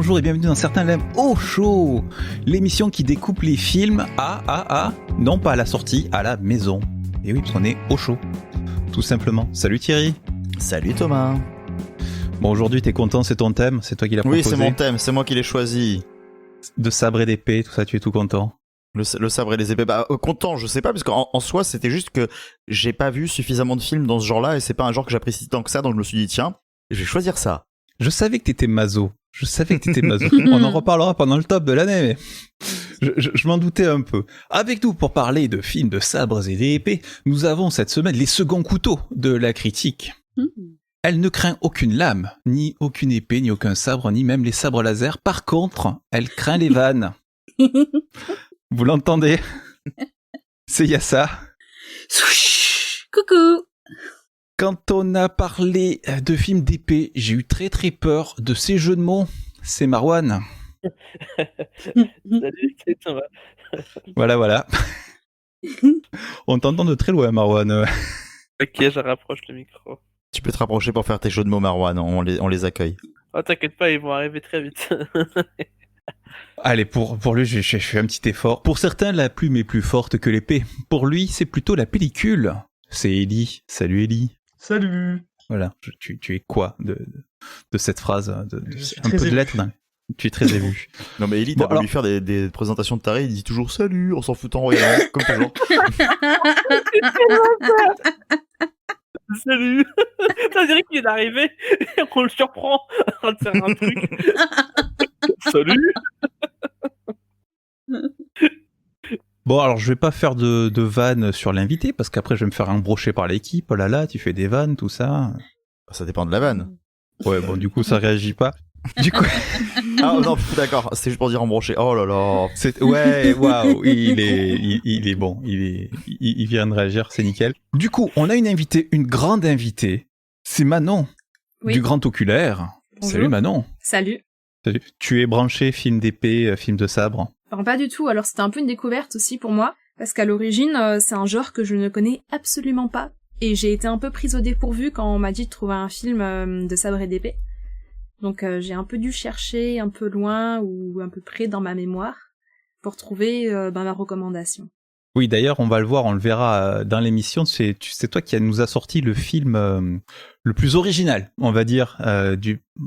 bonjour et bienvenue dans Certains l'aiment au chaud, l'émission qui découpe les films non pas à la sortie, à la maison. Et oui, parce qu'on est au chaud, tout simplement. Salut Thierry. Salut Thomas. Bon, aujourd'hui t'es content, c'est ton thème, c'est toi qui l'as proposé. Oui, c'est mon thème, c'est moi qui l'ai choisi. De sabre et d'épée, tout ça, tu es tout content? Le sabre et les épées, content, je sais pas, parce qu'en soi, c'était juste que j'ai pas vu suffisamment de films dans ce genre-là, et c'est pas un genre que j'apprécie tant que ça, donc je me suis dit, tiens, je vais choisir ça. Je savais que t'étais maso. On en reparlera pendant le top de l'année, mais je m'en doutais un peu. Avec nous pour parler de films de sabres et d'épées, nous avons cette semaine les seconds couteaux de la critique. Elle ne craint aucune lame, ni aucune épée, ni aucun sabre, ni même les sabres laser. Par contre, elle craint les vannes. Vous l'entendez? C'est Yassa. Coucou. Quand on a parlé de films d'épée, j'ai eu très très peur de ces jeux de mots. C'est Marwan. Salut, c'est Thomas. Voilà. On t'entend de très loin, Marwan. Ok, je rapproche le micro. Tu peux te rapprocher pour faire tes jeux de mots, Marwan, on les accueille. Oh, t'inquiète pas, ils vont arriver très vite. Allez, pour lui, je fais un petit effort. Pour certains, la plume est plus forte que l'épée. Pour lui, c'est plutôt la pellicule. C'est Ellie. Salut Ellie. Salut. Voilà, tu es quoi de cette phrase, un peu de ému. lettres, hein. Tu es très ému. Non mais Ellie, t'as beau lui faire des présentations de taré, il dit toujours salut, en s'en foutant royalement, comme toujours. Salut. Ça dirait qu'il est arrivé et qu'on le surprend en train de faire un truc. Salut. Bon, alors je vais pas faire de vannes sur l'invité, parce qu'après je vais me faire embrocher par l'équipe. Oh là là, tu fais des vannes, tout ça. Ça dépend de la vanne. Ouais, bon, du coup, ça réagit pas. Du coup... Ah non, d'accord, c'est juste pour dire embroché. Oh là là. Ouais, waouh, il est bon, il vient de réagir, c'est nickel. Du coup, on a une grande invitée. C'est Manon, Oui. du Grand Oculaire. Bonjour. Salut Manon. Salut. Salut. Tu es branché film d'épée, film de sabre? Enfin, pas du tout, alors c'était un peu une découverte aussi pour moi, parce qu'à l'origine, c'est un genre que je ne connais absolument pas, et j'ai été un peu prise au dépourvu quand on m'a dit de trouver un film de sabre et d'épée. Donc j'ai un peu dû chercher un peu loin ou un peu près dans ma mémoire pour trouver ma recommandation. Oui, d'ailleurs, on va le voir, on le verra dans l'émission. C'est toi qui nous a sorti le film le plus original, on va dire,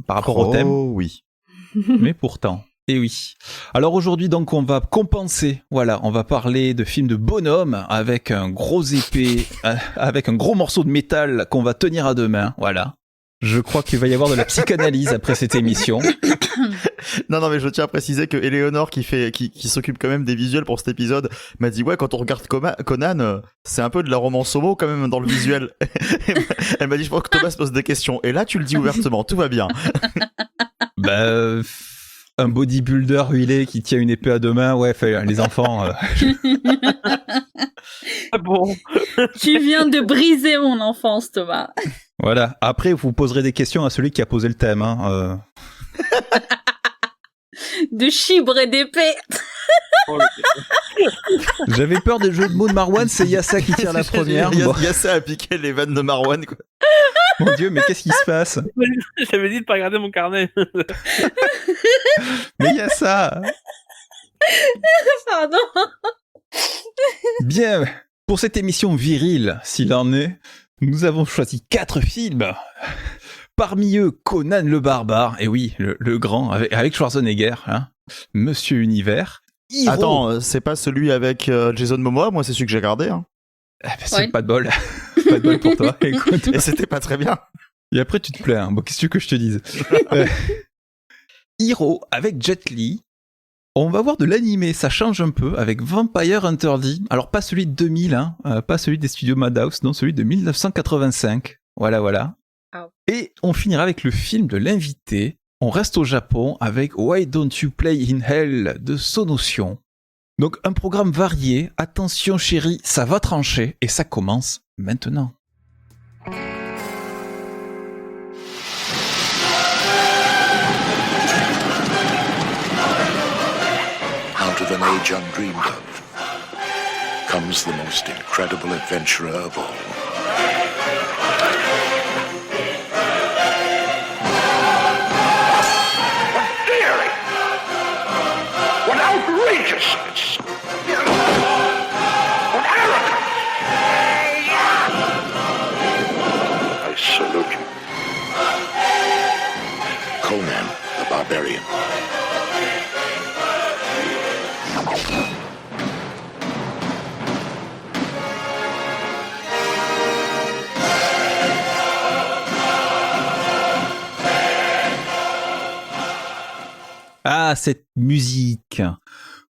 par rapport au thème. Oh oui. Mais pourtant, et oui. Alors aujourd'hui, donc, on va compenser. Voilà, on va parler de films de bonhomme avec un gros épée, avec un gros morceau de métal qu'on va tenir à deux mains. Voilà. Je crois qu'il va y avoir de la psychanalyse après cette émission. Non, mais je tiens à préciser que Eleonore, qui s'occupe quand même des visuels pour cet épisode, m'a dit ouais, quand on regarde Conan, c'est un peu de la romance homo quand même dans le visuel. Elle m'a dit je pense que Thomas se pose des questions. Et là, tu le dis ouvertement, tout va bien. Un bodybuilder huilé qui tient une épée à deux mains, ouais, les enfants. Bon. Tu viens de briser mon enfance, Thomas. Voilà. Après, vous poserez des questions à celui qui a posé le thème. Hein. De chibre et d'épée. Oh, J'avais peur des jeux de mots de Marwan, c'est Yassa qui tire la première. Bon. Yassa a piqué les vannes de Marwan, quoi. Mon Dieu, mais qu'est-ce qui se passe? J'avais dit de pas regarder mon carnet. Mais Yassa. Pardon. Bien, pour cette émission virile, s'il en est, nous avons choisi 4 films. Parmi eux, Conan le Barbare, et oui, le grand, avec Schwarzenegger, hein, Monsieur Univers. Hiro. Attends, c'est pas celui avec Jason Momoa, moi c'est celui que j'ai regardé. Hein. C'est Ouais. pas de bol. Pas de bol pour toi, écoute. Et c'était pas très bien. Et après, tu te plains. Bon, qu'est-ce que tu veux que je te dise? Hiro avec Jet Li. On va voir de l'animé, ça change un peu, avec Vampire Hunter D. Alors, pas celui de 2000, hein, pas celui des studios Madhouse, non, celui de 1985. Voilà. Oh. Et on finira avec le film de l'invité. On reste au Japon avec Why Don't You Play in Hell de Sonotion. Donc, un programme varié. Attention, chérie, ça va trancher, et ça commence maintenant. Out of an age undreamed of comes the most incredible adventurer of all. What dare he? Ah, cette musique.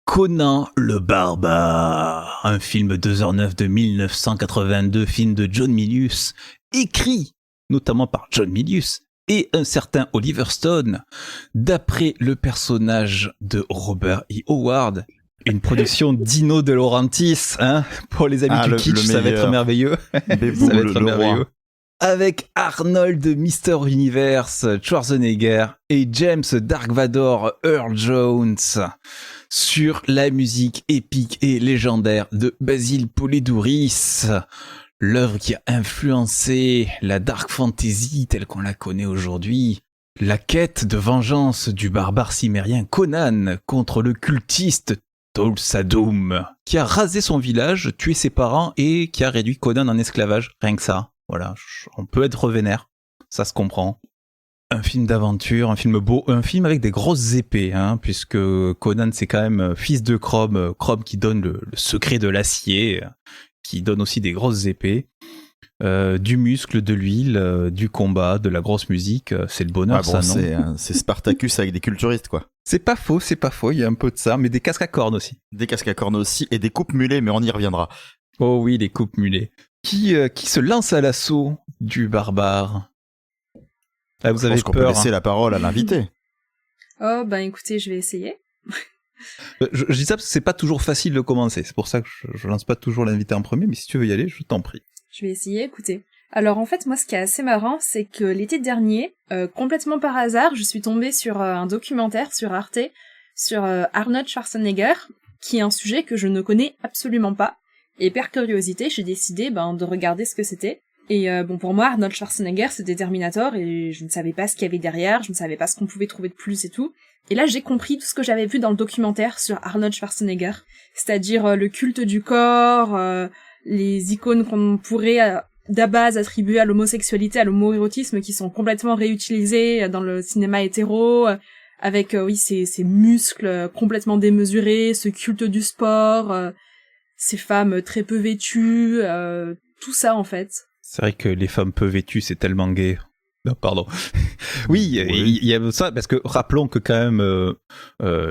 Conan le Barbare, un film 2h09 de 1982, film de John Milius, écrit notamment par John Milius et un certain Oliver Stone, d'après le personnage de Robert E. Howard, une production d'Ino De Laurentiis, hein, pour les amis du kitsch, ça va être merveilleux. Bébou, Ça va être le merveilleux. roi. Avec Arnold Mr. Universe, Schwarzenegger et James Dark Vador Earl Jones sur la musique épique et légendaire de Basile Polidoris, l'œuvre qui a influencé la dark fantasy telle qu'on la connaît aujourd'hui, la quête de vengeance du barbare cimérien Conan contre le cultiste Tolsadoum, qui a rasé son village, tué ses parents et qui a réduit Conan en esclavage, rien que ça. Voilà, on peut être vénère, ça se comprend. Un film d'aventure, un film beau, un film avec des grosses épées, hein, puisque Conan c'est quand même fils de Chrome, Chrome qui donne le secret de l'acier, qui donne aussi des grosses épées, du muscle, de l'huile, du combat, de la grosse musique, c'est le bonheur, Ah bon, ça, non? c'est Spartacus avec des culturistes, quoi. C'est pas faux, il y a un peu de ça, mais des casques à cornes aussi. Des casques à cornes aussi et des coupes mulets, mais on y reviendra. Oh oui, les coupes mulets. Qui se lance à l'assaut du barbare? Là, vous Je avez pense qu'on peut peur. laisser la parole à l'invité. Oh, ben écoutez, je vais essayer. Je dis ça parce que c'est pas toujours facile de commencer. C'est pour ça que je lance pas toujours l'invité en premier, mais si tu veux y aller, je t'en prie. Je vais essayer, écoutez. Alors en fait, moi ce qui est assez marrant, c'est que l'été dernier, complètement par hasard, je suis tombée sur un documentaire sur Arte, sur Arnold Schwarzenegger, qui est un sujet que je ne connais absolument pas. Et par curiosité, j'ai décidé de regarder ce que c'était. Et bon, pour moi, Arnold Schwarzenegger, c'était Terminator, et je ne savais pas ce qu'il y avait derrière, je ne savais pas ce qu'on pouvait trouver de plus et tout. Et là, j'ai compris tout ce que j'avais vu dans le documentaire sur Arnold Schwarzenegger, c'est-à-dire le culte du corps, les icônes qu'on pourrait d'à base attribuer à l'homosexualité, à l'homoérotisme, qui sont complètement réutilisées dans le cinéma hétéro, avec, oui, ces muscles complètement démesurés, ce culte du sport, ces femmes très peu vêtues, tout ça en fait. C'est vrai que les femmes peu vêtues, c'est tellement gay. Non, pardon. Oui, il y a ça, parce que rappelons que quand même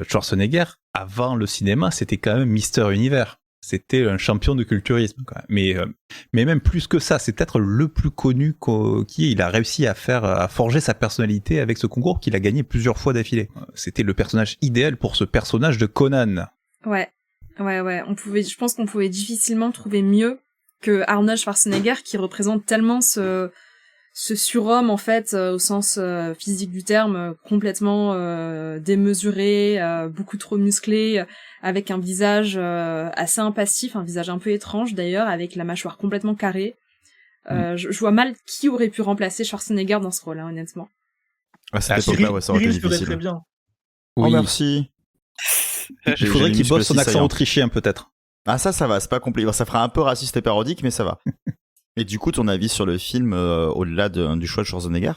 Schwarzenegger, avant le cinéma, c'était quand même Mister Univers. C'était un champion de culturisme, quand même. Mais même plus que ça, c'est peut-être le plus connu il a réussi à forger sa personnalité avec ce concours qu'il a gagné plusieurs fois d'affilée. C'était le personnage idéal pour ce personnage de Conan. Ouais. Je pense qu'on pouvait difficilement trouver mieux que Arnold Schwarzenegger, qui représente tellement ce surhomme, en fait, au sens physique du terme, complètement démesuré, beaucoup trop musclé, avec un visage assez impassif, un visage un peu étrange d'ailleurs, avec la mâchoire complètement carrée. Je vois mal qui aurait pu remplacer Schwarzenegger dans ce rôle, hein, honnêtement. À cette époque-là, ouais, ça aurait été Cyril ferait difficile. très bien. Oh, Oui. merci. Il faudrait qu'il bosse son accent autrichien, peut-être. Ah, ça va, c'est pas compliqué. Ça fera un peu raciste et parodique, mais ça va. Et du coup, ton avis sur le film, au-delà du choix de Schwarzenegger?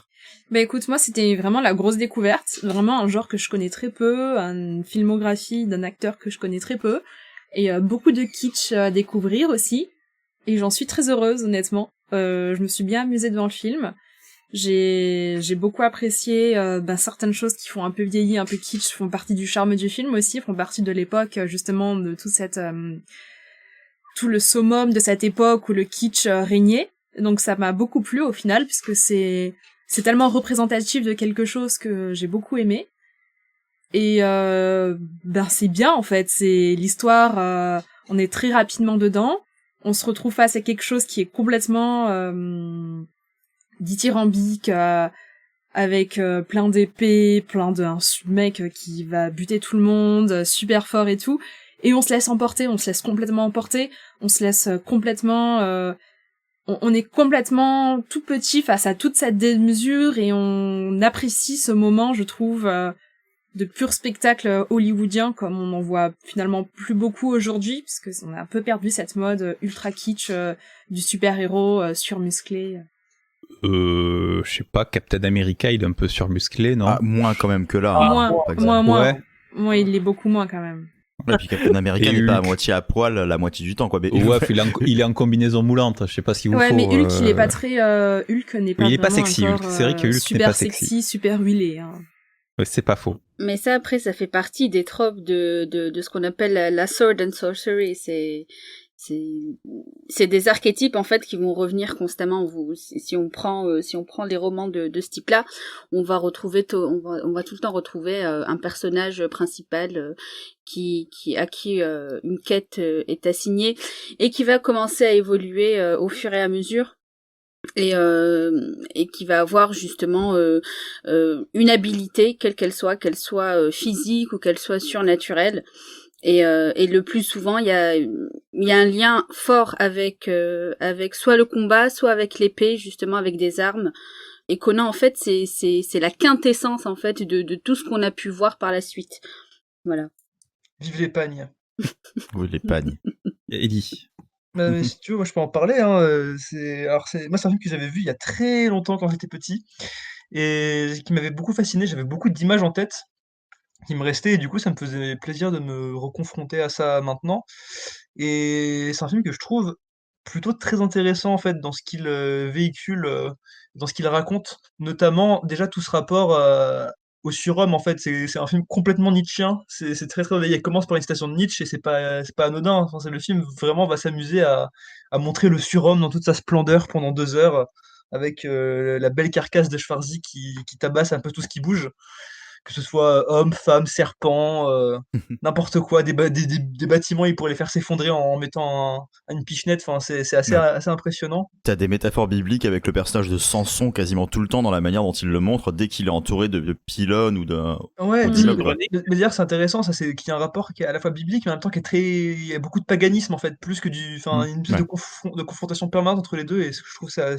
Bah écoute, moi c'était vraiment la grosse découverte, vraiment un genre que je connais très peu, une filmographie d'un acteur que je connais très peu, et beaucoup de kitsch à découvrir aussi, et j'en suis très heureuse honnêtement. Je me suis bien amusée devant le film, j'ai beaucoup apprécié certaines choses qui font un peu vieilli, un peu kitsch, font partie du charme du film aussi, font partie de l'époque justement de toute cette tout le summum de cette époque où le kitsch régnait. Donc ça m'a beaucoup plu au final, puisque c'est tellement représentatif de quelque chose que j'ai beaucoup aimé. Et c'est bien en fait, c'est l'histoire, on est très rapidement dedans, on se retrouve face à quelque chose qui est complètement dithyrambique, avec plein d'épées, plein d'un mec qui va buter tout le monde, super fort et tout. Et on se laisse emporter, on se laisse complètement emporter, on se laisse complètement... on est complètement tout petit face à toute cette démesure et on apprécie ce moment, je trouve, de pur spectacle hollywoodien, comme on en voit finalement plus beaucoup aujourd'hui, parce qu'on a un peu perdu cette mode ultra kitsch du super-héros surmusclé. Je sais pas, Captain America, il est un peu surmusclé, non? Ah, moins quand même que là. Moins. Ouais. Moi, il l'est beaucoup moins quand même. Ouais, puis Captain America Et n'est pas à Hulk. moitié à poil la moitié du temps, quoi. Mais Ouais, il est en combinaison moulante, je sais pas si vous Ouais, faut, mais Hulk, il est pas très... Hulk n'est pas il est pas vraiment sexy, encore, Hulk. C'est vrai que Hulk n'est super pas sexy. super huilé. Hein. Ouais, c'est pas faux. Mais ça, après, ça fait partie des tropes de ce qu'on appelle la sword and sorcery. C'est des archétypes, en fait, qui vont revenir constamment. Si on prend les romans de ce type-là, on va tout le temps retrouver un personnage principal à qui une quête est assignée et qui va commencer à évoluer au fur et à mesure. Et qui va avoir justement une habilité, quelle qu'elle soit physique ou qu'elle soit surnaturelle. Et le plus souvent, il y a un lien fort avec soit le combat, soit avec l'épée, justement avec des armes. Et Conan, en fait, c'est la quintessence, en fait, de tout ce qu'on a pu voir par la suite. Voilà. Vive les pagnes. Oui, les pagnes. Eddie. Mais si tu veux, moi je peux en parler. Hein. Moi, c'est un film que j'avais vu il y a très longtemps quand j'étais petit et qui m'avait beaucoup fasciné. J'avais beaucoup d'images en tête qui me restaient et du coup, ça me faisait plaisir de me reconfronter à ça maintenant. Et c'est un film que je trouve plutôt très intéressant en fait dans ce qu'il véhicule, dans ce qu'il raconte, notamment déjà tout ce rapport au surhomme en fait. C'est un film complètement nietzschéen. C'est très très. Il commence par une citation de Nietzsche et c'est pas anodin. Enfin, le film vraiment va s'amuser à montrer le surhomme dans toute sa splendeur pendant 2 heures avec la belle carcasse de Schwarzy qui tabasse un peu tout ce qui bouge. Que ce soit hommes, femmes, serpents, n'importe quoi, des bâtiments, ils pourraient les faire s'effondrer en mettant une pichenette. Enfin, c'est assez impressionnant. T'as des métaphores bibliques avec le personnage de Samson quasiment tout le temps dans la manière dont il le montre, dès qu'il est entouré de pylônes ou de. Ouais, ou puis, d'immeubles. mais d'ailleurs, c'est intéressant, ça, c'est qu'il y a un rapport qui est à la fois biblique, mais en même temps qui est très. Il y a beaucoup de paganisme, en fait, plus que une espèce de confrontation permanente entre les deux, et je trouve ça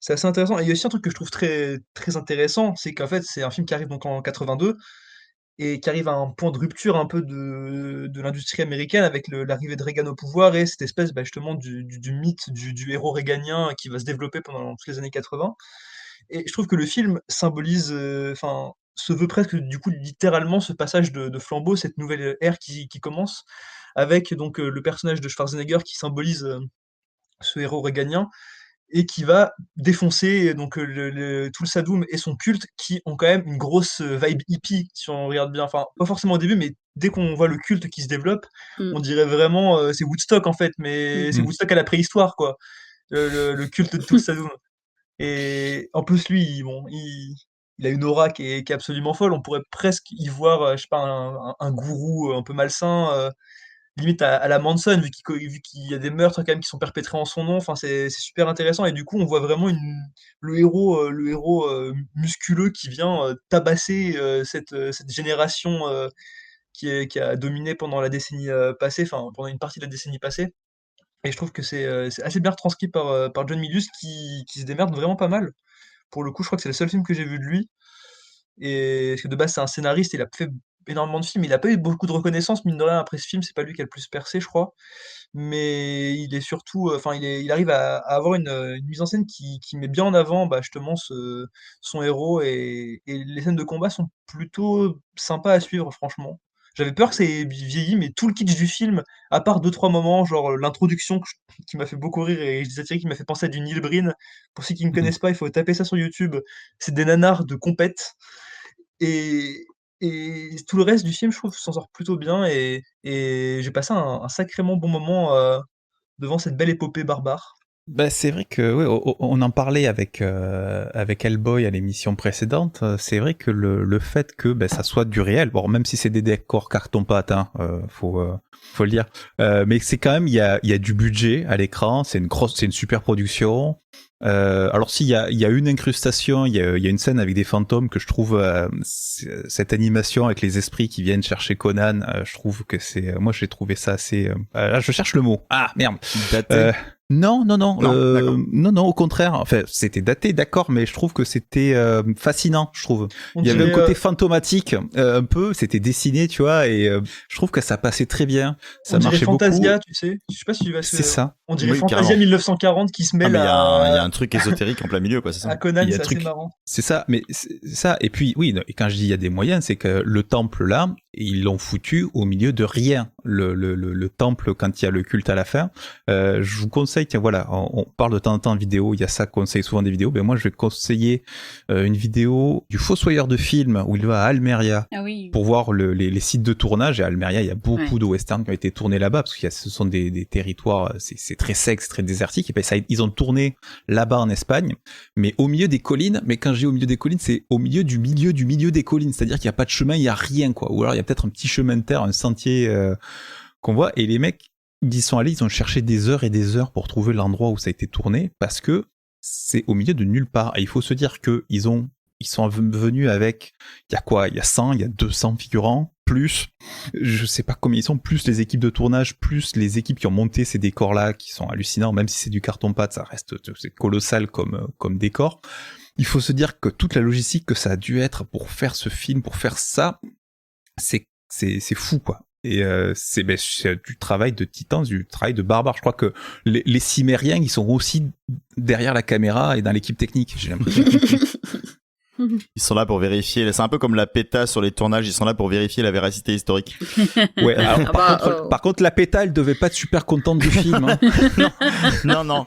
c'est assez intéressant. Et il y a aussi un truc que je trouve très, très intéressant, c'est qu'en fait, c'est un film qui arrive donc en 82 et qui arrive à un point de rupture un peu de l'industrie américaine avec l'arrivée de Reagan au pouvoir et cette espèce justement du mythe du héros réganien qui va se développer pendant toutes les années 80. Et je trouve que le film symbolise, se veut presque du coup littéralement ce passage de flambeau, cette nouvelle ère qui commence, avec donc le personnage de Schwarzenegger qui symbolise ce héros réganien et qui va défoncer donc tout le Sadoum et son culte qui ont quand même une grosse vibe hippie si on regarde bien, enfin pas forcément au début mais dès qu'on voit le culte qui se développe, on dirait vraiment c'est Woodstock en fait, mais c'est Woodstock à la préhistoire quoi, le culte de tout le Sadoum. Et en plus lui il a une aura qui est absolument folle, on pourrait presque y voir je sais pas un gourou un peu malsain, limite à la Manson, vu qu'il y a des meurtres quand même qui sont perpétrés en son nom. Enfin, c'est super intéressant et du coup on voit vraiment le héros musculeux qui vient tabasser cette génération qui a dominé pendant la décennie passée, enfin pendant une partie de la décennie passée. Et je trouve que c'est assez bien retranscrit par John Milius qui se démerde vraiment pas mal. Pour le coup, je crois que c'est le seul film que j'ai vu de lui. Et parce que de base, c'est un scénariste, il a fait énormément de films. Il a pas eu beaucoup de reconnaissance, mine de rien, après ce film, c'est pas lui qui a le plus percé, je crois. Mais il est surtout, il arrive à avoir une mise en scène qui met bien en avant, justement, son héros et les scènes de combat sont plutôt sympas à suivre, franchement. J'avais peur que ça ait vieilli, mais tout le kitsch du film, à part 2-3 moments, genre l'introduction qui m'a fait beaucoup rire et je disais Thierry qui m'a fait penser à du Neil Breen. Pour ceux qui ne connaissent pas, il faut taper ça sur YouTube. C'est des nanars de compète. Et tout le reste du film, je trouve, s'en sort plutôt bien et j'ai passé un sacrément bon moment devant cette belle épopée barbare. C'est vrai que on en parlait avec Hellboy à l'émission précédente. C'est vrai que le fait que ça soit du réel, bon même si c'est des décors carton-pâte, faut le dire, mais c'est quand même il y a du budget à l'écran. C'est une super production. Alors s'il y a une incrustation, il y a une scène avec des fantômes que je trouve cette animation avec les esprits qui viennent chercher Conan, je trouve que moi j'ai trouvé ça assez là je cherche le mot. Ah merde. Daté. Non, d'accord. non, au contraire. Enfin, c'était daté, d'accord, mais je trouve que c'était fascinant. Je trouve. Il y avait un côté fantomatique, un peu. C'était dessiné, tu vois, et je trouve que ça passait très bien. Ça marchait beaucoup. On dirait Fantasia, tu sais. Je sais pas si tu vas. C'est ça. On dirait Oui, Fantasia carrément. 1940 qui se mêle Il y a à un truc ésotérique en plein milieu, quoi, c'est ça. à Conan, Il y a c'est un truc- assez marrant. C'est ça, mais c'est ça. Et puis, oui, et quand je dis il y a des moyens, c'est que le temple là, Et ils l'ont foutu au milieu de rien, le temple, quand il y a le culte à la fin. Je vous conseille, tiens, voilà, on parle de temps en temps en vidéo, il y a ça, conseille souvent des vidéos. Ben moi, je vais conseiller une vidéo du fossoyeur de film où il va à Almeria pour voir les sites de tournage. Et à Almeria, il y a beaucoup de westerns qui ont été tournés là-bas, parce que ce sont des territoires, c'est très sec, c'est très désertique. Et ben ça, ils ont tourné là-bas en Espagne, mais au milieu des collines. Mais quand je dis au milieu des collines, c'est au milieu du milieu des collines. C'est-à-dire qu'il n'y a pas de chemin, il n'y a rien, quoi. Ou alors, il y a peut-être un petit chemin de terre, un sentier qu'on voit, et les mecs, ils y sont allés, ils ont cherché des heures et des heures pour trouver l'endroit où ça a été tourné, parce que c'est au milieu de nulle part. Et il faut se dire que ils sont venus avec, il y a 100, il y a 200 figurants, plus, je sais pas combien ils sont, plus les équipes de tournage, plus les équipes qui ont monté ces décors-là, qui sont hallucinants, même si c'est du carton-pâte, ça reste, c'est colossal comme décor. Il faut se dire que toute la logistique que ça a dû être pour faire ce film, pour faire ça, c'est fou, quoi. Et c'est du travail de titans, du travail de barbares. Je crois que les Cimériens, ils sont aussi derrière la caméra et dans l'équipe technique, j'ai l'impression. Ils sont là pour vérifier, c'est un peu comme la PETA sur les tournages, ils sont là pour vérifier la véracité historique. Ouais, alors, par contre, la PETA, elle devait pas être super contente du film. Hein. Non.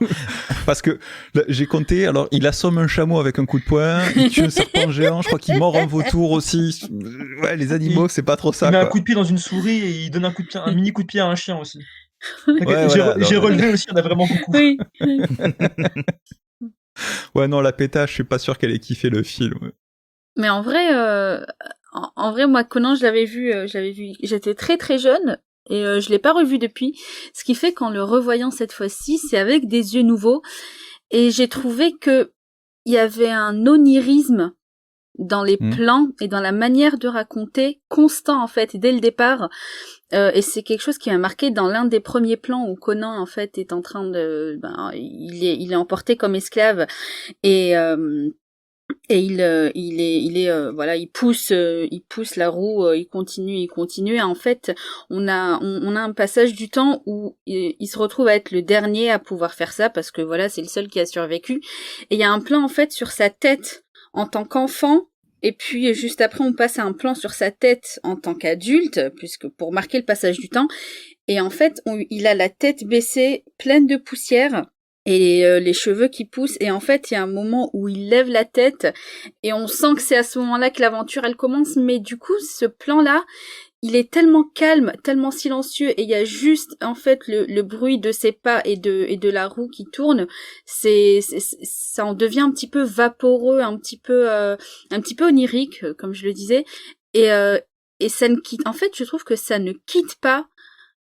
Parce que là, j'ai compté, alors il assomme un chameau avec un coup de poing, il tue un serpent géant, je crois qu'il mord un vautour aussi. Ouais, les animaux, c'est pas trop ça. Il met quoi. un coup de pied dans une souris et il donne un mini coup de pied à un chien aussi. Ouais, J'ai relevé aussi, il y en a vraiment beaucoup. Oui. Ouais, non, la PETA, je suis pas sûr qu'elle ait kiffé le film. Mais en vrai, moi, Conan, je l'avais vu, j'étais très très jeune, et je l'ai pas revu depuis. Ce qui fait qu'en le revoyant cette fois-ci, c'est avec des yeux nouveaux, et j'ai trouvé que il y avait un onirisme dans les plans et dans la manière de raconter constant, en fait, dès le départ. Et c'est quelque chose qui m'a marqué dans l'un des premiers plans où Conan, en fait, est en train de, il est emporté comme esclave, et il pousse la roue, il continue, et en fait, on a un passage du temps où il se retrouve à être le dernier à pouvoir faire ça, parce que voilà, c'est le seul qui a survécu, et il y a un plan, en fait, sur sa tête en tant qu'enfant. Et puis, juste après, on passe à un plan sur sa tête en tant qu'adulte, puisque pour marquer le passage du temps. Et en fait, il a la tête baissée, pleine de poussière, et les cheveux qui poussent. Et en fait, il y a un moment où il lève la tête, et on sent que c'est à ce moment-là que l'aventure, elle commence. Mais du coup, ce plan-là, il est tellement calme, tellement silencieux, et il y a juste, en fait, le bruit de ses pas et de la roue qui tourne. Ça en devient un petit peu vaporeux, un petit peu onirique, comme je le disais. Et ça ne quitte, en fait, je trouve que ça ne quitte pas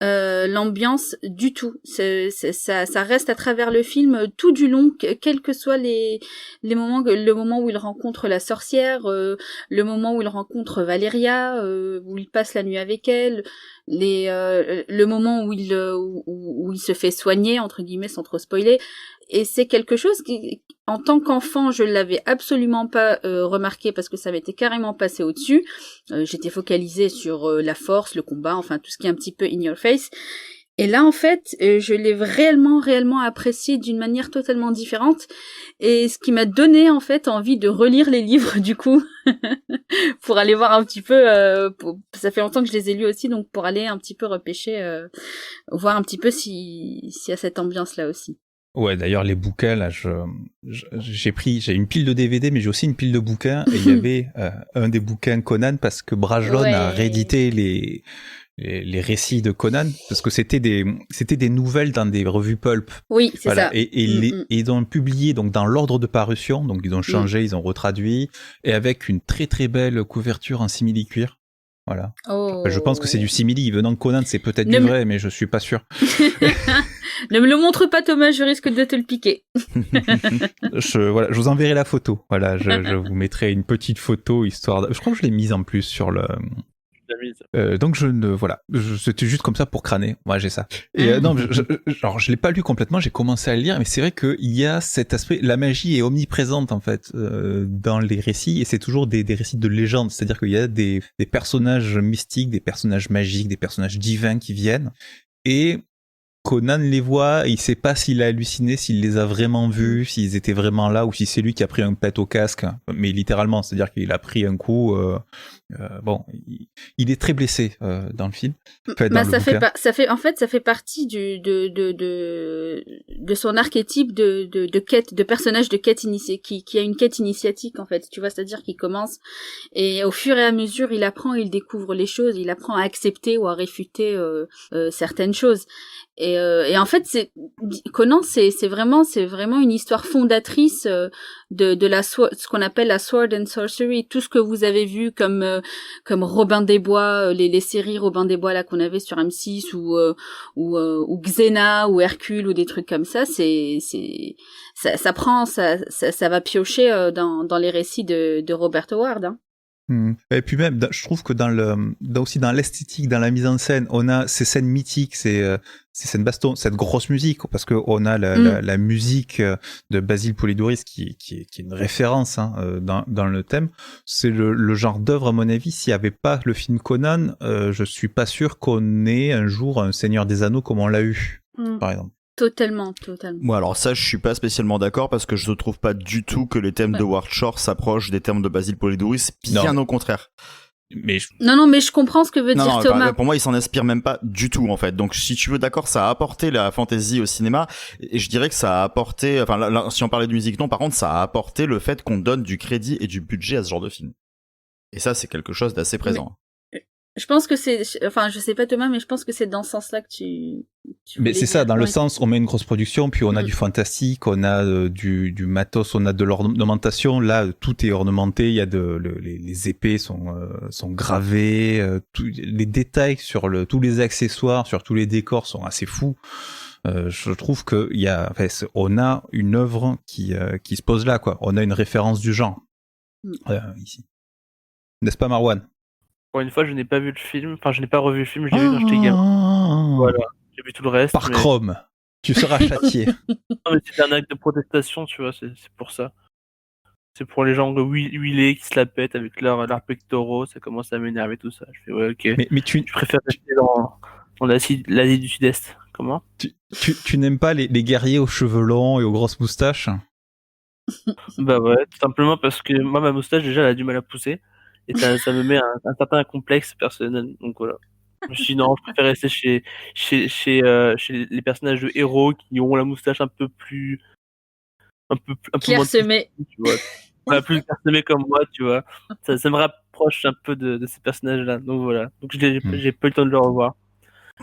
l'ambiance du tout. Ça reste à travers le film tout du long, quels que soient les moments, le moment où il rencontre la sorcière, le moment où il rencontre Valéria, où il passe la nuit avec elle, le moment où il se fait soigner, entre guillemets, sans trop spoiler. Et c'est quelque chose qui, en tant qu'enfant, je l'avais absolument pas remarqué, parce que ça m'était carrément passé au-dessus. J'étais focalisée sur la force, le combat, enfin tout ce qui est un petit peu in your face. Et là, en fait, je l'ai réellement apprécié d'une manière totalement différente. Et ce qui m'a donné, en fait, envie de relire les livres, du coup, pour aller voir un petit peu... ça fait longtemps que je les ai lus aussi, donc pour aller un petit peu repêcher, voir un petit peu s'il y a cette ambiance-là aussi. Ouais, d'ailleurs, les bouquins, là, j'ai une pile de DVD, mais j'ai aussi une pile de bouquins, et il y avait un des bouquins Conan, parce que Brajlon a réédité les récits de Conan, parce que c'était des nouvelles dans des revues pulp. Oui, c'est ça. Et ils ont publié donc dans l'ordre de parution, donc ils ont changé, ils ont retraduit, et avec une très très belle couverture en simili-cuir. Voilà. Oh. Je pense que c'est du simili. Venant de Conan, c'est peut-être du vrai, mais je suis pas sûr. Ne me le montre pas, Thomas, je risque de te le piquer. Je vous enverrai la photo. Voilà, je vous mettrai une petite photo, histoire de... Je crois que je l'ai mise en plus sur le... donc c'était juste comme ça pour crâner. Moi, j'ai ça. Et non, je l'ai pas lu complètement. J'ai commencé à le lire, mais c'est vrai qu'il y a cet aspect. La magie est omniprésente en fait dans les récits, et c'est toujours des récits de légende. C'est-à-dire qu'il y a des personnages mystiques, des personnages magiques, des personnages divins qui viennent. Et Conan les voit, il sait pas s'il a halluciné, s'il les a vraiment vus, s'ils étaient vraiment là, ou si c'est lui qui a pris un pet au casque, mais littéralement, c'est-à-dire qu'il a pris un coup. Bon, il est très blessé dans le film. Enfin, dans le ça bouquin. fait partie de son archétype de quête, de personnage de quête initiée, qui a une quête initiatique en fait. Tu vois, c'est-à-dire qu'il commence et au fur et à mesure, il apprend, il découvre les choses, il apprend à accepter ou à réfuter certaines choses. Et en fait, Conan, c'est vraiment une histoire fondatrice de ce qu'on appelle la sword and sorcery. Tout ce que vous avez vu comme Robin des Bois, les séries Robin des Bois là qu'on avait sur M6 ou Xena ou Hercule ou des trucs comme ça, ça va piocher dans les récits de Robert Howard. Hein. Et puis même, je trouve que aussi dans l'esthétique, dans la mise en scène, on a ces scènes mythiques, ces scènes baston, cette grosse musique, parce que on a la musique de Basil Polidoris qui est une référence dans le thème. C'est le genre d'œuvre, à mon avis, s'il n'y avait pas le film Conan, je suis pas sûr qu'on ait un jour un Seigneur des Anneaux comme on l'a eu, par exemple. Totalement. Moi, alors ça, je suis pas spécialement d'accord parce que je ne trouve pas du tout que les thèmes de Howard Shore s'approchent des thèmes de Basil Polidoris, bien au contraire. Non, mais je comprends ce que veut dire Thomas. Pour moi, il s'en inspire même pas du tout, en fait. Donc, si tu veux, d'accord, ça a apporté la fantasy au cinéma, et je dirais que ça a apporté, enfin, là, si on parlait de musique, non, par contre, ça a apporté le fait qu'on donne du crédit et du budget à ce genre de film. Et ça, c'est quelque chose d'assez présent. Je pense que je sais pas Thomas, mais je pense que c'est dans ce sens-là que tu mais c'est ça, dans le sens, on met une grosse production, puis on a du fantastique, on a du matos, on a de l'ornementation. Là, tout est ornementé, il y a les épées sont gravées, les détails sur tous les accessoires, sur tous les décors sont assez fous. Je trouve que on a une œuvre qui se pose là, quoi. On a une référence du genre ici. N'est-ce pas, Marwan? Pour une fois, je n'ai pas vu le film. Enfin, je n'ai pas revu le film, je l'ai vu quand j'étais gamin. Voilà, j'ai vu tout le reste. Par Chrome, tu seras châtié. Non, mais c'est un acte de protestation, tu vois, c'est pour ça. C'est pour les gens huilés qui se la pètent avec leurs pectoraux, ça commence à m'énerver tout ça. Je fais ouais, ok. Mais tu préfères rester dans l'Asie du Sud-Est. Comment? Tu n'aimes pas les guerriers aux cheveux longs et aux grosses moustaches? Bah ouais, tout simplement parce que moi, ma moustache, déjà, elle a du mal à pousser. Et ça me met un certain complexe personnel. Donc voilà. Je me suis dit non, je préfère rester chez les personnages de héros qui ont la moustache un peu clairsemée. Plus clairsemée comme moi, tu vois. Ça me rapproche un peu de ces personnages-là. Donc voilà. Donc j'ai pas eu le temps de le revoir.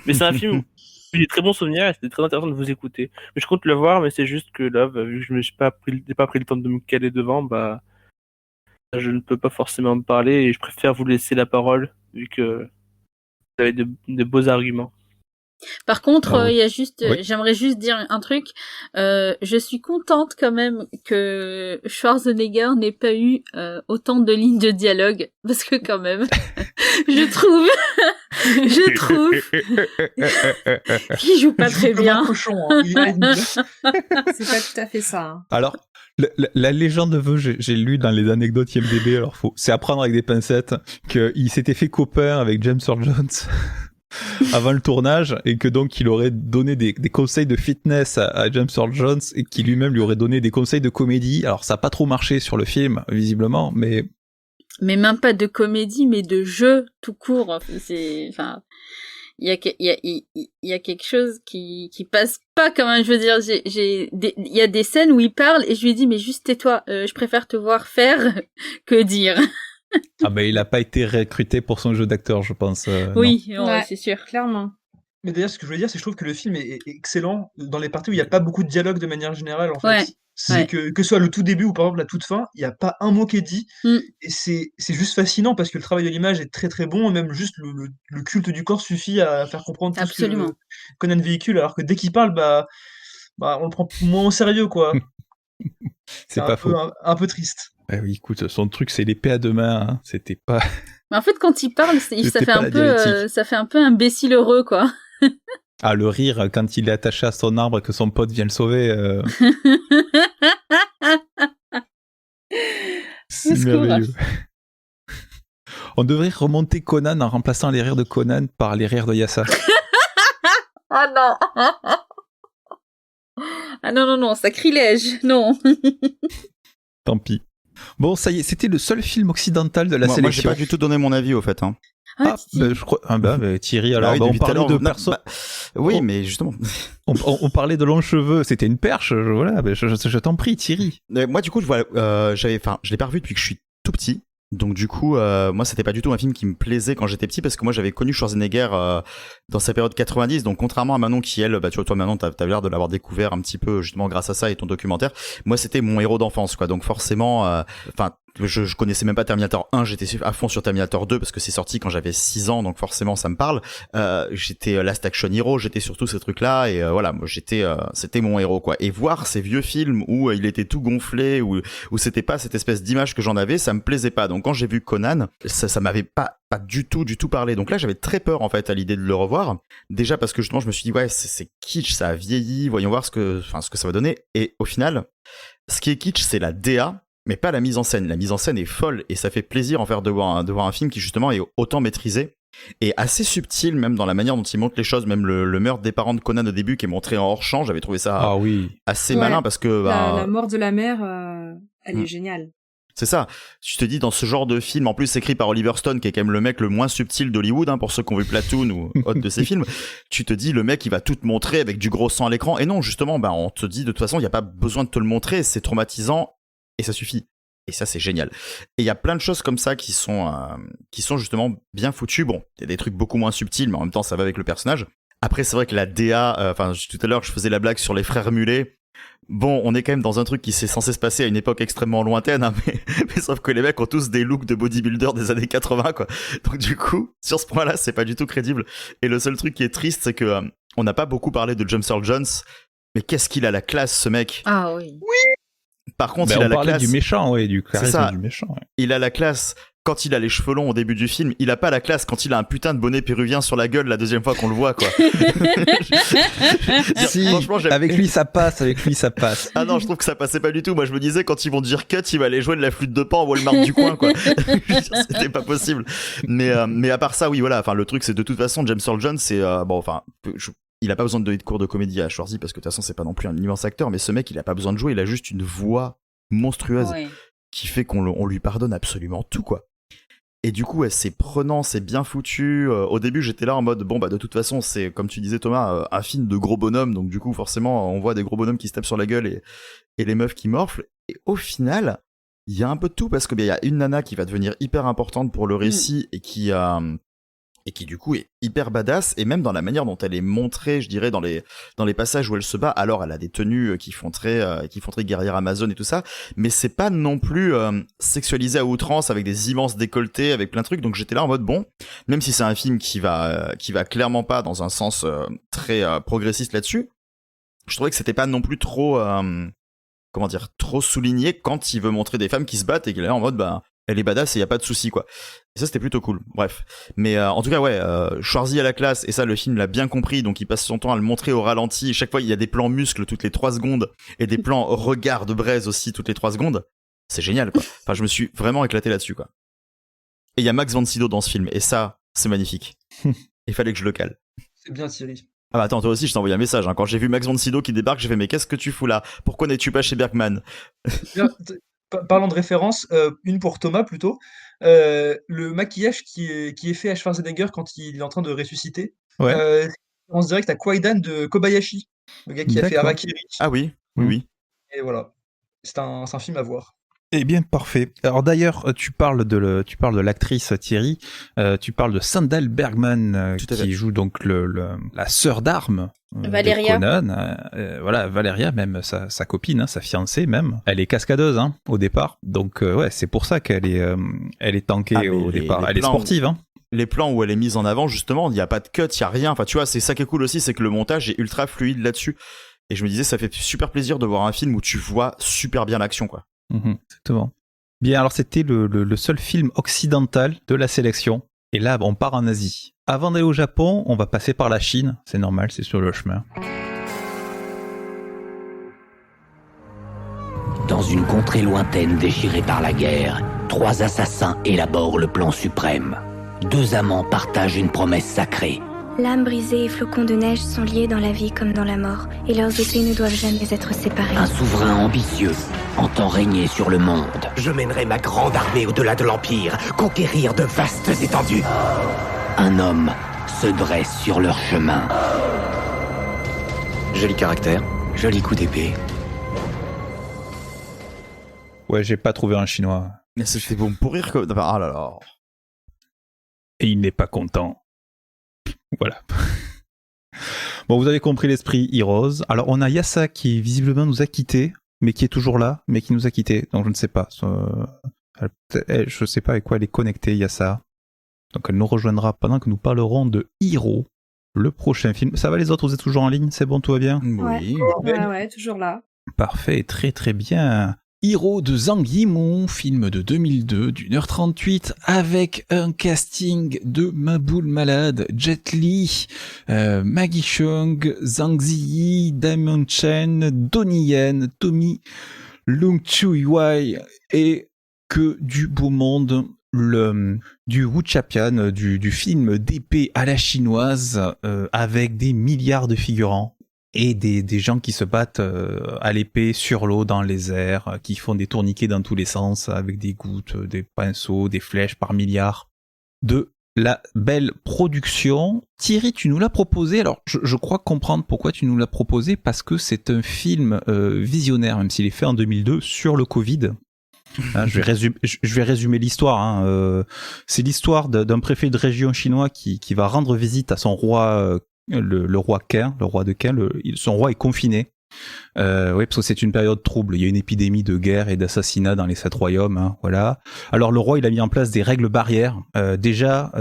Mais c'est un film où j'ai des très bons souvenirs et c'était très intéressant de vous écouter. Mais je compte le voir, mais c'est juste que là, vu que je n'ai pas pris le temps de me caler devant, bah je ne peux pas forcément me parler et je préfère vous laisser la parole vu que vous avez de beaux arguments. Par contre, j'aimerais juste dire un truc. Je suis contente quand même que Schwarzenegger n'ait pas eu autant de lignes de dialogue parce que quand même, je trouve qu'il joue pas très bien. Cochon, hein. C'est pas tout à fait ça. Hein. Alors, la légende veut, j'ai lu dans les anecdotes IMDb, alors c'est à prendre avec des pincettes, qu'il s'était fait copain avec James Earl Jones avant le tournage et que donc il aurait donné des conseils de fitness à James Earl Jones et qui lui-même lui aurait donné des conseils de comédie. Alors ça a pas trop marché sur le film, visiblement, mais même pas de comédie, mais de jeu tout court. Il y a quelque chose qui passe pas quand même. Je veux dire, il y a des scènes où il parle et je lui dis mais juste tais-toi, je préfère te voir faire que dire. Ah ben il a pas été recruté pour son jeu d'acteur, je pense. Oui, c'est sûr, clairement. Mais d'ailleurs, ce que je voulais dire, c'est que je trouve que le film est excellent dans les parties où il n'y a pas beaucoup de dialogue de manière générale, en fait. Ouais. C'est que ce soit le tout début ou par exemple la toute fin, il n'y a pas un mot qui est dit. Et c'est juste fascinant parce que le travail de l'image est très très bon et même juste le culte du corps suffit à faire comprendre tout ce que Conan véhicule, alors que dès qu'il parle, on le prend moins au sérieux, quoi. C'est pas faux. Un peu triste. Bah oui, écoute, son truc c'est l'épée à deux mains, hein. C'était pas... Mais en fait, quand il parle, ça fait un peu imbécile heureux, quoi. Ah, le rire quand il est attaché à son arbre et que son pote vient le sauver. C'est merveilleux. On devrait remonter Conan en remplaçant les rires de Conan par les rires de Yassa. Ah non. Ah non, sacrilège, non. Tant pis. Bon, ça y est, c'était le seul film occidental de la Moi, j'ai sélection. pas du tout donné mon avis au fait. Hein. Je crois. Thierry, alors oui, on depuis tout à parlait l'heure, de non, personnes. Oui, Oh. mais justement. On parlait de longs cheveux, c'était une perche. Voilà, je t'en prie, Thierry. Moi, du coup, je l'ai pas revu depuis que je suis tout petit. Donc du coup, moi, c'était pas du tout un film qui me plaisait quand j'étais petit parce que moi, j'avais connu Schwarzenegger dans sa période 90. Donc contrairement à Manon qui, elle, tu vois, toi, Manon, t'as l'air de l'avoir découvert un petit peu justement grâce à ça et ton documentaire. Moi, c'était mon héros d'enfance, quoi. Donc forcément, je connaissais même pas Terminator 1, j'étais à fond sur Terminator 2 parce que c'est sorti quand j'avais 6 ans, donc forcément ça me parle. J'étais Last Action Hero, j'étais sur tous ces trucs-là et voilà, moi c'était mon héros, quoi. Et voir ces vieux films où il était tout gonflé, où c'était pas cette espèce d'image que j'en avais, ça me plaisait pas. Donc quand j'ai vu Conan, ça m'avait pas du tout parlé. Donc là j'avais très peur en fait à l'idée de le revoir. Déjà parce que justement je me suis dit ouais c'est kitsch, ça a vieilli, voyons voir ce que ça va donner. Et au final, ce qui est kitsch c'est la DA. Mais pas la mise en scène. La mise en scène est folle et ça fait plaisir en faire de voir un film qui justement est autant maîtrisé et assez subtil même dans la manière dont il montre les choses. Même le meurtre des parents de Conan au début qui est montré en hors champ, j'avais trouvé ça assez malin parce que la mort de la mère, elle est géniale. C'est ça. Je te dis dans ce genre de film, en plus écrit par Oliver Stone qui est quand même le mec le moins subtil d'Hollywood pour ceux qui ont vu Platoon ou autre de ses films, tu te dis le mec il va tout te montrer avec du gros sang à l'écran et non justement on te dit de toute façon il y a pas besoin de te le montrer, c'est traumatisant. Et ça suffit. Et ça, c'est génial. Et il y a plein de choses comme ça qui sont justement bien foutues. Bon, il y a des trucs beaucoup moins subtils, mais en même temps, ça va avec le personnage. Après, c'est vrai que la DA, tout à l'heure, je faisais la blague sur les frères Mulets. Bon, on est quand même dans un truc qui s'est censé se passer à une époque extrêmement lointaine, mais sauf que les mecs ont tous des looks de bodybuilder des années 80, quoi. Donc du coup, sur ce point-là, c'est pas du tout crédible. Et le seul truc qui est triste, c'est que on n'a pas beaucoup parlé de James Earl Jones, mais qu'est-ce qu'il a la classe, ce mec. Ah oui. Par contre, il a la classe. Du méchant, du charisme du méchant. Ouais. Il a la classe quand il a les cheveux longs au début du film. Il a pas la classe quand il a un putain de bonnet péruvien sur la gueule la deuxième fois qu'on le voit, quoi. Si, franchement, avec lui ça passe. Ah non, je trouve que ça passait pas du tout. Moi, je me disais quand ils vont dire cut, il va aller jouer de la flûte de Pan au Walmart du coin, quoi. C'était pas possible. Mais à part ça, oui, voilà. Enfin, le truc, c'est de toute façon, James Earl Jones, c'est il a pas besoin de donner de cours de comédie à Schwarzy parce que de toute façon c'est pas non plus un immense acteur, mais ce mec il a pas besoin de jouer, il a juste une voix monstrueuse qui fait qu'on lui pardonne absolument tout, quoi. Et du coup c'est prenant, c'est bien foutu. Au début j'étais là en mode bon de toute façon c'est comme tu disais Thomas, un film de gros bonhommes, donc du coup forcément on voit des gros bonhommes qui se tapent sur la gueule et les meufs qui morflent. Et au final il y a un peu de tout parce que il y a une nana qui va devenir hyper importante pour le récit et qui du coup est hyper badass, et même dans la manière dont elle est montrée, je dirais, dans les passages où elle se bat. Alors elle a des tenues qui font très guerrière amazone et tout ça, mais c'est pas non plus sexualisé à outrance avec des immenses décolletés, avec plein de trucs. Donc j'étais là en mode bon, même si c'est un film qui va clairement pas dans un sens très progressiste là-dessus, je trouvais que c'était pas non plus trop trop souligné quand il veut montrer des femmes qui se battent et qu'il est là en mode elle est badass et y a pas de souci, quoi. Et ça c'était plutôt cool. Bref. Mais en tout cas Schwarzy a la classe et ça le film l'a bien compris, donc il passe son temps à le montrer au ralenti. Chaque fois il y a des plans muscles toutes les 3 secondes et des plans regard de braise aussi toutes les 3 secondes. C'est génial, quoi. Enfin je me suis vraiment éclaté là-dessus, quoi. Et il y a Max von Sydow dans ce film et ça c'est magnifique. Il fallait que je le cale. C'est bien Thierry. Ah attends, toi aussi je t'ai envoyé un message. Quand j'ai vu Max von Sydow qui débarque, j'ai fait mais qu'est-ce que tu fous là? Pourquoi n'es-tu pas chez Bergman? Parlant de référence, une pour Thomas plutôt, le maquillage qui est fait à Schwarzenegger quand il est en train de ressusciter, on se dirait que t'as Kwaidan de Kobayashi, le gars qui a fait Harakiri. Ah oui. Et voilà, c'est un film à voir. Eh bien, parfait. Alors d'ailleurs, tu parles de l'actrice Thierry, tu parles de Sandahl Bergman qui joue donc la sœur d'armes Valéria. de Conan. Voilà, Valéria, même sa copine, sa fiancée même. Elle est cascadeuse au départ, donc c'est pour ça qu'elle est tankée au départ. Elle est sportive. Les plans où elle est mise en avant, justement, il n'y a pas de cut, il n'y a rien. Enfin, tu vois, c'est ça qui est cool aussi, c'est que le montage est ultra fluide là-dessus. Et je me disais, ça fait super plaisir de voir un film où tu vois super bien l'action, quoi. Exactement. Bien, alors c'était le seul film occidental de la sélection. Et là, on part en Asie. Avant d'aller au Japon, on va passer par la Chine. C'est normal, c'est sur le chemin. Dans une contrée lointaine déchirée par la guerre, 3 assassins élaborent le plan suprême. 2 amants partagent une promesse sacrée, Lame brisée et flocons de neige sont liés dans la vie comme dans la mort, et leurs épées ne doivent jamais être séparées. Un souverain ambitieux entend régner sur le monde. Je mènerai ma grande armée au-delà de l'Empire, conquérir de vastes étendues. Un homme se dresse sur leur chemin. Joli caractère, joli coup d'épée. Ouais, j'ai pas trouvé un chinois. Mais c'est bon pour rire comme. Ah là là. Et il n'est pas content. Voilà. Bon, vous avez compris l'esprit Heroes. Alors, on a Yassa qui visiblement nous a quittés, mais qui est toujours là, mais qui nous a quittés. Donc, je ne sais pas. Je sais pas avec quoi elle est connectée, Yassa. Donc, elle nous rejoindra pendant que nous parlerons de Hero, le prochain film. Ça va les autres, vous êtes toujours en ligne? C'est bon, tout va bien? Oui. Ouais, toujours là. Parfait, très très bien. Hero de Zhang Yimou, film de 2002 d'1h38 avec un casting de Maboul Malade, Jet Li, Maggie Cheung, Zhang Ziyi, Damon Chen, Donnie Yen, Tommy Leung Chiu Wai et que du beau monde. Du Wuchapian, du film d'épée à la chinoise avec des milliards de figurants. Et des gens qui se battent à l'épée sur l'eau, dans les airs, qui font des tourniquets dans tous les sens, avec des gouttes, des pinceaux, des flèches par milliards. De la belle production. Thierry, tu nous l'as proposé, alors je crois comprendre pourquoi tu nous l'as proposé, parce que c'est un film visionnaire, même s'il est fait en 2002, sur le Covid. Hein, je vais résumer l'histoire. Hein. C'est l'histoire d'un préfet de région chinois qui va rendre visite à son roi... Le roi Qin, le roi de Qin, son roi est confiné. Oui, parce que c'est une période trouble. Il y a une épidémie de guerre et d'assassinat dans les 7 royaumes. Hein, voilà. Alors le roi, il a mis en place des règles barrières. Déjà,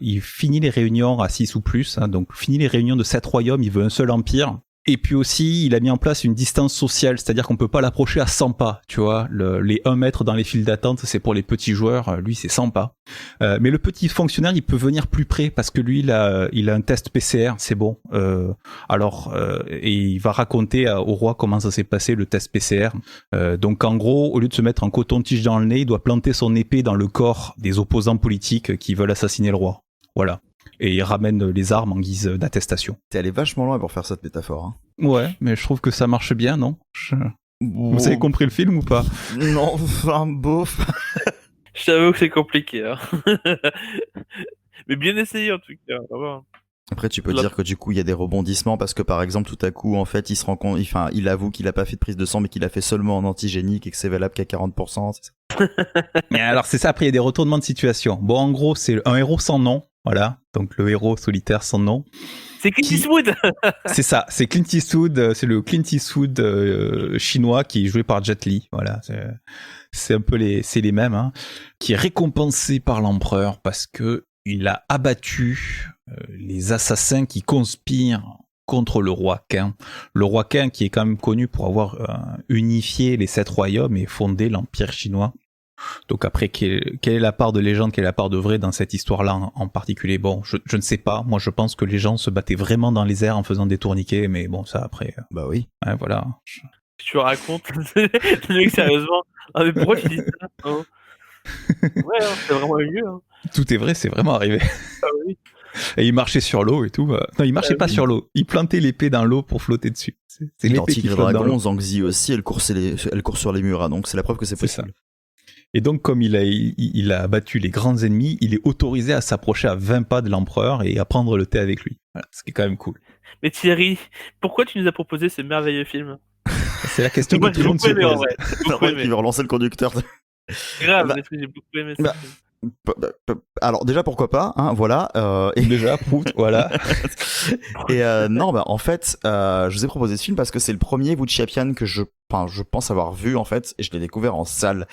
il finit les réunions à 6 ou plus. Hein, donc finit les réunions de 7 royaumes. Il veut un seul empire. Et puis aussi, il a mis en place une distance sociale, c'est-à-dire qu'on peut pas l'approcher à 100 pas, tu vois. Les 1 mètre dans les files d'attente, c'est pour les petits joueurs, lui c'est 100 pas. Mais le petit fonctionnaire, il peut venir plus près, parce que lui, il a un test PCR, c'est bon. Et il va raconter au roi comment ça s'est passé, le test PCR. Donc en gros, au lieu de se mettre un coton-tige dans le nez, il doit planter son épée dans le corps des opposants politiques qui veulent assassiner le roi. Voilà. Et il ramène les armes en guise d'attestation. T'es allé vachement loin pour faire cette métaphore. Hein. Ouais, mais je trouve que ça marche bien, non? Vous avez compris le film ou pas? Non, enfin, bof. Je t'avoue que c'est compliqué. Hein. Mais bien essayé en tout cas. Vraiment. Après, tu peux dire que du coup, il y a des rebondissements parce que par exemple, tout à coup, en fait, il se rend compte, il avoue qu'il a pas fait de prise de sang, mais qu'il a fait seulement en antigénique et que c'est valable qu'à 40%. C'est ça. Alors, c'est ça. Après, il y a des retournements de situation. Bon, en gros, c'est un héros sans nom. Voilà. Donc, le héros solitaire sans nom. C'est Clint Eastwood. C'est ça. C'est Clint Eastwood. C'est le Clint Eastwood chinois qui est joué par Jet Li. Voilà. C'est un peu les mêmes, hein. Qui est récompensé par l'empereur parce que il a abattu les assassins qui conspirent contre le roi Qin. Le roi Qin qui est quand même connu pour avoir unifié les 7 royaumes et fondé l'empire chinois. Donc après, quelle est la part de légende, quelle est la part de vrai dans cette histoire-là en particulier? Bon, je ne sais pas. Moi, je pense que les gens se battaient vraiment dans les airs en faisant des tourniquets, mais bon, ça après... Bah oui. Ouais, voilà. Tu racontes, le mec, sérieusement. Ah, mais pourquoi tu dis ça? Hein? Ouais, hein, c'est vraiment mieux. Hein. Tout est vrai, c'est vraiment arrivé. Ah oui. Et il marchait sur l'eau et tout. Non, il marchait pas sur l'eau. Il plantait l'épée dans l'eau pour flotter dessus. C'est l'épée qui flotte dans l'eau. Zhang Ziyi aussi, elle court sur les murs, hein, donc c'est la preuve que c'est possible. Ça. Et donc, comme il a abattu les grands ennemis, il est autorisé à s'approcher à 20 pas de l'empereur et à prendre le thé avec lui. Voilà, ce qui est quand même cool. Mais Thierry, pourquoi tu nous as proposé ce merveilleux film? C'est la question que tout le monde se pose. Il va relancer le conducteur. C'est grave, j'ai beaucoup aimé ça. Alors déjà pourquoi pas, hein, voilà. Et déjà, voilà. Et non, bah en fait, je vous ai proposé ce film parce que c'est le premier Wuchapian que je pense avoir vu en fait, et je l'ai découvert en salle.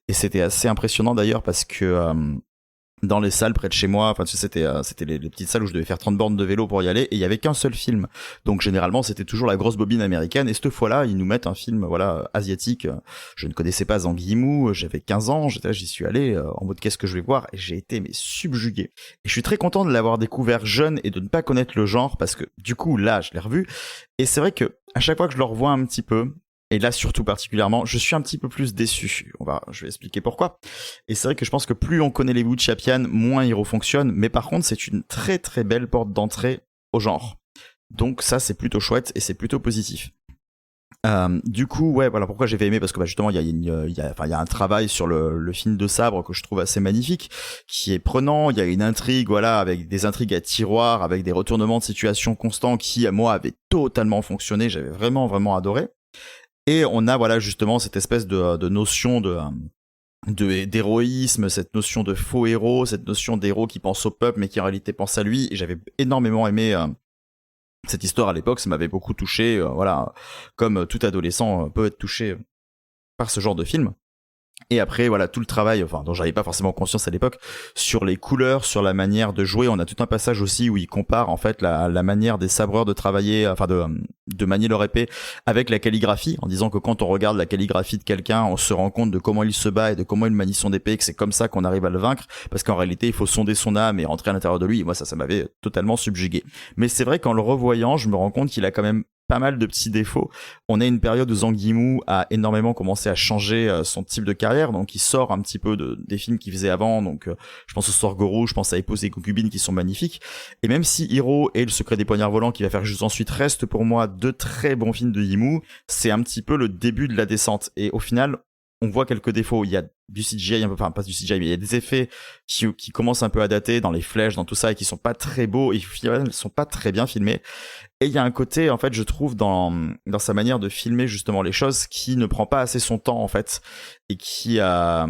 Et c'était assez impressionnant d'ailleurs parce que dans les salles près de chez moi, enfin c'était les petites salles où je devais faire 30 bornes de vélo pour y aller, et il y avait qu'un seul film. Donc généralement c'était toujours la grosse bobine américaine, et cette fois-là ils nous mettent un film asiatique. Je ne connaissais pas Zhang Yimou, j'avais 15 ans, j'y suis allé en mode qu'est-ce que je vais voir, et j'ai été subjugué. Et je suis très content de l'avoir découvert jeune et de ne pas connaître le genre, parce que du coup là je l'ai revu, et c'est vrai que à chaque fois que je le revois un petit peu, Et là, surtout particulièrement, je suis un petit peu plus déçu. Je vais expliquer pourquoi. Et c'est vrai que je pense que plus on connaît les Wood Chappian, moins Hero fonctionne. Mais par contre, c'est une très très belle porte d'entrée au genre. Donc ça, c'est plutôt chouette et c'est plutôt positif. Du coup, ouais, voilà pourquoi j'avais aimé, parce que justement, il y a un travail sur le film de sabre que je trouve assez magnifique, qui est prenant. Il y a une intrigue, voilà, avec des intrigues à tiroir, avec des retournements de situation constants qui, à moi, avaient totalement fonctionné. J'avais vraiment, vraiment adoré. Et on a, voilà, justement, cette espèce de notion d'héroïsme, cette notion de faux héros, cette notion d'héros qui pense au peuple, mais qui en réalité pense à lui. Et j'avais énormément aimé cette histoire à l'époque, ça m'avait beaucoup touché, voilà, comme tout adolescent peut être touché par ce genre de film. Et après, voilà, tout le travail, dont j'avais pas forcément conscience à l'époque, sur les couleurs, sur la manière de jouer. On a tout un passage aussi où il compare, en fait, la manière des sabreurs de travailler, de manier leur épée avec la calligraphie, en disant que quand on regarde la calligraphie de quelqu'un, on se rend compte de comment il se bat et de comment il manie son épée, que c'est comme ça qu'on arrive à le vaincre, parce qu'en réalité, il faut sonder son âme et rentrer à l'intérieur de lui. Et moi, ça m'avait totalement subjugué. Mais c'est vrai qu'en le revoyant, je me rends compte qu'il a quand même pas mal de petits défauts. On a une période où Zhang Yimou a énormément commencé à changer son type de carrière, donc il sort un petit peu des films qu'il faisait avant, donc je pense au Sorgoro, je pense à Épouse et Concubine qui sont magnifiques, et même si Hiro et Le Secret des Poignards Volants qui va faire juste ensuite restent pour moi deux très bons films de Yimou, c'est un petit peu le début de la descente, et au final on voit quelques défauts. Il y a du CGI, pas du CGI, mais il y a des effets qui commencent un peu à dater dans les flèches, dans tout ça, et qui sont pas très beaux, et finalement, ils sont pas très bien filmés. Et il y a un côté, en fait, je trouve, dans sa manière de filmer, justement, les choses, qui ne prend pas assez son temps, en fait, et qui va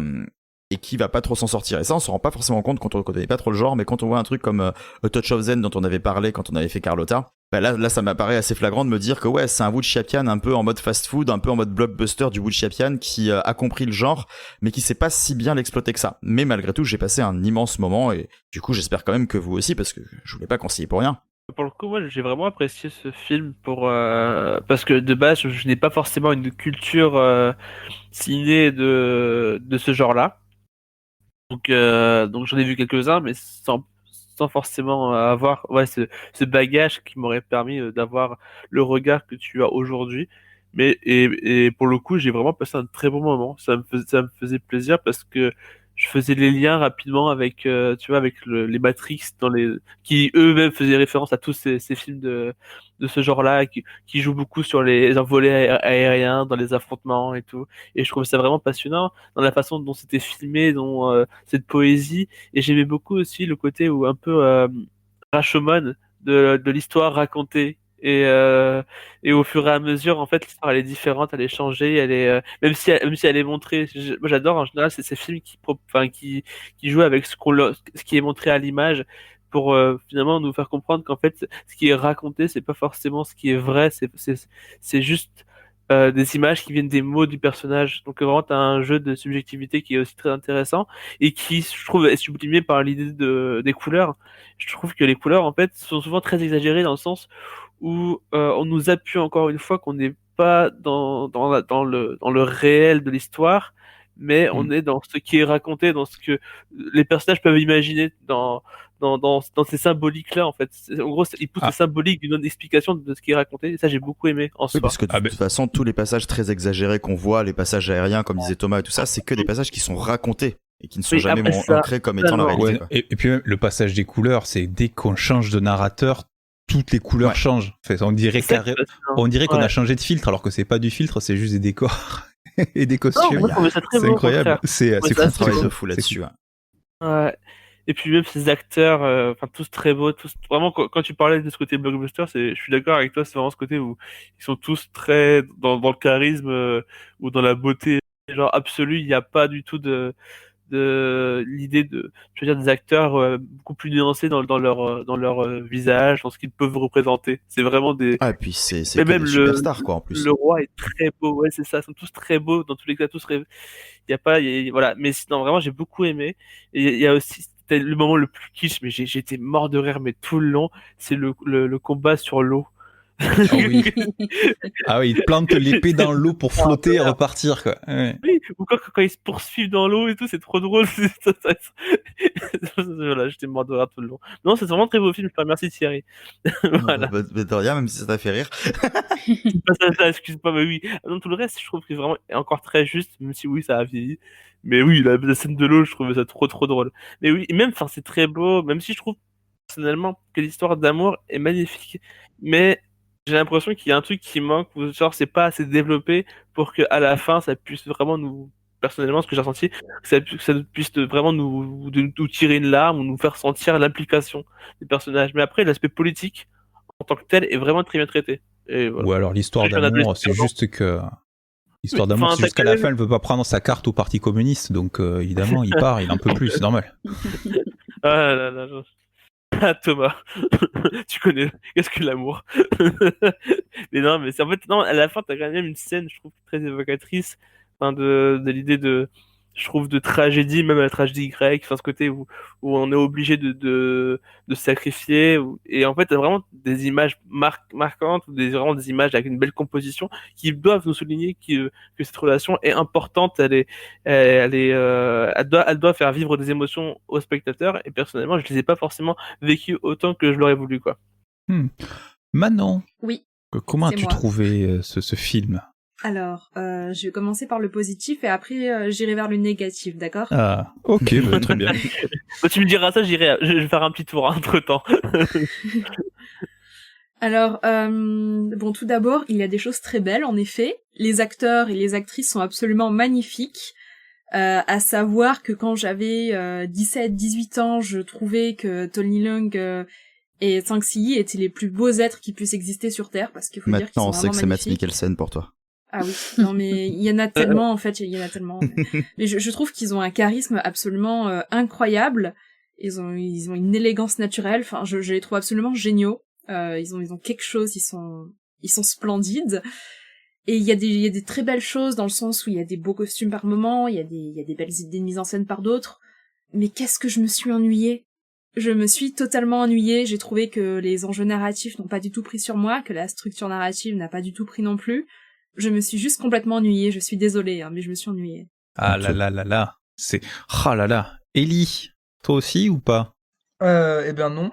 pas trop s'en sortir. Et ça, on se rend pas forcément compte quand on connaît pas trop le genre, mais quand on voit un truc comme A Touch of Zen dont on avait parlé quand on avait fait Carlotta, là, ça m'apparaît assez flagrant de me dire que ouais, c'est un Wood Chappian un peu en mode fast-food, un peu en mode blockbuster du Wood Chappian qui a compris le genre, mais qui sait pas si bien l'exploiter que ça. Mais malgré tout, j'ai passé un immense moment, et du coup, j'espère quand même que vous aussi, parce que je voulais pas conseiller pour rien. Pour le coup, moi, j'ai vraiment apprécié ce film parce que de base, je n'ai pas forcément une culture ciné de ce genre-là. Donc j'en ai vu quelques-uns, mais sans forcément avoir ce bagage qui m'aurait permis d'avoir le regard que tu as aujourd'hui. Et pour le coup, j'ai vraiment passé un très bon moment. Ça me faisait plaisir parce que je faisais les liens rapidement avec, tu vois, avec les Matrix qui eux-mêmes faisaient référence à tous ces films de ce genre-là, qui jouent beaucoup sur les envolées aériens, dans les affrontements et tout. Et je trouvais ça vraiment passionnant dans la façon dont c'était filmé, dont cette poésie. Et j'aimais beaucoup aussi le côté où un peu Rashomon de l'histoire racontée. Et au fur et à mesure, en fait, l'histoire elle est différente, elle est changée, elle est même si elle est montrée. Moi, j'adore en général ces films qui jouent avec ce qui est montré à l'image pour finalement nous faire comprendre qu'en fait, ce qui est raconté, c'est pas forcément ce qui est vrai, c'est juste des images qui viennent des mots du personnage. Donc vraiment, t'as un jeu de subjectivité qui est aussi très intéressant et qui, je trouve, est sublimé par l'idée des couleurs. Je trouve que les couleurs, en fait, sont souvent très exagérées dans le sens où on nous appuie encore une fois qu'on n'est pas dans le réel de l'histoire, mais on est dans ce qui est raconté, dans ce que les personnages peuvent imaginer dans ces symboliques-là, en fait. En gros, ils poussent les symboliques d'une explication de ce qui est raconté, et ça, j'ai beaucoup aimé en soi. Oui, parce que de toute façon, tous les passages très exagérés qu'on voit, les passages aériens, comme disait Thomas et tout ça, c'est que des passages qui sont racontés et qui ne sont jamais ancrés comme étant la réalité. Ouais, et puis même, le passage des couleurs, c'est dès qu'on change de narrateur, toutes les couleurs changent. Enfin, on dirait qu'on a changé de filtre, alors que c'est pas du filtre, c'est juste des décors et des costumes. C'est incroyable. C'est un travail de fou là-dessus. Ouais. Et puis même ces acteurs, tous très beaux, tous vraiment quand tu parlais de ce côté blockbuster, je suis d'accord avec toi, c'est vraiment ce côté où ils sont tous très dans le charisme ou dans la beauté genre absolue. Il n'y a pas du tout de l'idée je veux dire, des acteurs beaucoup plus nuancés dans leur visage, dans ce qu'ils peuvent représenter. C'est vraiment des. Ah, et puis c'est même des superstars quoi en plus. Le roi est très beau, ouais c'est ça, ils sont tous très beaux dans tous les cas, tous. Il y a pas, voilà, mais sinon vraiment j'ai beaucoup aimé. Et il y a aussi c'était le moment le plus kitsch, mais j'étais mort de rire mais tout le long, c'est le combat sur l'eau. Ah oui. Ah oui, il plante l'épée dans l'eau pour flotter et repartir, quoi. Ouais. Oui, ou quand ils se poursuivent dans l'eau et tout, c'est trop drôle. Voilà, j'étais mort de rire tout le long. Non, c'est vraiment un très beau film, je te remercie Thierry. Voilà. De rien, même si ça t'a fait rire. Excuse-moi, mais oui. Non, tout le reste, je trouve que vraiment est encore très juste, même si oui, ça a vieilli. Mais oui, la scène de l'eau, je trouvais ça trop drôle. Mais oui, et même, enfin, c'est très beau, même si je trouve personnellement que l'histoire d'amour est magnifique. Mais j'ai l'impression qu'il y a un truc qui manque, ou genre, c'est pas assez développé pour que à la fin, ça puisse vraiment nous, personnellement, ce que j'ai ressenti, que ça puisse vraiment nous tirer une larme ou nous faire sentir l'implication des personnages. Mais après, l'aspect politique, en tant que tel, est vraiment très bien traité. Et voilà. Ou alors l'histoire d'amour, c'est juste que... L'histoire d'amour, c'est juste qu'à la fin, elle veut pas prendre sa carte au Parti communiste, donc évidemment, il part, il en peut plus, c'est normal. Ah là là, ah, Thomas, tu connais, qu'est-ce que l'amour? Mais non, mais c'est en fait, non, à la fin, t'as quand même une scène, je trouve, très évocatrice, enfin, de l'idée de, je trouve, de tragédie, même la tragédie grecque, enfin, ce côté où on est obligé de sacrifier, et en fait, t'as vraiment des images marquantes, ou vraiment des images avec une belle composition, qui doivent nous souligner que cette relation est importante, elle doit faire vivre des émotions aux spectateurs, et personnellement, je les ai pas forcément vécues autant que je l'aurais voulu, quoi. Manon. Oui. Comment c'est as-tu moi. trouvé ce film? Alors, je vais commencer par le positif et après j'irai vers le négatif, d'accord? Ah, ok, bah, très bien. Quand tu me diras ça, je vais faire un petit tour entre temps. Alors, bon, tout d'abord, il y a des choses très belles, en effet. Les acteurs et les actrices sont absolument magnifiques. À savoir que quand j'avais 17-18 ans, je trouvais que Tony Leung et Zhang Ziyi étaient les plus beaux êtres qui puissent exister sur Terre, parce qu'il faut dire qu'ils Maintenant, sont on sait que vraiment c'est Matt magnifiques. Mikkelsen pour toi. Ah oui, non mais il y en a tellement en fait, il y en a tellement. Mais je trouve qu'ils ont un charisme absolument incroyable. Ils ont une élégance naturelle. Enfin, je les trouve absolument géniaux. Ils ont quelque chose. Ils sont splendides. Et il y a des très belles choses dans le sens où il y a des beaux costumes par moments, il y a des belles idées de mise en scène par d'autres. Mais qu'est-ce que je me suis ennuyée. Je me suis totalement ennuyée. J'ai trouvé que les enjeux narratifs n'ont pas du tout pris sur moi, que la structure narrative n'a pas du tout pris non plus. Je me suis juste complètement ennuyée, je suis désolée, hein, mais je me suis ennuyée. Ah là là là là, c'est... Ah là là. Ellie, toi aussi ou pas? Eh bien non.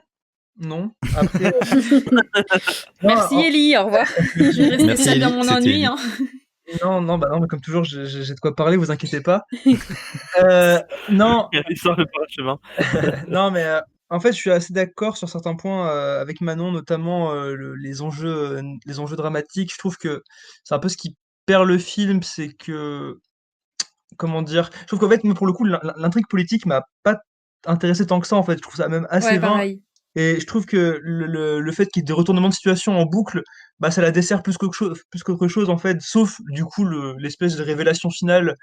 Non. Après... Merci Ellie, au revoir. Je vais rester Merci, seule dans Ellie, mon c'était ennui, Ellie. hein. Non, mais comme toujours, j'ai de quoi parler, vous inquiétez pas. Non. L'histoire de parchemin. Non, mais en fait, je suis assez d'accord sur certains points avec Manon, notamment les enjeux dramatiques. Je trouve que c'est un peu ce qui perd le film, c'est que, comment dire, je trouve qu'en fait, moi, pour le coup, l'intrigue politique m'a pas intéressé tant que ça, en fait. Je trouve ça même assez Ouais, vain. pareil. Et je trouve que le fait qu'il y ait des retournements de situation en boucle, bah, ça la dessert plus qu'autre chose, en fait, sauf, du coup, l'espèce de révélation finale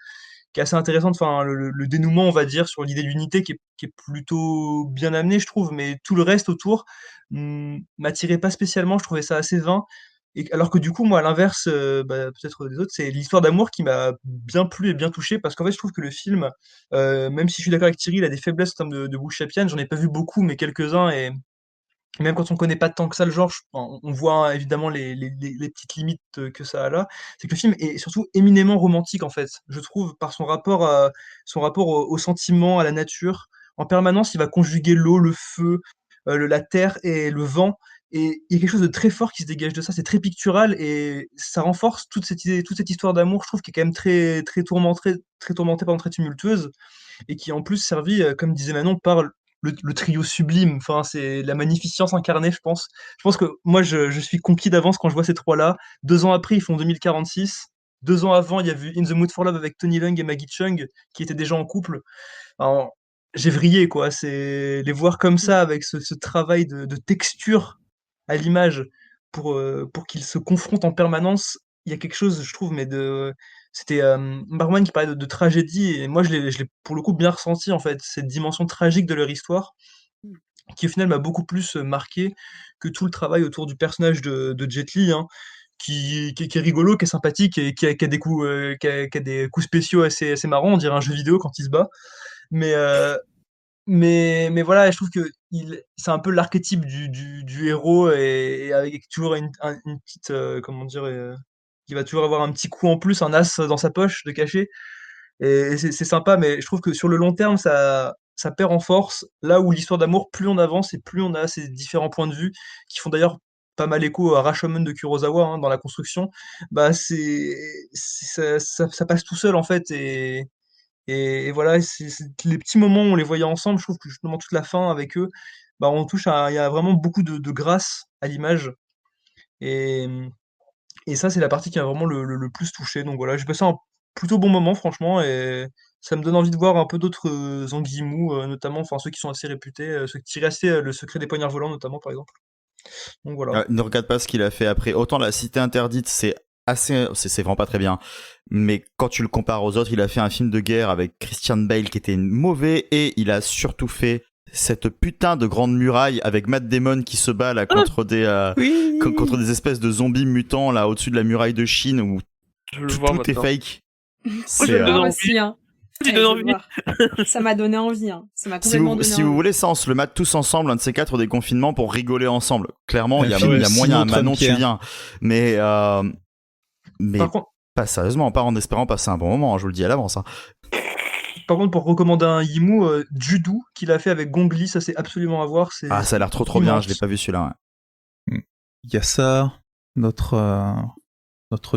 qui est assez intéressante, enfin, le dénouement, on va dire, sur l'idée d'unité qui est plutôt bien amené, je trouve, mais tout le reste autour m'attirait pas spécialement, je trouvais ça assez vain. Et, alors que du coup, moi, à l'inverse, bah, peut-être des autres, c'est l'histoire d'amour qui m'a bien plu et bien touché, parce qu'en fait, je trouve que le film, même si je suis d'accord avec Thierry, il a des faiblesses en termes de Wu Shapian, j'en ai pas vu beaucoup, mais quelques-uns, et même quand on connaît pas tant que ça le genre, on voit évidemment les petites limites que ça a là. C'est que le film est surtout éminemment romantique en fait. Je trouve par son rapport au sentiment, à la nature. En permanence, il va conjuguer l'eau, le feu, la terre et le vent. Et il y a quelque chose de très fort qui se dégage de ça. C'est très pictural et ça renforce toute cette idée, toute cette histoire d'amour. Je trouve qui est quand même très tourmentée, pardon, très tumultueuse et qui est en plus servi, comme disait Manon, par le trio sublime. Enfin, c'est la magnificence incarnée, je pense. Je pense que moi, je suis conquis d'avance quand je vois ces trois-là. 2 ans après, ils font 2046. 2 ans avant, il y a vu In the Mood for Love avec Tony Leung et Maggie Chung, qui étaient déjà en couple. Alors, j'ai vrillé, quoi. C'est les voir comme ça, avec ce travail de texture à l'image, pour qu'ils se confrontent en permanence. Il y a quelque chose, je trouve, mais de... C'était Barman qui parlait de tragédie, et moi, je l'ai pour le coup bien ressenti, en fait, cette dimension tragique de leur histoire, qui au final m'a beaucoup plus marqué que tout le travail autour du personnage de Jet Li, hein, qui est rigolo, qui est sympathique, et qui a des coups, qui a des coups spéciaux assez marrants, on dirait un jeu vidéo quand il se bat. Mais Mais voilà, je trouve que c'est un peu l'archétype du héros et avec toujours une petite, comment dire, il va toujours avoir un petit coup en plus, un as dans sa poche de caché. Et c'est sympa, mais je trouve que sur le long terme, ça perd en force. Là où l'histoire d'amour, plus on avance et plus on a ces différents points de vue qui font d'ailleurs pas mal écho à Rashomon de Kurosawa hein, dans la construction. Bah ça passe tout seul en fait et voilà, les petits moments où on les voyait ensemble, je trouve que justement toute la fin avec eux, bah il y a vraiment beaucoup de grâce à l'image et ça c'est la partie qui a vraiment le plus touché. Donc voilà, j'ai passé un plutôt bon moment franchement et ça me donne envie de voir un peu d'autres Zanguimou, notamment enfin ceux qui sont assez réputés, ceux qui tiraient assez Le Secret des Poignards Volants notamment par exemple. Donc voilà. Ne regarde pas ce qu'il a fait après. Autant La Cité Interdite, c'est vraiment pas très bien. Mais quand tu le compares aux autres, il a fait un film de guerre avec Christian Bale qui était mauvais et il a surtout fait cette putain de grande muraille avec Matt Damon qui se bat là contre contre des espèces de zombies mutants là au-dessus de la muraille de Chine où tout est fake. C'est aussi, hein. Tu donnes envie. Ça m'a donné envie. Hein. Ça m'a complètement donné envie. Si vous voulez ça, on se le mate tous ensemble, un de ces 4 au déconfinement pour rigoler ensemble. Clairement, il y a moyen. Manon, tu viens. Mais par contre, pas sérieusement, pas en espérant passer un bon moment. Hein, je vous le dis à l'avance. Hein. Par contre, pour recommander un Yimou, Judo qu'il a fait avec Gong Li, ça c'est absolument à voir. Ça a l'air trop bien. Je l'ai pas vu celui-là. Ouais. Il y a ça, notre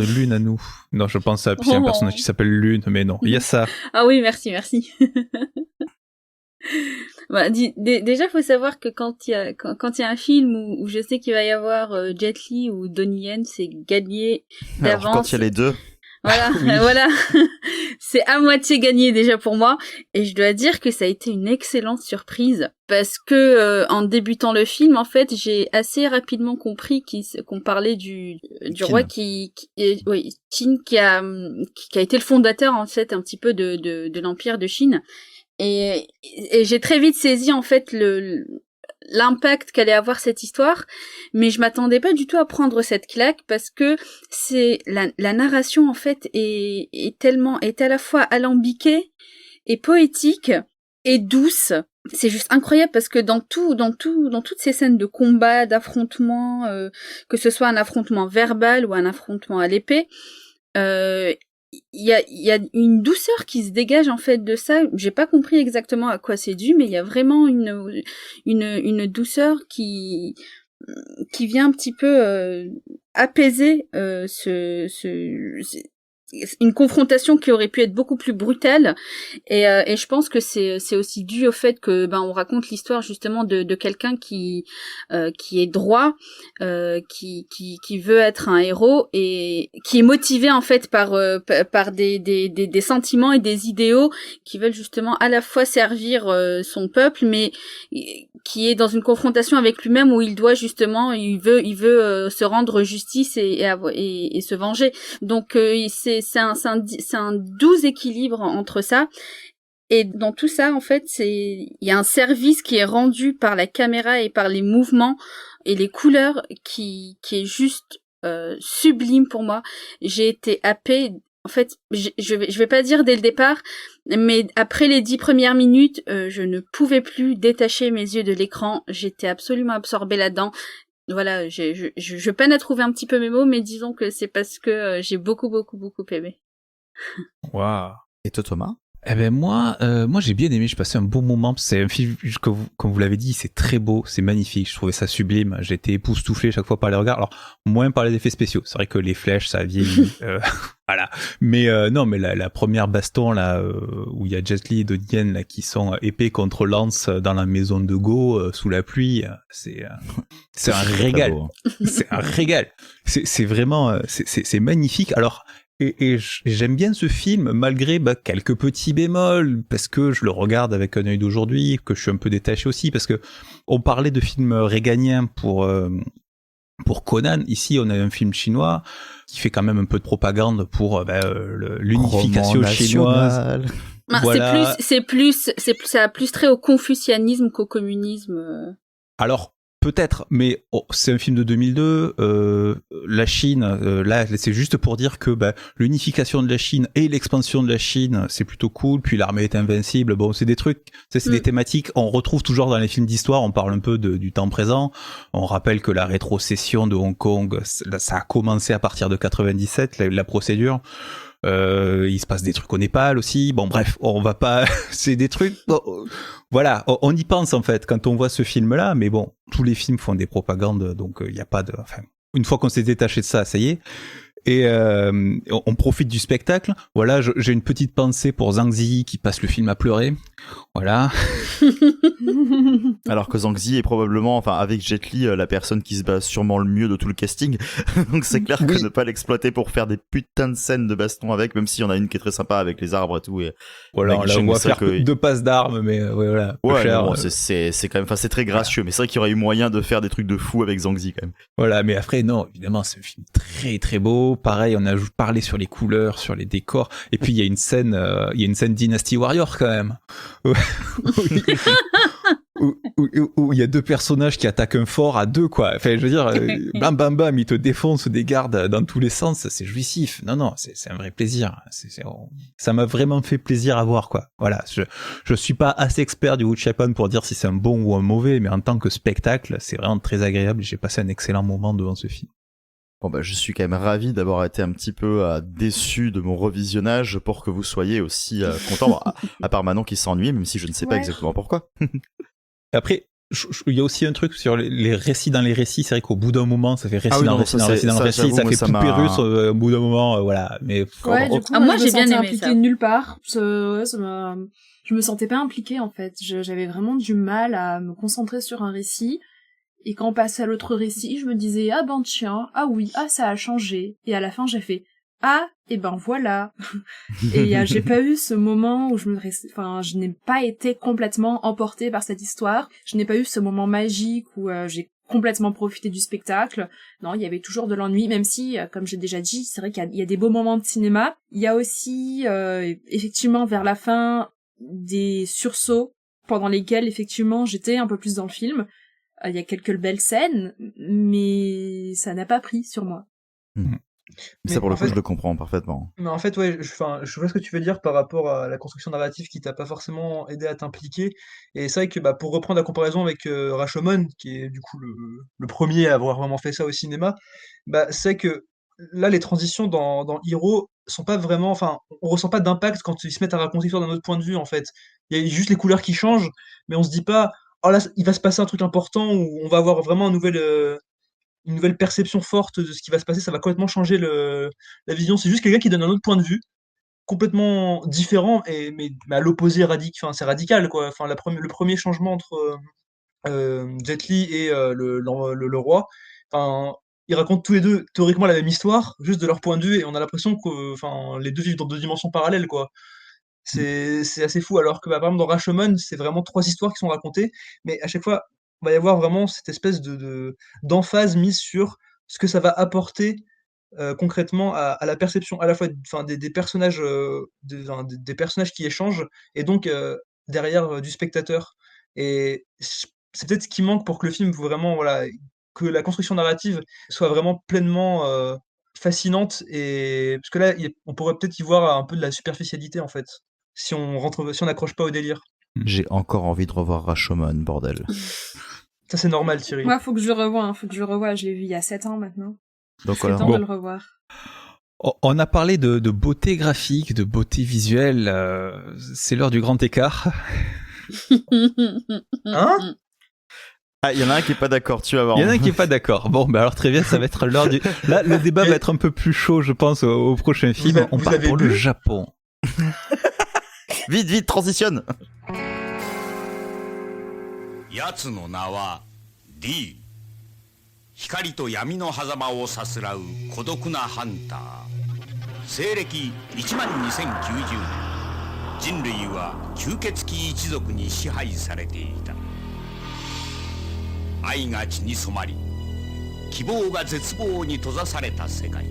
lune à nous. Non, je pense à un personnage qui s'appelle Lune, mais non, il y a ça. Ah oui, merci. Bah, déjà, faut savoir que quand il y a un film où je sais qu'il va y avoir Jet Li ou Donnie Yen, c'est gagné d'avance. Alors, quand il y a les deux. Voilà, voilà. C'est à moitié gagné déjà pour moi. Et je dois dire que ça a été une excellente surprise. Parce que, en débutant le film, en fait, j'ai assez rapidement compris qu'on parlait du roi Qin, qui a été le fondateur, en fait, un petit peu de l'Empire de Chine. Et j'ai très vite saisi, en fait, l'impact qu'allait avoir cette histoire, mais je m'attendais pas du tout à prendre cette claque parce que c'est la narration en fait est à la fois alambiquée et poétique et douce. C'est juste incroyable parce que dans toutes ces scènes de combat, d'affrontement, que ce soit un affrontement verbal ou un affrontement à l'épée, il y a une douceur qui se dégage en fait de ça. J'ai pas compris exactement à quoi c'est dû, mais il y a vraiment une douceur qui vient un petit peu apaiser une confrontation qui aurait pu être beaucoup plus brutale et je pense que c'est aussi dû au fait que on raconte l'histoire justement de quelqu'un qui est droit, qui veut être un héros et qui est motivé en fait par des sentiments et des idéaux qui veulent justement à la fois servir son peuple mais qui est dans une confrontation avec lui-même où il veut se rendre justice et se venger. Donc c'est un doux équilibre entre ça. Et dans tout ça, en fait, il y a un service qui est rendu par la caméra et par les mouvements et les couleurs qui est juste sublime pour moi. J'ai été happée. En fait, je vais pas dire dès le départ, mais après les 10 premières minutes, je ne pouvais plus détacher mes yeux de l'écran. J'étais absolument absorbée là-dedans. Voilà, je peine à trouver un petit peu mes mots, mais disons que c'est parce que j'ai beaucoup aimé. Waouh. Et toi, Thomas ? Eh ben moi j'ai bien aimé, j'ai passé un bon moment. C'est un film, comme vous l'avez dit, c'est très beau, c'est magnifique. Je trouvais ça sublime. J'étais époustouflé chaque fois par les regards. Alors moins par les effets spéciaux. C'est vrai que les flèches, ça vieillit. Voilà. Mais non, mais la première baston là où il y a Jet Li et Donnie Yen là qui sont épée contre lance dans la maison de Go sous la pluie, c'est un régal. C'est un régal. C'est vraiment c'est magnifique. Alors et j'aime bien ce film malgré quelques petits bémols parce que je le regarde avec un œil d'aujourd'hui, que je suis un peu détaché aussi parce que on parlait de films réganiens pour Conan. Ici on a un film chinois qui fait quand même un peu de propagande pour l'unification chinoise. Voilà. Ça a plus trait au confucianisme qu'au communisme. Alors Peut-être, mais c'est un film de 2002. La Chine, là, c'est juste pour dire que l'unification de la Chine et l'expansion de la Chine, c'est plutôt cool. Puis l'armée est invincible. Bon, c'est des trucs, c'est des thématiques. On retrouve toujours dans les films d'histoire. On parle un peu du temps présent. On rappelle que la rétrocession de Hong Kong, ça a commencé à partir de 97, la procédure. Il se passe des trucs au Népal aussi. Bon, bref, on va pas. C'est des trucs. Voilà, on y pense en fait quand on voit ce film-là. Mais bon, tous les films font des propagandes, donc il y a pas de. Enfin, une fois qu'on s'est détaché de ça, ça y est. Et on profite du spectacle. Voilà, j'ai une petite pensée pour Zhang Ziyi qui passe le film à pleurer. Voilà. Alors que Zhang Ziyi est probablement, enfin avec Jet Li, la personne qui se bat sûrement le mieux de tout le casting. Donc c'est clair que ne pas l'exploiter pour faire des putains de scènes de baston avec, même s'il y en a une qui est très sympa avec les arbres et tout. Et voilà, on la voit faire que 2 passes d'armes, mais voilà. Ouais, cher, bon, c'est quand même, enfin c'est très gracieux, mais c'est vrai qu'il y aurait eu moyen de faire des trucs de fou avec Zhang Ziyi quand même. Voilà, mais après non, évidemment c'est un film très très beau. Pareil, on a parlé sur les couleurs, sur les décors, et puis il y a une scène Dynasty Warrior quand même. Où il y a 2 personnages qui attaquent un fort à 2, quoi. Enfin, je veux dire, bam bam bam, ils te défoncent des gardes dans tous les sens, c'est jouissif. Non, c'est un vrai plaisir. Ça m'a vraiment fait plaisir à voir, quoi. Voilà, je suis pas assez expert du Wuchapon pour dire si c'est un bon ou un mauvais, mais en tant que spectacle, c'est vraiment très agréable. J'ai passé un excellent moment devant ce film. Bon je suis quand même ravi d'avoir été un petit peu déçu de mon revisionnage pour que vous soyez aussi content, à part Manon qui s'ennuie, même si je ne sais pas exactement pourquoi. Après, il y a aussi un truc sur les récits dans les récits, c'est vrai qu'au bout d'un moment, ça fait récit dans le récit, ça fait poupée russe au bout d'un moment, voilà. Mais ouais, du coup, moi j'ai bien aimé impliqué ça. Nulle part. Je me sentais pas impliquée en fait. J'avais vraiment du mal à me concentrer sur un récit. Et quand on passait à l'autre récit, je me disais, ah ben tiens, ah oui, ah ça a changé. Et à la fin, j'ai fait, ah, et ben voilà. Et j'ai pas eu ce moment où je n'ai pas été complètement emportée par cette histoire. Je n'ai pas eu ce moment magique où j'ai complètement profité du spectacle. Non, il y avait toujours de l'ennui, même si, comme j'ai déjà dit, c'est vrai qu'il y a des beaux moments de cinéma. Il y a aussi, effectivement, vers la fin, des sursauts pendant lesquels, effectivement, j'étais un peu plus dans le film. Il y a quelques belles scènes, mais ça n'a pas pris sur moi. Mais ça, pour le coup, je le comprends parfaitement. Mais en fait, ouais, je vois ce que tu veux dire par rapport à la construction narrative qui t'a pas forcément aidé à t'impliquer. Et c'est vrai que pour reprendre la comparaison avec Rashomon, qui est du coup le premier à avoir vraiment fait ça au cinéma, c'est que là, les transitions dans Hero sont pas vraiment... Enfin, on ressent pas d'impact quand ils se mettent à raconter l'histoire d'un autre point de vue, en fait. Il y a juste les couleurs qui changent, mais on se dit pas... Oh là, il va se passer un truc important où on va avoir vraiment une nouvelle perception forte de ce qui va se passer, ça va complètement changer la vision. C'est juste quelqu'un qui donne un autre point de vue, complètement différent, mais à l'opposé c'est radical, quoi. Enfin, le premier changement entre Jet Li et le roi, enfin, ils racontent tous les deux théoriquement la même histoire, juste de leur point de vue, et on a l'impression que les deux vivent dans 2 dimensions parallèles, quoi. C'est assez fou, alors que par exemple dans Rashomon, c'est vraiment 3 histoires qui sont racontées, mais à chaque fois, il va y avoir vraiment cette espèce d'emphase mise sur ce que ça va apporter concrètement à la perception à la fois des personnages, des personnages qui échangent, et donc derrière du spectateur. Et c'est peut-être ce qui manque pour que le film vraiment, voilà, que la construction narrative soit vraiment pleinement fascinante, et parce que là, on pourrait peut-être y voir un peu de la superficialité en fait, si on n'accroche pas au délire. J'ai encore envie de revoir Rashomon, bordel. Ça c'est normal, Thierry. Ouais, faut que je le revoie, je l'ai vu il y a 7 ans maintenant. Donc c'est temps de le revoir. On a parlé de beauté graphique, de beauté visuelle, c'est l'heure du grand écart. Hein? Ah, il y en a un qui est pas d'accord, tu vas voir. Il y en a un qui est pas d'accord. Bon, alors très bien, ça va être l'heure du... Là, le débat va être un peu plus chaud, je pense, au prochain film. On part pour le Japon. Vite, transitionne. Yatsu no na wa D. Hikari to yami no hazama o sasurau kodoku na hunter. Seireki 12090年。人類は吸血鬼一族に支配されていた。愛が血に染まり、希望が絶望に閉ざされた世界。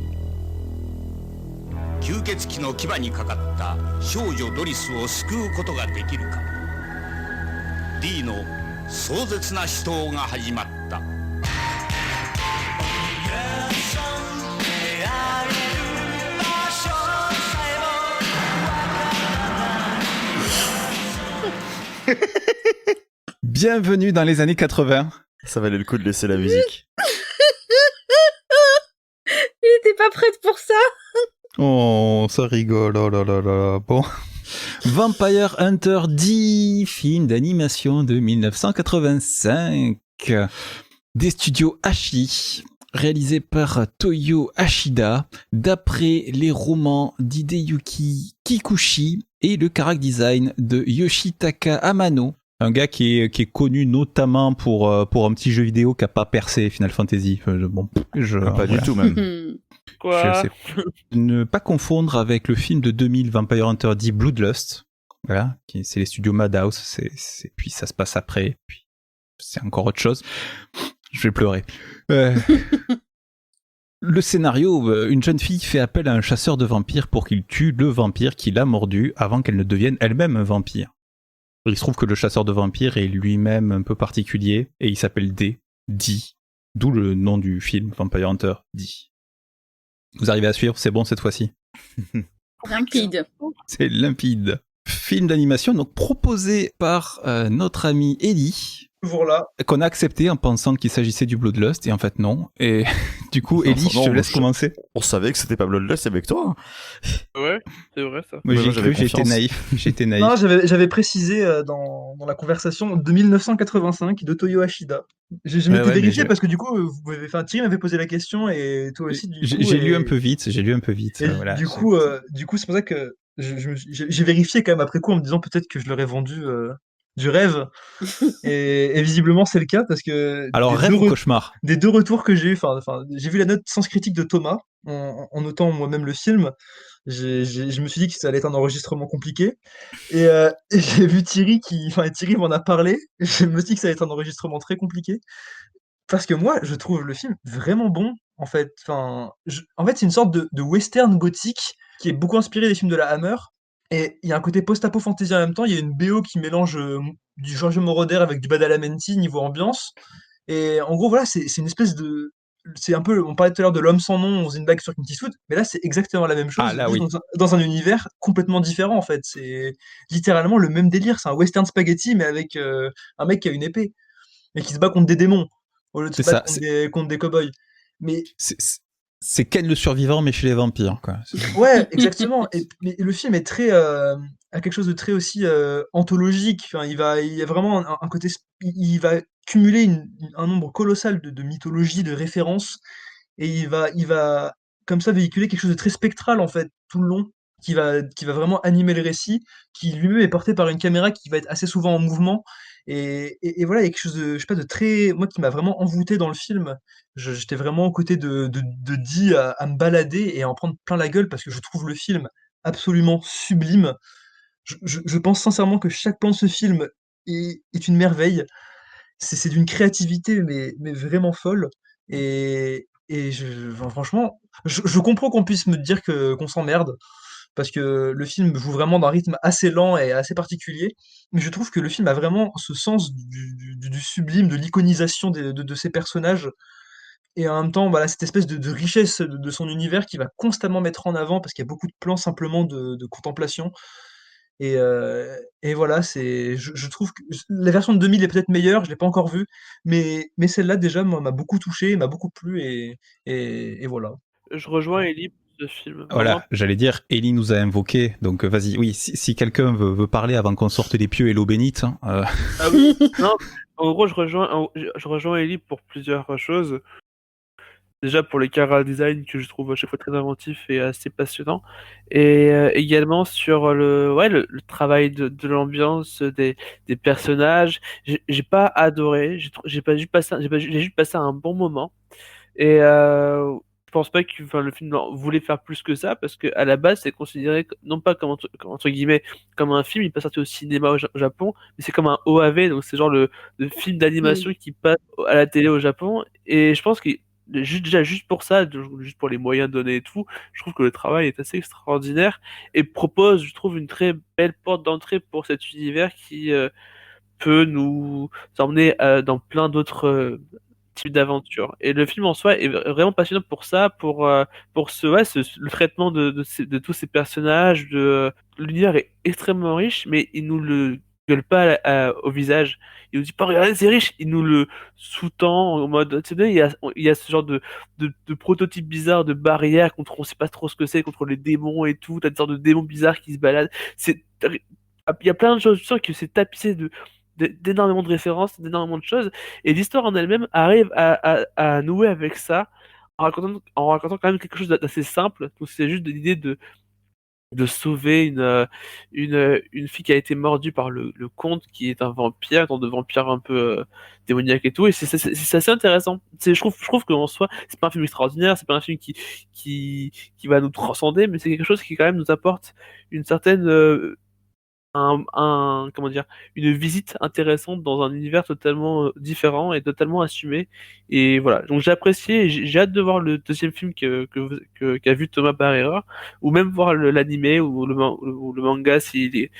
吸血鬼の牙にかかった少女ドリスを救うことができるか。D の壮絶な死闘が始まった。Bienvenue dans les années 80. Ça valait le coup de laisser la musique. Il était pas prête pour ça. Oh, ça rigole, oh là là là. Bon. Vampire Hunter D, film d'animation de 1985. Des studios Ashi, réalisé par Toyo Ashida, d'après les romans d'Hideyuki Kikuchi et le character design de Yoshitaka Amano. Un gars qui est connu notamment pour un petit jeu vidéo qui a pas percé, Final Fantasy. Pas du tout même. Quoi? Ne pas confondre avec le film de 2000 Vampire Hunter D Bloodlust. Voilà, c'est les studios Madhouse, puis ça se passe après, puis c'est encore autre chose. Je vais pleurer. Le scénario, une jeune fille fait appel à un chasseur de vampires pour qu'il tue le vampire qui l'a mordu avant qu'elle ne devienne elle-même un vampire. Il se trouve que le chasseur de vampires est lui-même un peu particulier et il s'appelle D, d'où le nom du film Vampire Hunter D. Vous arrivez à suivre, c'est bon cette fois-ci. Limpide. C'est limpide. Film d'animation donc proposé par notre ami Ellie. Toujours là. Qu'on a accepté en pensant qu'il s'agissait du Bloodlust et en fait non. Et du coup, Ellie, je te laisse commencer. On savait que c'était pas Bloodlust avec toi. Ouais, c'est vrai ça. Moi j'ai cru, j'étais naïf. Non, j'avais précisé dans la conversation de 1985 de Toyo Ashida. Je m'étais vérifié parce que du coup, Thierry m'avait posé la question et toi aussi. J'ai lu un peu vite. Et voilà, du coup, c'est pour ça que j'ai vérifié quand même après coup en me disant peut-être que je leur ai vendu du rêve. et visiblement c'est le cas parce que alors rêve ou cauchemar, des deux retours que j'ai eu, j'ai vu la note Sens Critique de Thomas en notant moi-même le film. Je me suis dit que ça allait être un enregistrement compliqué et j'ai vu Thierry Thierry m'en a parlé. Je me suis dit que ça allait être un enregistrement très compliqué parce que moi je trouve le film vraiment bon en fait. En fait c'est une sorte de western gothique qui est beaucoup inspiré des films de la Hammer. Et il y a un côté post-apo fantasy en même temps, il y a une BO qui mélange du Giorgio Moroder avec du Badalamenti niveau ambiance. Et en gros, voilà, c'est une espèce de. C'est un peu. On parlait tout à l'heure de L'Homme sans nom, on faisait une blague sur Clint Eastwood, mais là, c'est exactement la même chose, Ah, là, oui. dans un univers complètement différent, en fait. C'est littéralement le même délire. C'est un western spaghetti, mais avec un mec qui a une épée et qui se bat contre des démons au lieu de se battre contre des cow-boys. Mais. C'est Ken le survivant, mais chez les vampires, quoi. Ouais, exactement. Mais le film est très a quelque chose de très aussi anthologique. Enfin, il y a vraiment un côté, il va cumuler un nombre colossal de mythologies, de références, et il va comme ça véhiculer quelque chose de très spectral en fait tout le long, qui va vraiment animer le récit, qui lui-même est porté par une caméra qui va être assez souvent en mouvement. Et voilà, il y a quelque chose de, je sais pas, de très, moi qui m'a vraiment envoûté dans le film. J'étais vraiment aux côtés de Dee à me balader et à en prendre plein la gueule parce que je trouve le film absolument sublime. Je pense sincèrement que chaque plan de ce film est une merveille. C'est d'une créativité mais vraiment folle. Franchement, je comprends qu'on puisse me dire qu'on s'emmerde parce que le film joue vraiment d'un rythme assez lent et assez particulier, mais je trouve que le film a vraiment ce sens du sublime, de l'iconisation de ses personnages, et en même temps, voilà, cette espèce de richesse de son univers qui va constamment mettre en avant, parce qu'il y a beaucoup de plans simplement de contemplation. Et voilà, je trouve que la version de 2000 est peut-être meilleure, je l'ai pas encore vue, mais celle-là déjà moi, m'a beaucoup touché, m'a beaucoup plu, et voilà. Je rejoins Ellie pour ce film. Voilà, Vraiment. j'allais dire, Ellie nous a invoqué, donc vas-y, oui, si quelqu'un veut parler avant qu'on sorte les pieux et l'eau bénite. Ah oui, non, en gros, je rejoins Ellie pour plusieurs choses. Déjà pour les chara design que je trouve à chaque fois très inventif et assez passionnant, et également sur le travail de l'ambiance des personnages. J'ai pas adoré, j'ai juste passé un bon moment, et je pense pas que le film voulait faire plus que ça, parce que à la base c'est considéré non pas comme entre guillemets comme un film, il peut sortir au cinéma au Japon, mais c'est comme un OAV, donc c'est genre le film d'animation qui passe à la télé au Japon. Et je pense que juste pour ça, juste pour les moyens donnés et tout, je trouve que le travail est assez extraordinaire et propose, je trouve, une très belle porte d'entrée pour cet univers qui peut nous emmener dans plein d'autres types d'aventures. Et le film en soi est vraiment passionnant pour ça, pour le traitement de tous ces personnages. L'univers est extrêmement riche, mais il nous le gueule pas au visage. Il nous dit pas regardez c'est riche, il nous le sous-tend en mode tu sais, il y a ce genre de prototype bizarre de barrière contre on sait pas trop ce que c'est contre les démons et tout, t'as des sortes de démons bizarres qui se baladent. Il y a plein de choses, je sens que c'est tapissé d'énormément de références, d'énormément de choses, et l'histoire en elle-même arrive à nouer avec ça en racontant quand même quelque chose d'assez simple. Donc c'est juste l'idée de sauver une fille qui a été mordue par le comte qui est un vampire, un genre de vampire un peu démoniaque et tout, et c'est assez intéressant. Je trouve qu'en soi c'est pas un film extraordinaire, c'est pas un film qui va nous transcender, mais c'est quelque chose qui quand même nous apporte une certaine comment dire, une visite intéressante dans un univers totalement différent et totalement assumé. Et voilà, donc j'ai apprécié, et j'ai hâte de voir le deuxième film qu'a vu Thomas par erreur, ou même voir l'animé ou le manga s'il est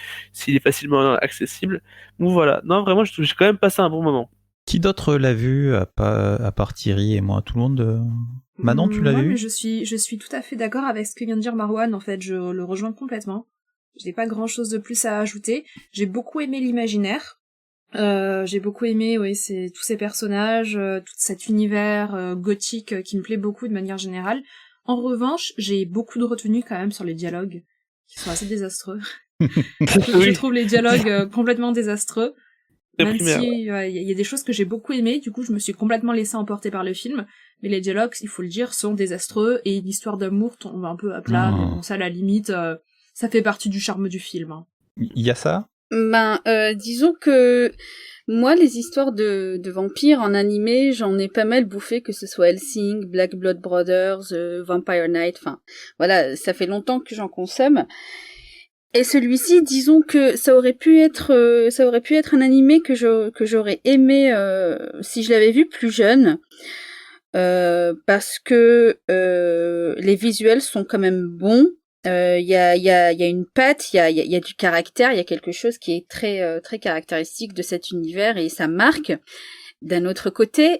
facilement accessible. Donc voilà, non vraiment j'ai quand même passé un bon moment. Qui d'autre l'a vu à part Thierry et moi? Tout le monde Manon, tu l'as vu? Mais je suis tout à fait d'accord avec ce que vient de dire Marwan, en fait, je le rejoins complètement. Je n'ai pas grand chose de plus à ajouter. J'ai beaucoup aimé l'imaginaire. J'ai beaucoup aimé, tous ces personnages, tout cet univers gothique qui me plaît beaucoup de manière générale. En revanche, j'ai beaucoup de retenues quand même sur les dialogues, qui sont assez désastreux. Je trouve les dialogues complètement désastreux. Même si il y a des choses que j'ai beaucoup aimées, du coup je me suis complètement laissée emporter par le film, mais les dialogues, il faut le dire, sont désastreux, et l'histoire d'amour tombe un peu à plat, mais bon, ça à la limite... ça fait partie du charme du film. Il y a ça? Disons que moi, les histoires de vampires en animé, j'en ai pas mal bouffé, que ce soit Hellsing, Black Blood Brothers, Vampire Knight, enfin, voilà, ça fait longtemps que j'en consomme. Et celui-ci, disons que ça aurait pu être un animé que j'aurais aimé si je l'avais vu plus jeune. Parce que les visuels sont quand même bons. Il y a une patte, il y a du caractère, il y a quelque chose qui est très très caractéristique de cet univers et ça marque. D'un autre côté,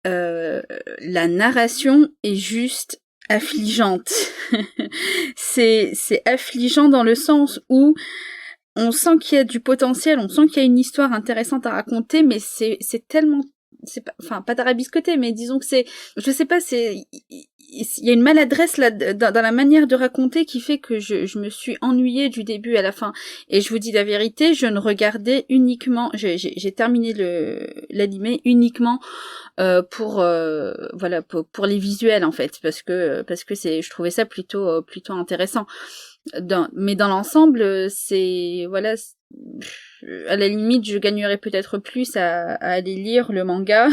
la narration est juste affligeante. c'est affligeant dans le sens où on sent qu'il y a du potentiel, on sent qu'il y a une histoire intéressante à raconter, mais c'est tellement, pas tarabiscoté, mais disons que je sais pas, il y a une maladresse là dans la manière de raconter qui fait que je me suis ennuyée du début à la fin. Et je vous dis la vérité, je ne regardais uniquement, j'ai terminé l'animé uniquement pour les visuels en fait, parce que je trouvais ça plutôt intéressant. Mais dans l'ensemble, à la limite, je gagnerais peut-être plus à aller lire le manga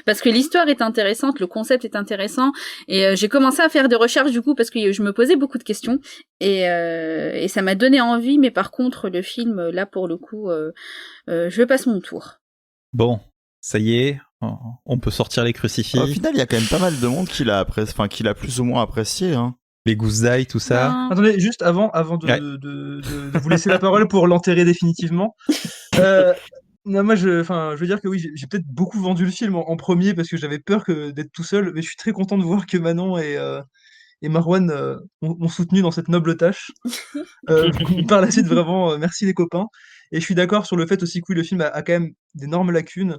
parce que l'histoire est intéressante, le concept est intéressant et j'ai commencé à faire des recherches du coup parce que je me posais beaucoup de questions et ça m'a donné envie, mais par contre le film là pour le coup je passe mon tour. Bon, ça y est, on peut sortir les crucifix. Au final, il y a quand même pas mal de monde qui l'a plus ou moins apprécié, hein. Les gousses d'ail, tout ça. Non. Attendez, juste avant de vous laisser la parole pour l'enterrer définitivement. Non, moi, je veux dire que oui, j'ai peut-être beaucoup vendu le film en premier parce que j'avais peur d'être tout seul, mais je suis très content de voir que Manon et Marwan m'ont soutenu dans cette noble tâche. Par la suite, vraiment, merci les copains. Et je suis d'accord sur le fait aussi que oui, le film a quand même d'énormes lacunes.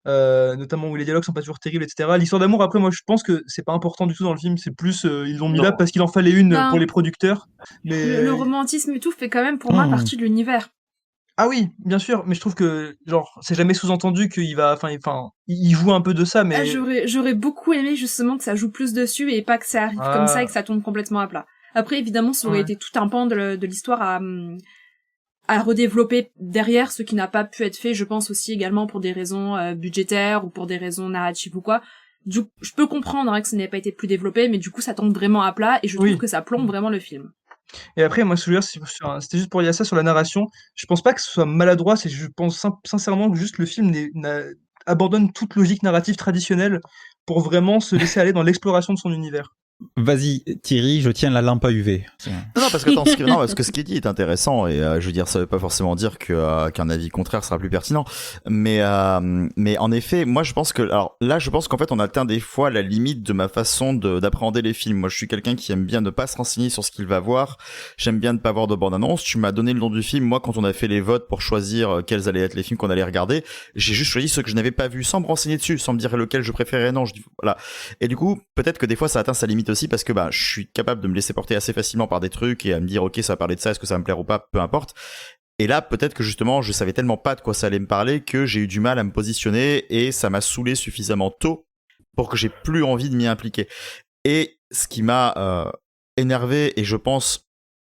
Notamment où les dialogues sont pas toujours terribles, etc. L'histoire d'amour, après, moi je pense que c'est pas important du tout dans le film, c'est plus ils l'ont mis là parce qu'il en fallait une pour les producteurs. Mais le romantisme et tout fait quand même pour moi partie de l'univers. Ah oui, bien sûr, mais je trouve que genre c'est jamais sous-entendu qu'il va, il joue un peu de ça, mais j'aurais beaucoup aimé justement que ça joue plus dessus et pas que ça arrive comme ça et que ça tombe complètement à plat. Après, évidemment, ça aurait été tout un pan de l'histoire à redévelopper derrière, ce qui n'a pas pu être fait, je pense aussi également pour des raisons budgétaires ou pour des raisons narratives ou quoi. Je peux comprendre que ça n'ait pas été plus développé, mais du coup ça tombe vraiment à plat et je trouve que ça plombe vraiment le film. Et après, moi, c'était juste pour dire ça sur la narration. Je pense pas que ce soit maladroit, je pense sincèrement que juste le film abandonne toute logique narrative traditionnelle pour vraiment se laisser aller dans l'exploration de son univers. Vas-y, Thierry, je tiens la lampe à UV. Non, parce que, parce que ce qui est dit est intéressant et je veux dire, ça veut pas forcément dire qu'un avis contraire sera plus pertinent. Mais en effet, moi je pense que, alors là, je pense qu'en fait, on atteint des fois la limite de ma façon d'appréhender les films. Moi, je suis quelqu'un qui aime bien ne pas se renseigner sur ce qu'il va voir. J'aime bien ne pas voir de bande-annonce. Tu m'as donné le nom du film. Moi, quand on a fait les votes pour choisir quels allaient être les films qu'on allait regarder, j'ai juste choisi ceux que je n'avais pas vus, sans me renseigner dessus, sans me dire lequel je préférais. Non, je dis voilà. Et du coup, peut-être que des fois, ça atteint sa limite aussi parce que je suis capable de me laisser porter assez facilement par des trucs et à me dire ok, ça va parler de ça, est-ce que ça va me plaire ou pas, peu importe. Et là, peut-être que justement, je savais tellement pas de quoi ça allait me parler que j'ai eu du mal à me positionner et ça m'a saoulé suffisamment tôt pour que j'ai plus envie de m'y impliquer. Et ce qui m'a énervé et je pense,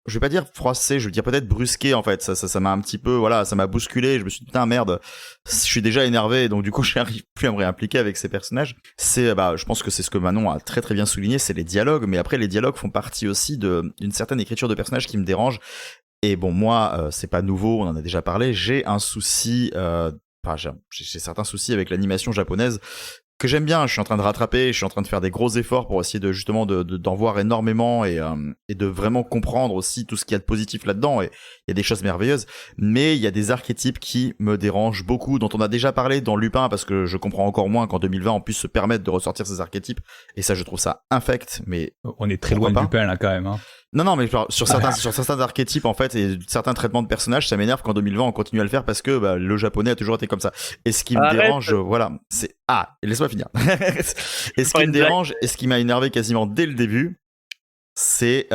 je vais pas dire froissé, je veux dire peut-être brusqué en fait, ça m'a un petit peu, voilà, ça m'a bousculé, je me suis dit putain merde, je suis déjà énervé donc du coup j'arrive plus à me réimpliquer avec ces personnages. C'est je pense que c'est ce que Manon a très très bien souligné, c'est les dialogues, mais après les dialogues font partie aussi d'une certaine écriture de personnages qui me dérange. Et bon, moi c'est pas nouveau, on en a déjà parlé, j'ai un souci j'ai certains soucis avec l'animation japonaise que j'aime bien. Je suis en train de rattraper, je suis en train de faire des gros efforts pour essayer de justement d'en voir énormément et de vraiment comprendre aussi tout ce qu'il y a de positif là-dedans. Et il y a des choses merveilleuses, mais il y a des archétypes qui me dérangent beaucoup, dont on a déjà parlé dans Lupin, parce que je comprends encore moins qu'en 2020 on puisse se permettre de ressortir ces archétypes. Et ça, je trouve ça infect. Mais on est très loin de Lupin là quand même. Hein. Non, mais sur certains archétypes en fait et certains traitements de personnages, ça m'énerve qu'en 2020 on continue à le faire parce que le japonais a toujours été comme ça. Et ce qui me dérange, voilà, c'est laisse-moi finir. Et ce qui me dérange et ce qui m'a énervé quasiment dès le début, c'est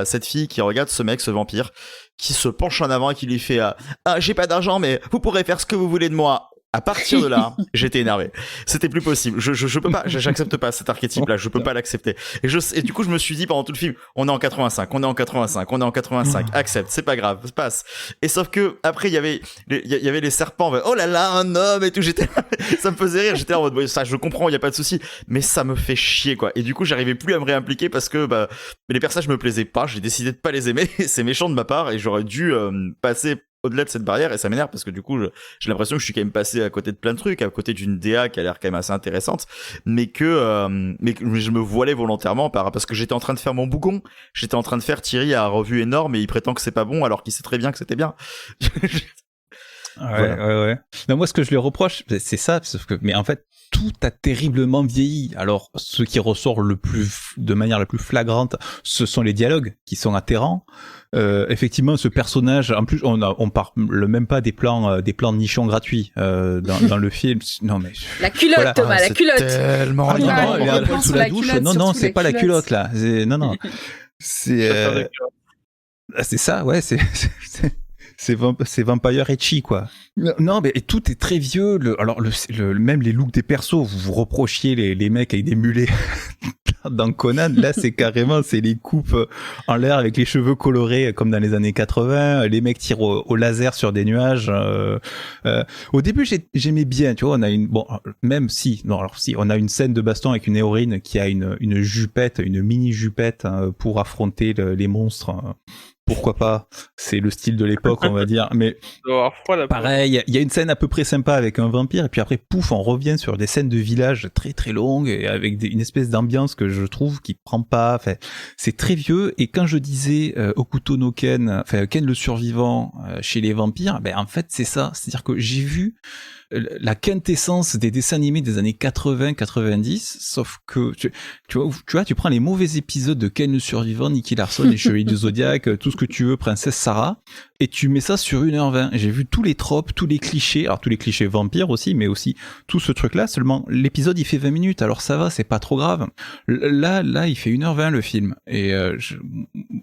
cette fille qui regarde ce mec, ce vampire, qui se penche en avant et qui lui fait j'ai pas d'argent mais vous pourrez faire ce que vous voulez de moi. À partir de là, j'étais énervé. C'était plus possible. Je peux pas, j'accepte pas cet archétype-là. Je peux pas l'accepter. Et du coup, je me suis dit pendant tout le film, on est en 85, accepte, c'est pas grave, passe. Et sauf que après, il y avait les serpents. Oh là là, un homme et tout. Ça me faisait rire. J'étais en mode, ça, je comprends, il y a pas de souci. Mais ça me fait chier, quoi. Et du coup, j'arrivais plus à me réimpliquer parce que, les personnages me plaisaient pas. J'ai décidé de pas les aimer. C'est méchant de ma part et j'aurais dû passer au-delà de cette barrière et ça m'énerve parce que du coup j'ai l'impression que je suis quand même passé à côté de plein de trucs, à côté d'une DA qui a l'air quand même assez intéressante, mais que je me voilais volontairement parce que j'étais en train de faire mon bougon, j'étais en train de faire Thierry a revu énorme et il prétend que c'est pas bon alors qu'il sait très bien que c'était bien. Ouais. Non, moi, ce que je lui reproche, c'est ça, mais en fait, tout a terriblement vieilli. Alors, ce qui ressort de manière la plus flagrante, ce sont les dialogues qui sont atterrants. Effectivement, ce personnage, en plus, on parle même pas des plans de nichons gratuits dans le film. Non mais la culotte, voilà. Thomas, la culotte. Tellement non, sous la douche. Non, c'est pas la culotte là. Non. C'est ça, ouais. C'est Vampire Ecchi, quoi. Non, mais tout est très vieux. Même les looks des persos, vous reprochiez les mecs avec des mulets dans Conan. Là, c'est les coupes en l'air avec les cheveux colorés comme dans les années 80. Les mecs tirent au laser sur des nuages. Au début, j'aimais bien, tu vois. On a on a une scène de baston avec une héroïne qui a une jupette, une mini jupette pour affronter les monstres. Pourquoi pas, c'est le style de l'époque, on va dire. Mais pareil, il y a une scène à peu près sympa avec un vampire, et puis après, pouf, on revient sur des scènes de village très très longues, et avec une espèce d'ambiance que je trouve qui prend pas. Enfin, c'est très vieux, et quand je disais Hokuto no Ken, Ken le survivant chez les vampires, en fait, c'est ça. C'est-à-dire que j'ai vu la quintessence des dessins animés des années 80-90, sauf que tu vois, tu prends les mauvais épisodes de Ken le survivant, Nicky Larson, les Chevaliers du Zodiac, tout ce que tu veux, Princesse Sarah, et tu mets ça sur 1h20. J'ai vu tous les tropes, tous les clichés, alors tous les clichés vampires aussi, mais aussi tout ce truc-là, seulement l'épisode il fait 20 minutes, alors ça va, c'est pas trop grave. Là, il fait 1h20 le film, et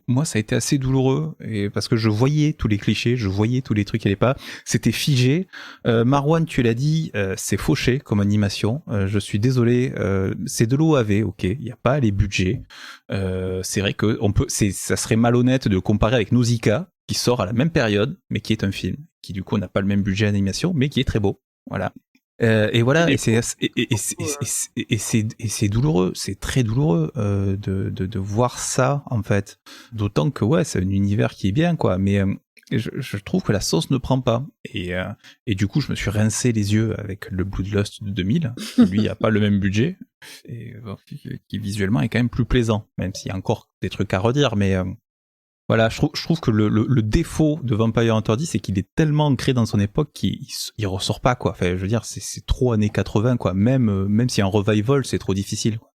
moi ça a été assez douloureux, et parce que je voyais tous les clichés, je voyais tous les trucs qui allaient pas, c'était figé. Marwan, tu l'as dit, c'est fauché comme animation, je suis désolé, c'est de l'OAV, ok, il n'y a pas les budgets, c'est vrai que ça serait malhonnête de comparer avec Nausicaa, qui sort à la même période, mais qui est un film, qui du coup n'a pas le même budget d'animation, mais qui est très beau, voilà. Et voilà, et c'est douloureux, c'est très douloureux de voir ça en fait. D'autant que ouais, c'est un univers qui est bien quoi, mais je trouve que la sauce ne prend pas. Et du coup, je me suis rincé les yeux avec le Bloodlust de 2000. Lui, il a pas le même budget. Et qui visuellement est quand même plus plaisant. Même s'il y a encore des trucs à redire. Mais voilà, je trouve que le défaut de Vampire Hunter D, c'est qu'il est tellement ancré dans son époque qu'il ressort pas, quoi. Enfin, je veux dire, c'est trop années 80, quoi. Même si un revival, c'est trop difficile, quoi.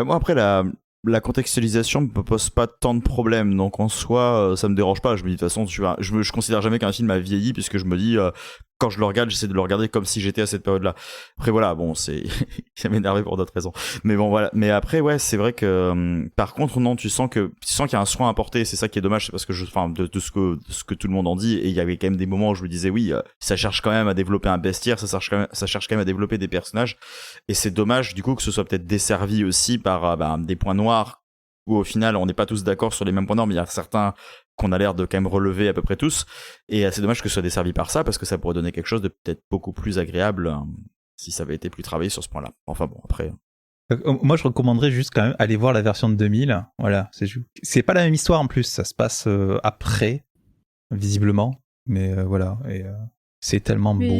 Moi, après, la contextualisation me pose pas tant de problèmes, donc en soi, ça me dérange pas. Je me dis, de toute façon, je considère jamais qu'un film a vieilli, puisque je me dis, quand je le regarde, j'essaie de le regarder comme si j'étais à cette période-là. Après, voilà, bon, ça m'énerve pour d'autres raisons. Mais bon, voilà. Mais après, ouais, c'est vrai que, par contre, non, tu sens qu'il y a un soin apporté. C'est ça qui est dommage, c'est parce que de ce que tout le monde en dit, et il y avait quand même des moments où je me disais, oui, ça cherche quand même à développer un bestiaire, ça cherche quand même à développer des personnages. Et c'est dommage, du coup, que ce soit peut-être desservi aussi par, des points noirs, où au final, on n'est pas tous d'accord sur les mêmes points noirs, mais il y a certains qu'on a l'air de quand même relever à peu près tous, et c'est dommage que ce soit desservi par ça, parce que ça pourrait donner quelque chose de peut-être beaucoup plus agréable si ça avait été plus travaillé sur ce point-là. Enfin bon, après... Moi, je recommanderais juste quand même aller voir la version de 2000. Voilà, c'est pas la même histoire en plus, ça se passe après, visiblement, mais voilà, et c'est tellement beau.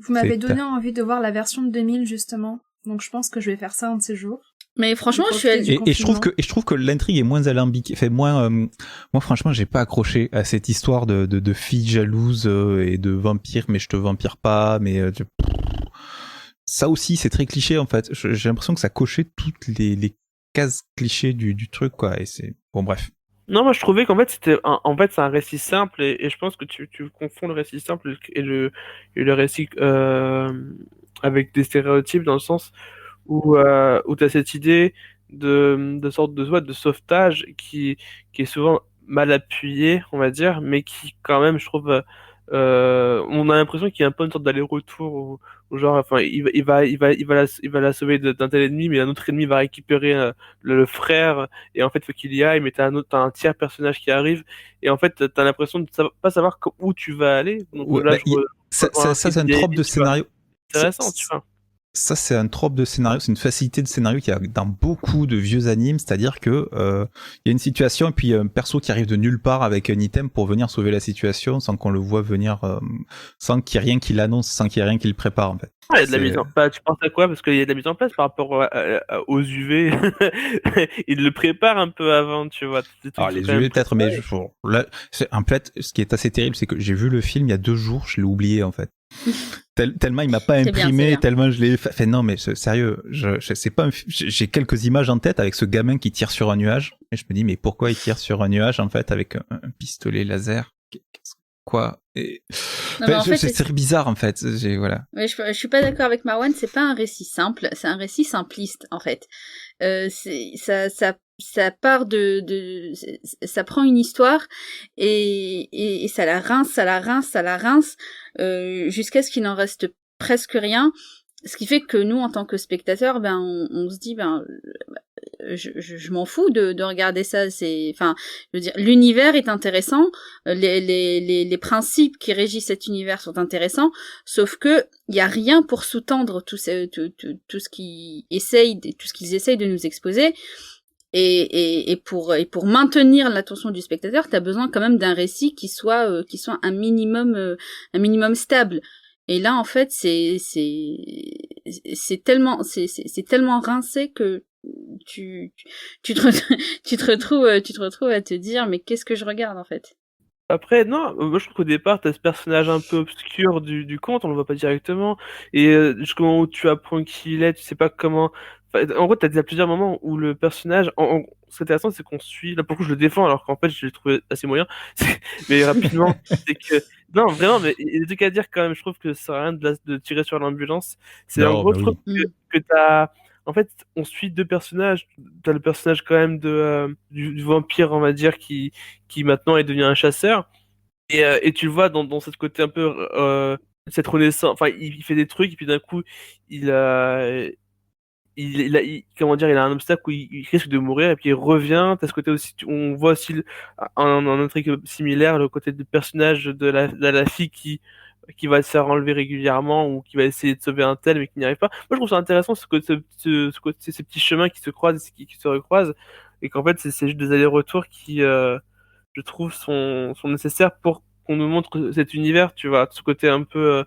Vous m'avez donné envie de voir la version de 2000 justement, donc je pense que je vais faire ça un de ces jours. Mais franchement, je trouve que l'intrigue est moins alambiquée, fait moins. Moi, franchement, j'ai pas accroché à cette histoire de filles jalouses et de vampires, mais je te vampire pas, mais ça aussi, c'est très cliché en fait. J'ai l'impression que ça cochait toutes les cases clichés du truc, quoi. Et c'est bon, bref. Non, moi je trouvais qu'en fait c'est un récit simple et je pense que tu confonds le récit simple et le récit avec des stéréotypes dans le sens où tu as cette idée de sorte de sauvetage qui est souvent mal appuyée, on va dire, mais qui quand même, je trouve, on a l'impression qu'il y a un peu une sorte d'aller-retour au genre, enfin, il va la sauver d'un tel ennemi, mais un autre ennemi va récupérer le frère, et en fait, faut qu'il y aille, mais t'as un tiers personnage qui arrive, et en fait, t'as l'impression de pas savoir où tu vas aller. Donc, ouais, là, ça c'est un trope de scénario. C'est intéressant, tu vois. Ça, c'est un trope de scénario, c'est une facilité de scénario qu'il y a dans beaucoup de vieux animes, c'est-à-dire que il y a une situation et puis un perso qui arrive de nulle part avec un item pour venir sauver la situation sans qu'on le voit venir, sans qu'il y ait rien qui l'annonce, sans qu'il y ait rien qui le prépare en fait. Ah, il y a de la mise en place. Tu penses à quoi? Parce qu'il y a de la mise en place par rapport aux UV. Il le prépare un peu avant, tu vois. Alors les UV peut-être, mais là, en fait, ce qui est assez terrible, c'est que j'ai vu le film il y a 2 jours, je l'ai oublié en fait. Tellement il m'a pas imprimé, bien. Tellement je l'ai fait. Non mais sérieux, c'est pas j'ai quelques images en tête avec ce gamin qui tire sur un nuage et je me dis mais pourquoi il tire sur un nuage en fait avec un pistolet laser? Quoi? Et... Non, c'est très bizarre en fait. Voilà. Ouais, je suis pas d'accord avec Marwan, c'est pas un récit simple, c'est un récit simpliste en fait. Ça part ça prend une histoire et ça la rince jusqu'à ce qu'il n'en reste presque rien. Ce qui fait que nous, en tant que spectateurs, on se dit, je m'en fous de regarder ça. Enfin, je veux dire, l'univers est intéressant, les principes qui régissent cet univers sont intéressants, sauf que il y a rien pour sous-tendre tout ce qu'ils essayent de nous exposer. Et pour maintenir l'attention du spectateur, t'as besoin quand même d'un récit qui soit un minimum stable. Et là, en fait, c'est tellement rincé que tu te retrouves à te dire, mais qu'est-ce que je regarde, en fait? Après, non, moi je trouve qu'au départ, t'as ce personnage un peu obscur du conte, on le voit pas directement, et jusqu'au moment où tu apprends qui il est, tu sais pas comment... Enfin, en gros, t'as plusieurs moments où le personnage... Ce qui est intéressant, c'est qu'on suit... Là, pour le coup, je le défends, alors qu'en fait, je l'ai trouvé assez moyen. Mais rapidement, c'est que... Non, vraiment, mais il y a des trucs à dire quand même, je trouve que ça sert à rien de tirer sur l'ambulance. C'est en gros, je trouve que t'as... En fait, on suit 2 personnages. T'as le personnage quand même du vampire, on va dire, qui maintenant est devenu un chasseur. Et tu le vois dans cette côté un peu cette renaissance. Enfin, il fait des trucs et puis d'un coup, comment dire, il a un obstacle où il risque de mourir et puis il revient. T'as ce côté aussi, on voit aussi un truc similaire, le côté du personnage de la fille qui va se faire enlever régulièrement ou qui va essayer de sauver un tel mais qui n'y arrive pas. Moi je trouve ça intéressant ces petits chemins qui se croisent et qui se recroisent et qu'en fait c'est juste des allers-retours qui je trouve sont nécessaires pour qu'on nous montre cet univers, tu vois, ce côté un peu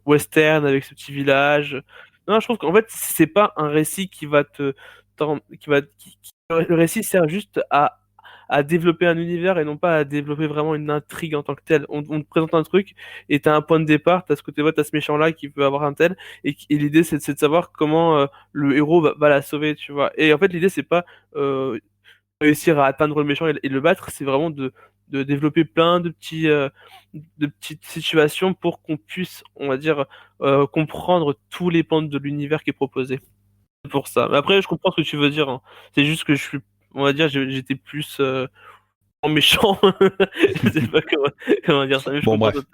western avec ce petit village. Non, je trouve qu'en fait, c'est pas un récit qui va le récit sert juste à développer un univers et non pas à développer vraiment une intrigue en tant que telle. On te présente un truc et t'as un point de départ, t'as ce côté, t'as ce méchant-là qui peut avoir un tel, et l'idée c'est de savoir comment le héros va la sauver, tu vois. Et en fait, l'idée c'est pas réussir à atteindre le méchant et le battre, c'est vraiment de développer plein de petites situations pour qu'on puisse, on va dire, comprendre tous les pans de l'univers qui est proposé. C'est pour ça. Mais après, je comprends ce que tu veux dire, hein. C'est juste que on va dire, j'étais plus en méchant. Je sais pas comment dire ça. Mais je Bon, comprends bref.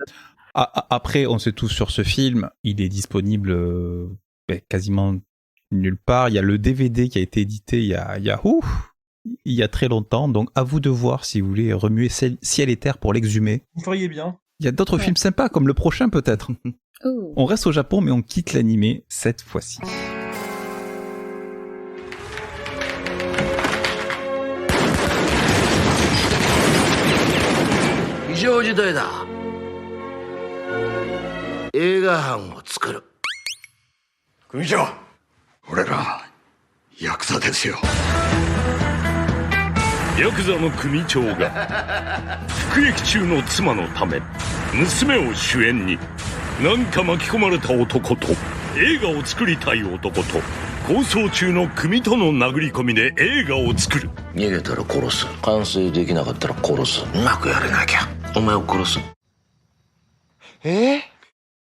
Après, on sait tous sur ce film, il est disponible quasiment nulle part. Il y a le DVD qui a été édité il y a très longtemps, donc à vous de voir si vous voulez remuer ciel et terre pour l'exhumer. Vous feriez bien. Il y a d'autres films sympas, comme le prochain peut-être. Oh. On reste au Japon, mais on quitte l'animé cette fois-ci.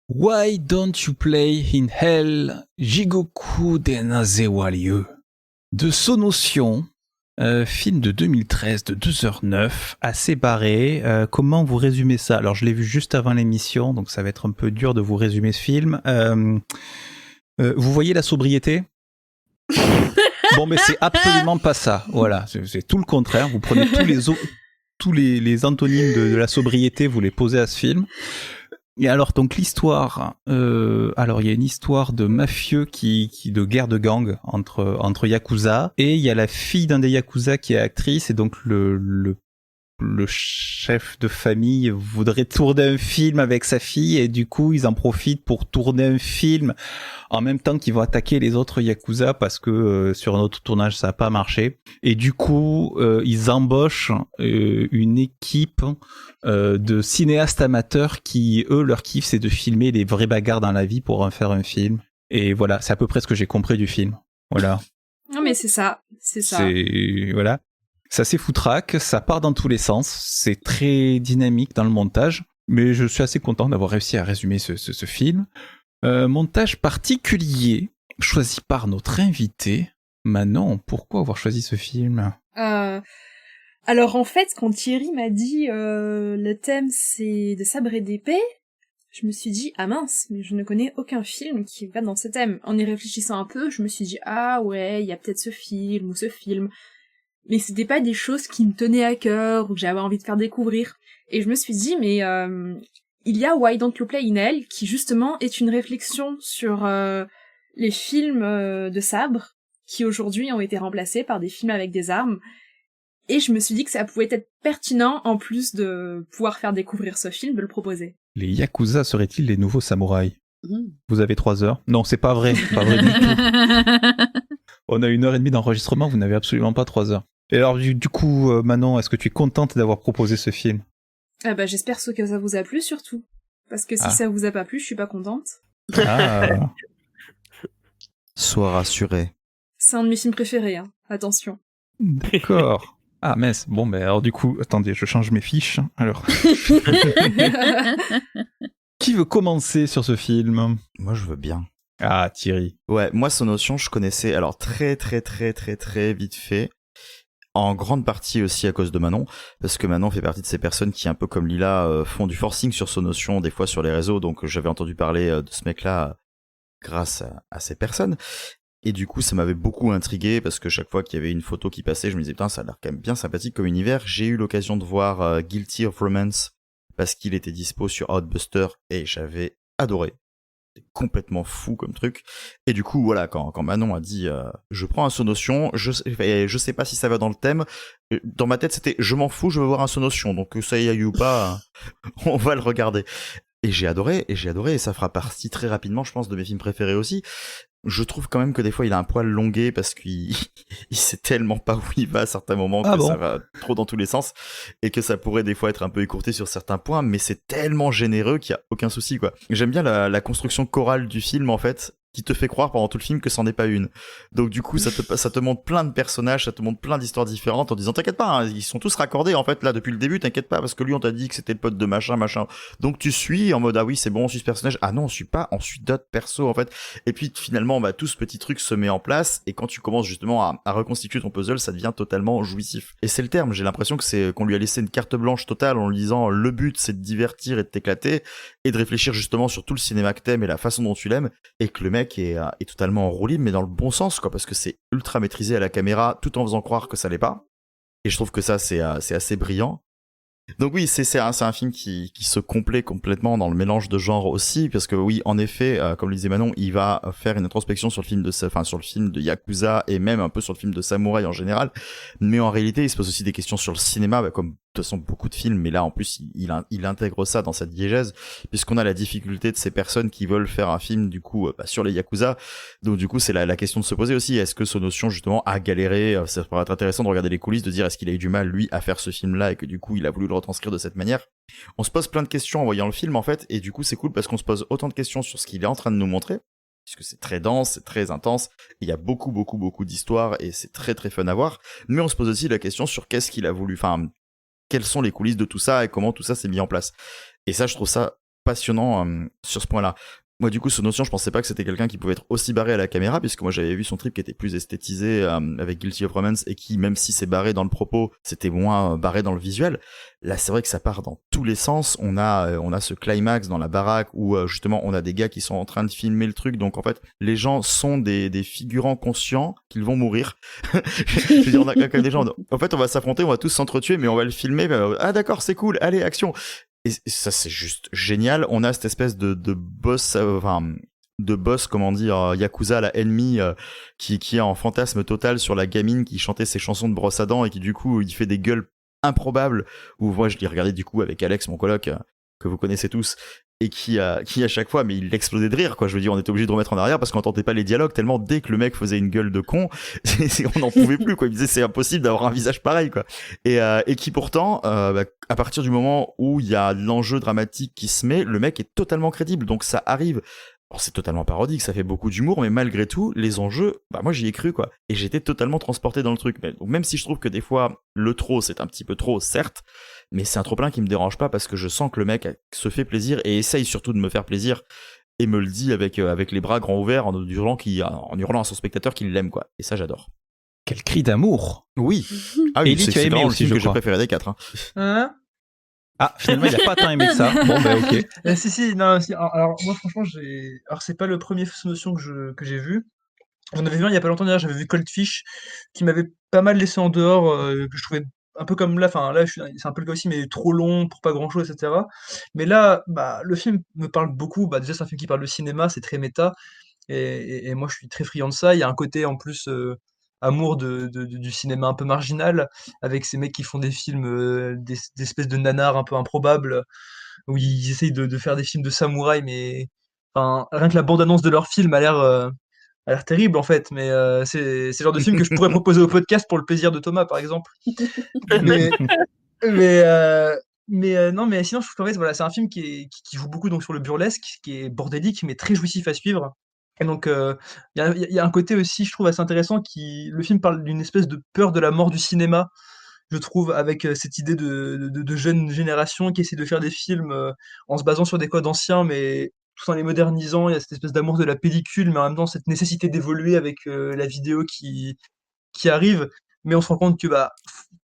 Why Don't You Play in Hell, Jigoku Denaze wa Ryu de Sonotion, film de 2013 de 2h09, assez barré. Comment vous résumez ça? Alors je l'ai vu juste avant l'émission, donc ça va être un peu dur de vous résumer ce film. Vous voyez la sobriété? Bon, mais c'est absolument pas ça. Voilà, c'est tout le contraire. Vous prenez tous les antonymes de la sobriété, vous les posez à ce film. Et alors, donc l'histoire, alors il y a une histoire de mafieux de guerre de gang entre yakuza, et il y a la fille d'un des yakuza qui est actrice, et donc le chef de famille voudrait tourner un film avec sa fille, et du coup ils en profitent pour tourner un film en même temps qu'ils vont attaquer les autres yakuza parce que sur un autre tournage ça n'a pas marché, et du coup ils embauchent une équipe de cinéastes amateurs qui, eux, leur kiff c'est de filmer les vraies bagarres dans la vie pour en faire un film. Et voilà, c'est à peu près ce que j'ai compris du film. Voilà. Non mais c'est ça. Voilà. C'est assez foutraque, ça part dans tous les sens, c'est très dynamique dans le montage, mais je suis assez content d'avoir réussi à résumer ce film. Montage particulier, choisi par notre invité. Manon, pourquoi avoir choisi ce film? Alors en fait, quand Thierry m'a dit le thème c'est de sabre et d'épée, je me suis dit ah mince, mais je ne connais aucun film qui va dans ce thème. En y réfléchissant un peu, je me suis dit ah ouais, il y a peut-être ce film ou ce film. Mais c'était pas des choses qui me tenaient à cœur ou que j'avais envie de faire découvrir. Et je me suis dit, mais il y a Why Don't You Play in Hell, qui justement est une réflexion sur les films de sabre, qui aujourd'hui ont été remplacés par des films avec des armes. Et je me suis dit que ça pouvait être pertinent, en plus de pouvoir faire découvrir ce film, de le proposer. Les Yakuza seraient-ils les nouveaux samouraïs? Vous avez 3 heures? Non, c'est pas vrai, pas vrai du tout. On a 1h30 d'enregistrement, vous n'avez absolument pas 3 heures. Et alors, du coup, Manon, est-ce que tu es contente d'avoir proposé ce film? Ah bah, j'espère que ça vous a plu, surtout. Parce que si ça vous a pas plu, je suis pas contente. Ah. Sois rassuré. C'est un de mes films préférés, hein. Attention. D'accord. Ah, mince. Bon, ben alors du coup, attendez, je change mes fiches. Alors. Qui veut commencer sur ce film? Moi, je veux bien. Ah, Thierry. Ouais, moi, Sonotion, je connaissais alors très vite fait. En grande partie aussi à cause de Manon, parce que Manon fait partie de ces personnes qui, un peu comme Lila, font du forcing sur Sonotion, des fois sur les réseaux, donc j'avais entendu parler de ce mec-là grâce à ces personnes. Et du coup, ça m'avait beaucoup intrigué, parce que chaque fois qu'il y avait une photo qui passait, je me disais, putain, ça a l'air quand même bien sympathique comme univers. J'ai eu l'occasion de voir Guilty of Romance, parce qu'il était dispo sur Outbuster, et j'avais adoré. c'était complètement fou comme truc. Et du coup, voilà, quand Manon a dit je prends un Sonotion, je sais pas si ça va dans le thème. Dans ma tête, c'était je m'en fous, je veux voir un Sonotion. Donc que ça y aille ou pas, on va le regarder. Et j'ai adoré, et ça fera partie très rapidement, je pense, de mes films préférés aussi. Je trouve quand même que des fois il a un poil longué parce qu'il il sait tellement pas où il va à certains moments que ça va trop dans tous les sens et que ça pourrait des fois être un peu écourté sur certains points, mais c'est tellement généreux qu'il y a aucun souci, quoi. J'aime bien la construction chorale du film, en fait, qui te fait croire pendant tout le film que c'en est pas une. Donc du coup, ça te montre plein de personnages, ça te montre plein d'histoires différentes en disant t'inquiète pas, hein, ils sont tous raccordés en fait là depuis le début, t'inquiète pas parce que lui on t'a dit que c'était le pote de machin. Donc tu suis en mode ah oui c'est bon on suit ce personnage, ah non on suit pas, on suit d'autres persos en fait. Et puis finalement tout ce petit truc se met en place et quand tu commences justement à reconstituer ton puzzle, ça devient totalement jouissif. Et c'est le terme, j'ai l'impression que c'est qu'on lui a laissé une carte blanche totale en lui disant le but c'est de divertir et de t'éclater et de réfléchir justement sur tout le cinéma que t'aimes et la façon dont tu l'aimes, et que le mec est totalement en roue libre, mais dans le bon sens, quoi, parce que c'est ultra maîtrisé à la caméra, tout en faisant croire que ça l'est pas. Et je trouve que ça, c'est assez brillant. Donc oui, c'est un film qui se complaît complètement dans le mélange de genres aussi, parce que oui, en effet, comme le disait Manon, il va faire une introspection sur le film de Yakuza et même un peu sur le film de samouraï en général. Mais en réalité, il se pose aussi des questions sur le cinéma, comme de toute façon beaucoup de films, mais là en plus il intègre ça dans cette diégèse, puisqu'on a la difficulté de ces personnes qui veulent faire un film du coup sur les Yakuza. Donc du coup c'est la question de se poser aussi, est-ce que Sonotion justement a galéré, ça pourrait être intéressant de regarder les coulisses, de dire est-ce qu'il a eu du mal lui à faire ce film là et que du coup il a voulu le retranscrire de cette manière. On se pose plein de questions en voyant le film en fait, et du coup c'est cool parce qu'on se pose autant de questions sur ce qu'il est en train de nous montrer, puisque c'est très dense, c'est très intense, il y a beaucoup d'histoires et c'est très très fun à voir, mais on se pose aussi la question sur qu'est-ce qu'il a voulu, quelles sont les coulisses de tout ça et comment tout ça s'est mis en place. Et ça, je trouve ça passionnant sur ce point-là. Moi, du coup, Sonotion, je pensais pas que c'était quelqu'un qui pouvait être aussi barré à la caméra, puisque moi, j'avais vu son trip qui était plus esthétisé avec Guilty of Romance et qui, même si c'est barré dans le propos, c'était moins barré dans le visuel. Là, c'est vrai que ça part dans tous les sens. On a ce climax dans la baraque où justement, on a des gars qui sont en train de filmer le truc. Donc, en fait, les gens sont des figurants conscients qu'ils vont mourir. Je veux dire, on a quand même des gens. En fait, on va s'affronter, on va tous s'entretuer, mais on va le filmer. Ah, d'accord, c'est cool. Allez, action. Et ça, c'est juste génial. On a cette espèce de boss, comment dire, Yakuza, la ennemie, qui est en fantasme total sur la gamine qui chantait ses chansons de brosse à dents et qui, du coup, il fait des gueules improbables. Où moi, je l'ai regardé, du coup, avec Alex, mon coloc, que vous connaissez tous, et qui à chaque fois, mais il explosait de rire, quoi. Je veux dire, on était obligé de remettre en arrière parce qu'on n'entendait pas les dialogues tellement dès que le mec faisait une gueule de con, on n'en pouvait plus, quoi. Il disait c'est impossible d'avoir un visage pareil, quoi. Et qui pourtant, à partir du moment où il y a l'enjeu dramatique qui se met, le mec est totalement crédible. Donc ça arrive. Alors c'est totalement parodique, ça fait beaucoup d'humour, mais malgré tout, les enjeux, moi j'y ai cru, quoi. Et j'étais totalement transporté dans le truc. Donc même si je trouve que des fois, le trop, c'est un petit peu trop, certes, mais c'est un trop-plein qui me dérange pas parce que je sens que le mec se fait plaisir et essaye surtout de me faire plaisir et me le dit avec les bras grands ouverts en hurlant à son spectateur qu'il l'aime, quoi. Et ça, j'adore. Quel cri d'amour! Oui. Ah oui, Ellie, tu as aimé aussi, le film je que j'ai crois. préféré des 4. Hein? Ah, finalement, il a pas tant aimé que ça. Bon, ok. Si, non, si. Alors, moi, franchement, alors, c'est pas le premier Sonotion que j'ai vu. J'en avais vu un il y a pas longtemps, d'ailleurs, j'avais vu Cold Fish, qui m'avait pas mal laissé en dehors, que je trouvais un peu comme là, là, c'est un peu le cas aussi, mais trop long, pour pas grand-chose, etc. Mais là, le film me parle beaucoup. Déjà, c'est un film qui parle de cinéma, c'est très méta, et moi, je suis très friand de ça. Il y a un côté, en plus, amour du cinéma un peu marginal, avec ces mecs qui font des films, des espèces de nanars un peu improbables, où ils essayent de faire des films de samouraï, mais rien que la bande-annonce de leur film a l'air terrible en fait, mais c'est le genre de film que je pourrais proposer au podcast pour le plaisir de Thomas, par exemple. Mais, non, mais sinon, je trouve qu'en fait, voilà, c'est un film qui joue beaucoup donc, sur le burlesque, qui est bordélique, mais très jouissif à suivre. Et donc, il y a un côté aussi, je trouve, assez intéressant, le film parle d'une espèce de peur de la mort du cinéma, je trouve, avec cette idée de jeunes générations qui essaient de faire des films en se basant sur des codes anciens, mais tout en les modernisant. Il y a cette espèce d'amour de la pellicule, mais en même temps cette nécessité d'évoluer avec la vidéo qui arrive. Mais on se rend compte que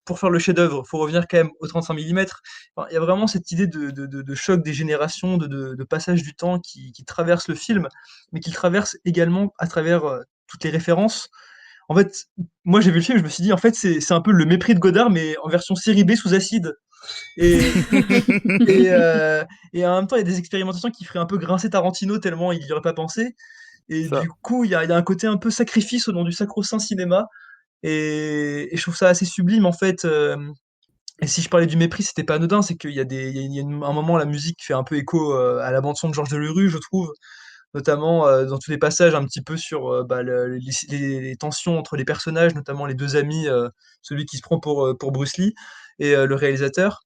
pour faire le chef-d'œuvre, il faut revenir quand même au 35 mm. Il y a vraiment cette idée de choc des générations, de passage du temps qui traverse le film, mais qui le traverse également à travers toutes les références. en fait, moi j'ai vu le film, je me suis dit en fait c'est un peu le mépris de Godard mais en version série B sous acide. Et et, et en même temps il y a des expérimentations qui feraient un peu grincer Tarantino tellement il y aurait pas pensé. Et Ça. du coup il y a un côté un peu sacrifice au nom du sacro-saint cinéma. Et je trouve ça assez sublime en fait. Et si je parlais du mépris, c'était pas anodin, c'est qu'il y a un moment la musique fait un peu écho à la bande son de Georges Delerue, je trouve, notamment dans tous les passages un petit peu sur bah, les tensions entre les personnages, notamment les deux amis, celui qui se prend pour Bruce Lee et le réalisateur.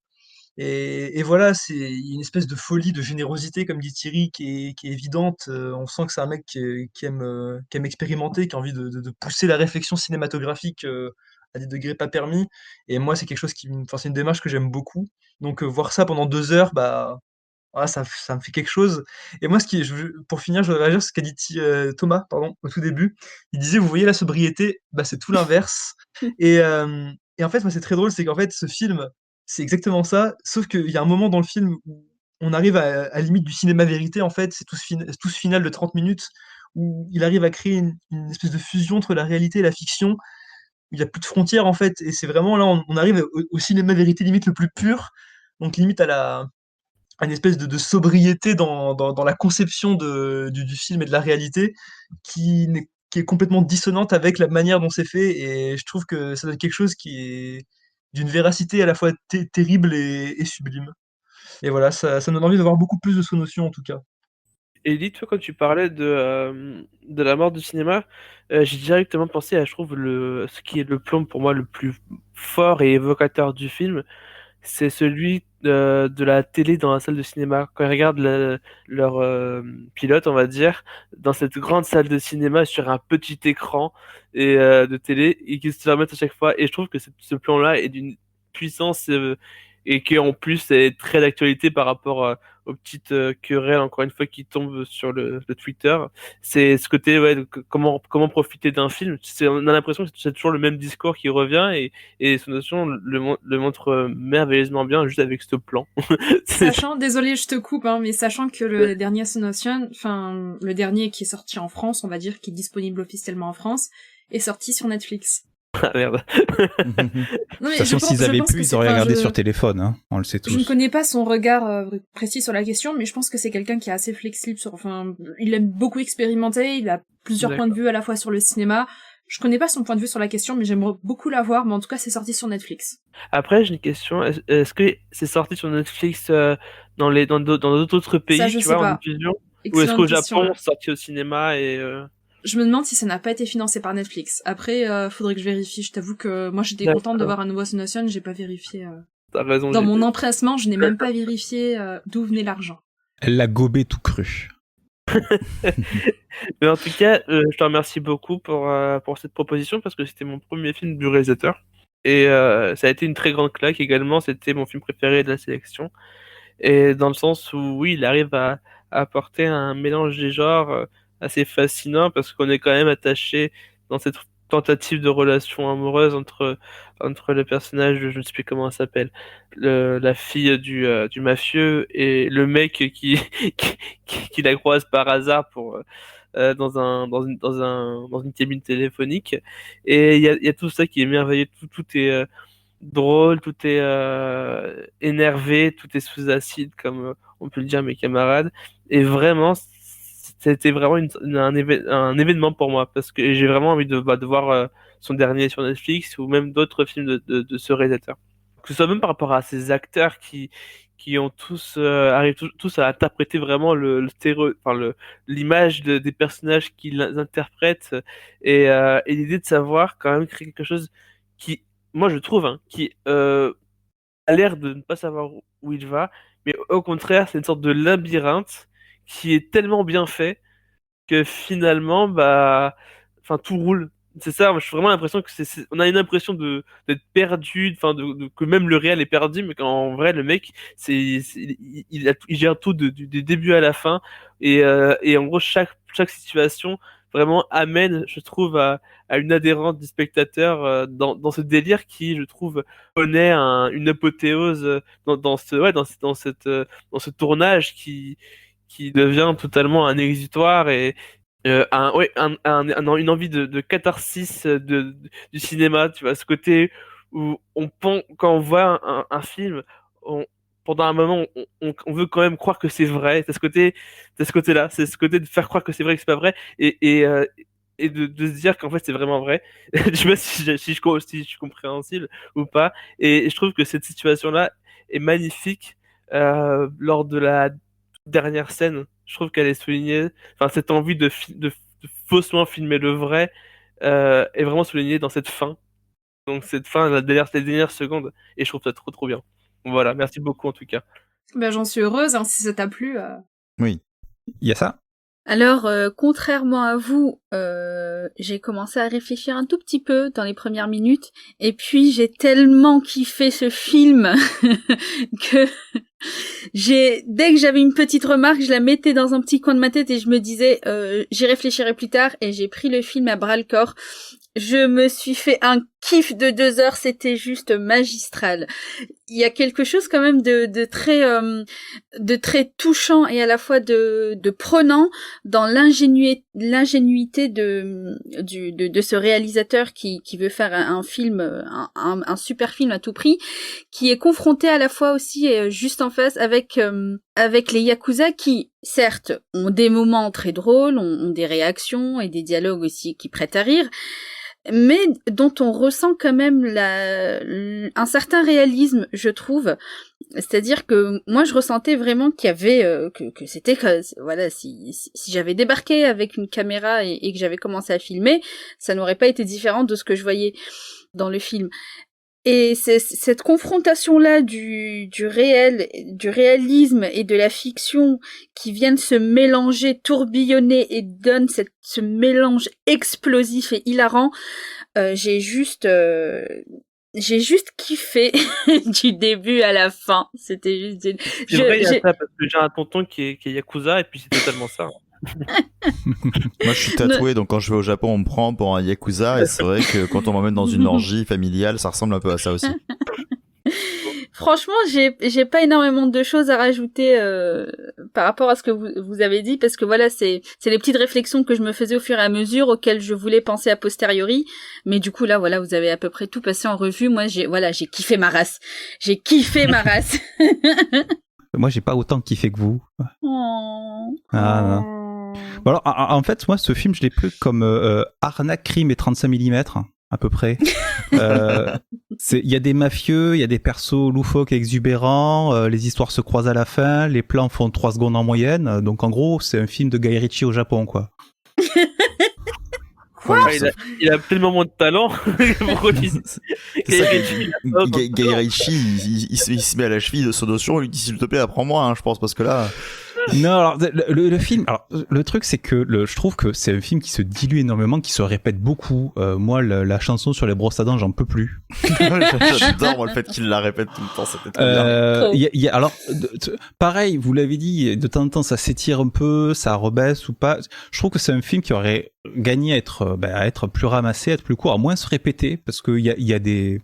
Et voilà, c'est une espèce de folie, de générosité, comme dit Thierry, qui est évidente. On sent que c'est un mec qui aime expérimenter, qui a envie de pousser la réflexion cinématographique à des degrés pas permis. Et moi, c'est quelque chose enfin, c'est une démarche que j'aime beaucoup. Donc voir ça pendant 2 heures, bah, voilà, ça me fait quelque chose. Et moi, pour finir, je voudrais réagir sur ce qu'a dit Thomas, pardon, au tout début. Il disait, vous voyez la sobriété, bah, c'est tout l'inverse. Et en fait, moi, c'est très drôle, c'est qu'en fait, ce film, c'est exactement ça, sauf qu'il y a un moment dans le film où on arrive à la limite du cinéma vérité, en fait, c'est tout ce final de 30 minutes, où il arrive à créer une espèce de fusion entre la réalité et la fiction, où il n'y a plus de frontières, en fait, et c'est vraiment là, on arrive au cinéma vérité limite le plus pur, donc limite à une espèce de sobriété dans la conception du film et de la réalité, qui est complètement dissonante avec la manière dont c'est fait, et je trouve que ça donne quelque chose qui est d'une véracité à la fois terrible et sublime. Et voilà, ça me donne envie de voir beaucoup plus de notion en tout cas. Et dis, toi, quand tu parlais de la mort du cinéma, j'ai directement pensé à, je trouve, ce qui est le plan pour moi le plus fort et évocateur du film, c'est celui de la télé dans la salle de cinéma. Quand ils regardent leur pilote, on va dire, dans cette grande salle de cinéma sur un petit écran de télé, et qui se permettent à chaque fois. Et je trouve que ce plan-là est d'une puissance et qui en plus est très d'actualité par rapport aux petites querelles, encore une fois, qui tombent sur le Twitter. C'est ce côté, ouais, comment profiter d'un film. On a l'impression que c'est toujours le même discours qui revient et son notion le montre merveilleusement bien juste avec ce plan. Sachant, désolé, je te coupe, hein, mais sachant que le dernier Sonotion, enfin, le dernier qui est sorti en France, on va dire, qui est disponible officiellement en France, est sorti sur Netflix. Ah merde. De toute façon, s'ils avaient pu, ils auraient regardé sur téléphone, hein. On le sait tous. Je ne connais pas son regard précis sur la question, mais je pense que c'est quelqu'un qui est assez flexible enfin, il aime beaucoup expérimenter, il a plusieurs points de vue à la fois sur le cinéma. Je connais pas son point de vue sur la question, mais j'aimerais beaucoup la voir, mais en tout cas, c'est sorti sur Netflix. Après, j'ai une question. Est-ce que c'est sorti sur Netflix dans d'autres pays, ça, je tu sais vois, pas. en diffusion? Ou Excellente est-ce qu'au question. Japon, c'est sorti au cinéma et Je me demande si ça n'a pas été financé par Netflix. Après, faudrait que je vérifie. Je t'avoue que moi, j'étais contente de voir un nouveau Sonotion, j'ai pas vérifié. T'as raison. Dans mon empressement, je n'ai même pas vérifié d'où venait l'argent. Elle l'a gobé tout cru. Mais en tout cas, je te remercie beaucoup pour cette proposition parce que c'était mon premier film du réalisateur. Et ça a été une très grande claque également. C'était mon film préféré de la sélection. Et dans le sens où, oui, il arrive à apporter un mélange des genres assez fascinant parce qu'on est quand même attaché dans cette tentative de relation amoureuse entre le personnage, je ne sais plus comment elle s'appelle, la fille du mafieux et le mec qui la croise par hasard dans une cabine téléphonique. Et il y a tout ça qui est merveilleux, tout est drôle, tout est énervé, tout est sous acide, comme on peut le dire mes camarades. Et vraiment, c'était vraiment un événement pour moi, parce que j'ai vraiment envie de voir son dernier sur Netflix, ou même d'autres films de ce réalisateur. Que ce soit même par rapport à ces acteurs qui ont tous arrivent tous à interpréter vraiment l'image des personnages qu'ils interprètent et l'idée de savoir quand même créer quelque chose qui, moi je trouve, hein, qui a l'air de ne pas savoir où il va, mais au contraire c'est une sorte de labyrinthe qui est tellement bien fait que finalement bah enfin tout roule. C'est ça, moi, j'ai vraiment l'impression que on a une impression d'être perdu, enfin que même le réel est perdu, mais qu'en vrai le mec il gère tout du début à la fin et en gros chaque situation vraiment amène, je trouve, à une adhérence du spectateur dans ce délire qui, je trouve, connaît une apothéose dans ce tournage qui devient totalement un exutoire Une envie de catharsis du cinéma, tu vois, ce côté où quand on voit un film, pendant un moment, on veut quand même croire que c'est vrai. C'est ce côté-là, c'est ce côté de faire croire que c'est vrai et que c'est pas vrai, et de se dire qu'en fait c'est vraiment vrai. Je sais pas si je suis compréhensible ou pas. Et je trouve que cette situation-là est magnifique lors de la dernière scène. Je trouve qu'elle est soulignée. Enfin, cette envie de faussement filmer le vrai est vraiment soulignée dans cette fin. Donc cette fin, les dernières secondes. Et je trouve ça trop trop bien. Voilà, merci beaucoup en tout cas. Ben, j'en suis heureuse, hein, si ça t'a plu. Oui. Il y a ça. Alors, contrairement à vous, j'ai commencé à réfléchir un tout petit peu dans les premières minutes, et puis j'ai tellement kiffé ce film que dès que j'avais une petite remarque, je la mettais dans un petit coin de ma tête et je me disais, j'y réfléchirai plus tard, et j'ai pris le film à bras-le-corps. Je me suis fait un kiff de 2 heures, c'était juste magistral. Il y a quelque chose quand même de très touchant et à la fois de prenant dans l'ingénuité de ce réalisateur qui veut faire un film, un super film à tout prix, qui est confronté à la fois aussi juste en face avec les Yakuza qui, certes, ont des moments très drôles, ont des réactions et des dialogues aussi qui prêtent à rire, mais dont on ressent quand même un certain réalisme, je trouve. C'est-à-dire que moi je ressentais vraiment qu'il y avait que c'était voilà, si j'avais débarqué avec une caméra et que j'avais commencé à filmer, ça n'aurait pas été différent de ce que je voyais dans le film. Et c'est cette confrontation-là du réalisme et de la fiction qui viennent se mélanger, tourbillonner et donne ce mélange explosif et hilarant. J'ai juste kiffé du début à la fin. C'était juste... C'est vrai, il y a ça, parce que j'ai un tonton qui est Yakuza, et puis c'est totalement ça. Moi je suis tatoué, donc quand je vais au Japon on me prend pour un Yakuza, et c'est vrai que quand on m'emmène dans une orgie familiale, ça ressemble un peu à ça aussi. Franchement, j'ai pas énormément de choses à rajouter par rapport à ce que vous avez dit, parce que voilà, c'est les petites réflexions que je me faisais au fur et à mesure, auxquelles je voulais penser a posteriori, mais du coup là voilà, vous avez à peu près tout passé en revue. Moi j'ai kiffé ma race. Moi j'ai pas autant kiffé que vous. Oh. Ah non. Bon alors, en fait, moi, ce film, je l'ai pris comme arnaque, crime et 35 mm, à peu près. Il y a des mafieux, il y a des persos loufoques et exubérants, les histoires se croisent à la fin, les plans font 3 secondes en moyenne, donc en gros, c'est un film de Guy Ritchie au Japon, quoi. Il a tellement de talent. Guy Ritchie, il se met à la cheville de ce notion, il lui dit s'il te plaît, apprends-moi, hein, je pense, parce que là... Non, alors le film, alors le truc c'est que je trouve que c'est un film qui se dilue énormément, qui se répète beaucoup. Moi, la chanson sur les brosses à dents, j'en peux plus. J'adore moi, le fait qu'il la répète tout le temps, c'était trop bien. Alors, pareil, vous l'avez dit, de temps en temps ça s'étire un peu, ça rebaisse ou pas. Je trouve que c'est un film qui aurait gagné à être plus ramassé, à être plus court, à moins se répéter, parce qu'il y a des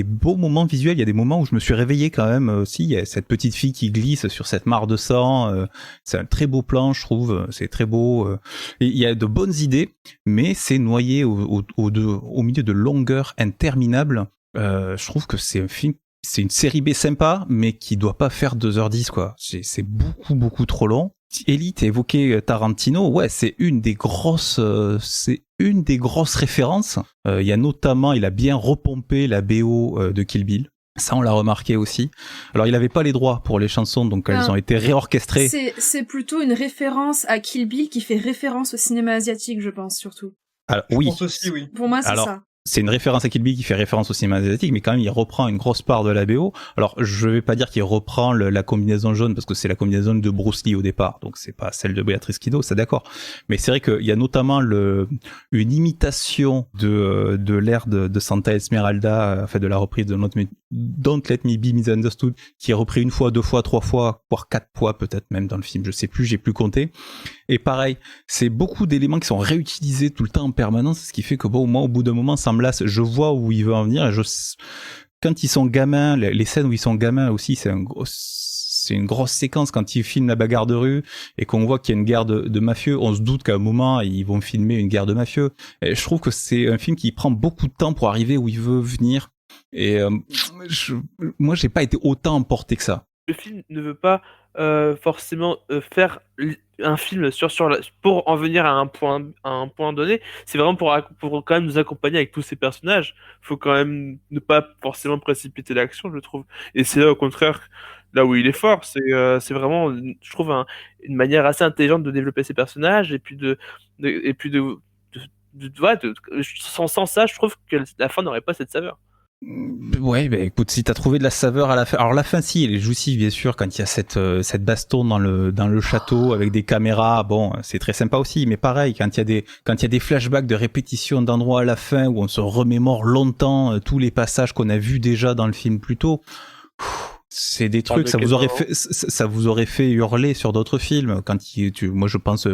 beaux moments visuels, il y a des moments où je me suis réveillé quand même aussi. Il y a cette petite fille qui glisse sur cette mare de sang, c'est un très beau plan, je trouve, c'est très beau. Et il y a de bonnes idées, mais c'est noyé au milieu de longueurs interminables. Je trouve que c'est un film, c'est une série B sympa, mais qui doit pas faire 2h10, quoi. C'est beaucoup trop long. Ellie, t'as évoqué Tarantino, ouais, c'est une des grosses références. Il y a notamment, il a bien repompé la BO de Kill Bill. Ça, on l'a remarqué aussi. Alors, il avait pas les droits pour les chansons, donc elles ont été réorchestrées. C'est plutôt une référence à Kill Bill qui fait référence au cinéma asiatique, je pense, surtout. Alors, oui. Je pense aussi, oui. Pour moi, c'est ça. C'est une référence à Kill Bill qui fait référence au cinéma asiatique, mais quand même il reprend une grosse part de la BO. Alors je vais pas dire qu'il reprend la combinaison jaune, parce que c'est la combinaison de Bruce Lee au départ, donc c'est pas celle de Béatrice Kiddo, c'est d'accord. Mais c'est vrai qu'il y a notamment une imitation de l'air de Santa Esmeralda, fait de la reprise de Don't Let Me Be Misunderstood, qui est repris 1 fois, 2 fois, 3 fois, voire 4 fois peut-être même dans le film, je sais plus, j'ai plus compté. Et pareil, c'est beaucoup d'éléments qui sont réutilisés tout le temps en permanence, ce qui fait que bon, moi au bout d'un moment ça me lasse. Je vois où il veut en venir, et quand ils sont gamins, les scènes où ils sont gamins aussi, c'est une grosse séquence quand ils filment la bagarre de rue et qu'on voit qu'il y a une guerre de mafieux. On se doute qu'à un moment, ils vont filmer une guerre de mafieux. Et je trouve que c'est un film qui prend beaucoup de temps pour arriver où il veut venir. Et moi, j'ai pas été autant emporté que ça. Le film ne veut pas forcément faire un film pour en venir à un point donné. C'est vraiment pour quand même nous accompagner avec tous ces personnages. Faut quand même ne pas forcément précipiter l'action, je trouve. Et c'est là, au contraire, là où il est fort. C'est vraiment, je trouve, une manière assez intelligente de développer ces personnages et puis sans ça, je trouve que la fin n'aurait pas cette saveur. Ouais, bah écoute, si t'as trouvé de la saveur à la fin, alors la fin si, elle est jouissive bien sûr quand il y a cette baston dans le château avec des caméras, bon, c'est très sympa aussi, mais pareil quand il y a des flashbacks de répétition d'endroits à la fin où on se remémore longtemps tous les passages qu'on a vus déjà dans le film plus tôt. C'est des trucs, ça vous aurait fait hurler sur d'autres films. Moi je pense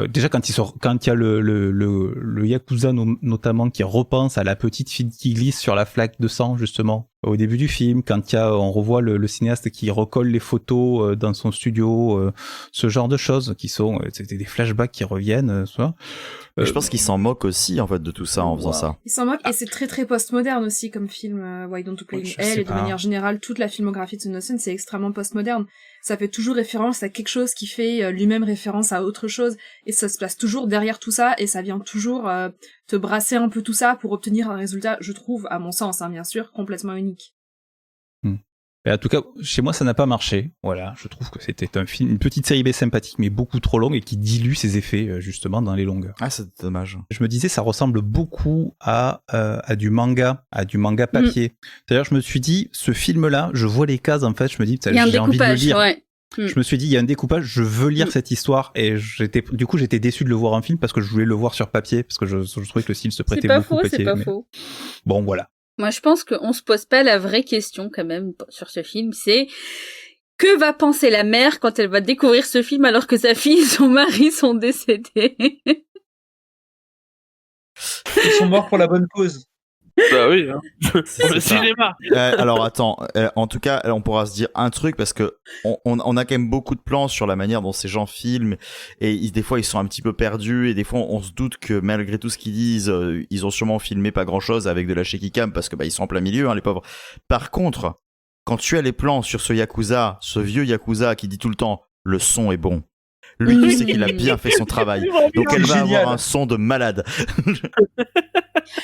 déjà quand il y a le Yakuza notamment qui repense à la petite fille qui glisse sur la flaque de sang justement au début du film, quand on revoit le cinéaste qui recolle les photos dans son studio, ce genre de choses qui sont c'était des flashbacks qui reviennent, soit. Je pense qu'il s'en moque aussi en fait de tout ça en faisant ça. Il s'en moque et c'est très très postmoderne aussi comme film. Why Don't You Play with Hell et de manière générale toute la filmographie de Snowden c'est extrêmement postmoderne. Ça fait toujours référence à quelque chose qui fait lui-même référence à autre chose et ça se place toujours derrière tout ça et ça vient toujours te brasser un peu tout ça pour obtenir un résultat, je trouve, à mon sens, bien sûr, complètement unique. Mais en tout cas, chez moi, ça n'a pas marché. Voilà, je trouve que c'était une petite série B sympathique, mais beaucoup trop longue et qui dilue ses effets justement dans les longueurs. Ah, c'est dommage. Je me disais, ça ressemble beaucoup à du manga papier. D'ailleurs, je me suis dit, ce film-là, je vois les cases en fait, je me dis, j'ai envie de le lire. Ouais. Je me suis dit, il y a un découpage, je veux lire cette histoire et j'étais déçu de le voir en film parce que je voulais le voir sur papier parce que je trouvais que le style se prêtait beaucoup au papier. C'est pas faux. Bon, voilà. Moi, je pense qu'on se pose pas la vraie question quand même sur ce film, c'est que va penser la mère quand elle va découvrir ce film alors que sa fille et son mari sont décédés. Ils sont morts pour la bonne cause. Bah oui, hein. Pour le cinéma. Alors attends, en tout cas, on pourra se dire un truc parce que on a quand même beaucoup de plans sur la manière dont ces gens filment et des fois ils sont un petit peu perdus et des fois on se doute que malgré tout ce qu'ils disent, ils ont sûrement filmé pas grand chose avec de la shaky cam parce que ils sont en plein milieu, les pauvres. Par contre, quand tu as les plans sur ce Yakuza, ce vieux Yakuza qui dit tout le temps le son est bon. Lui, tu sais qu'il a bien fait son travail. Donc elle va avoir un son de malade.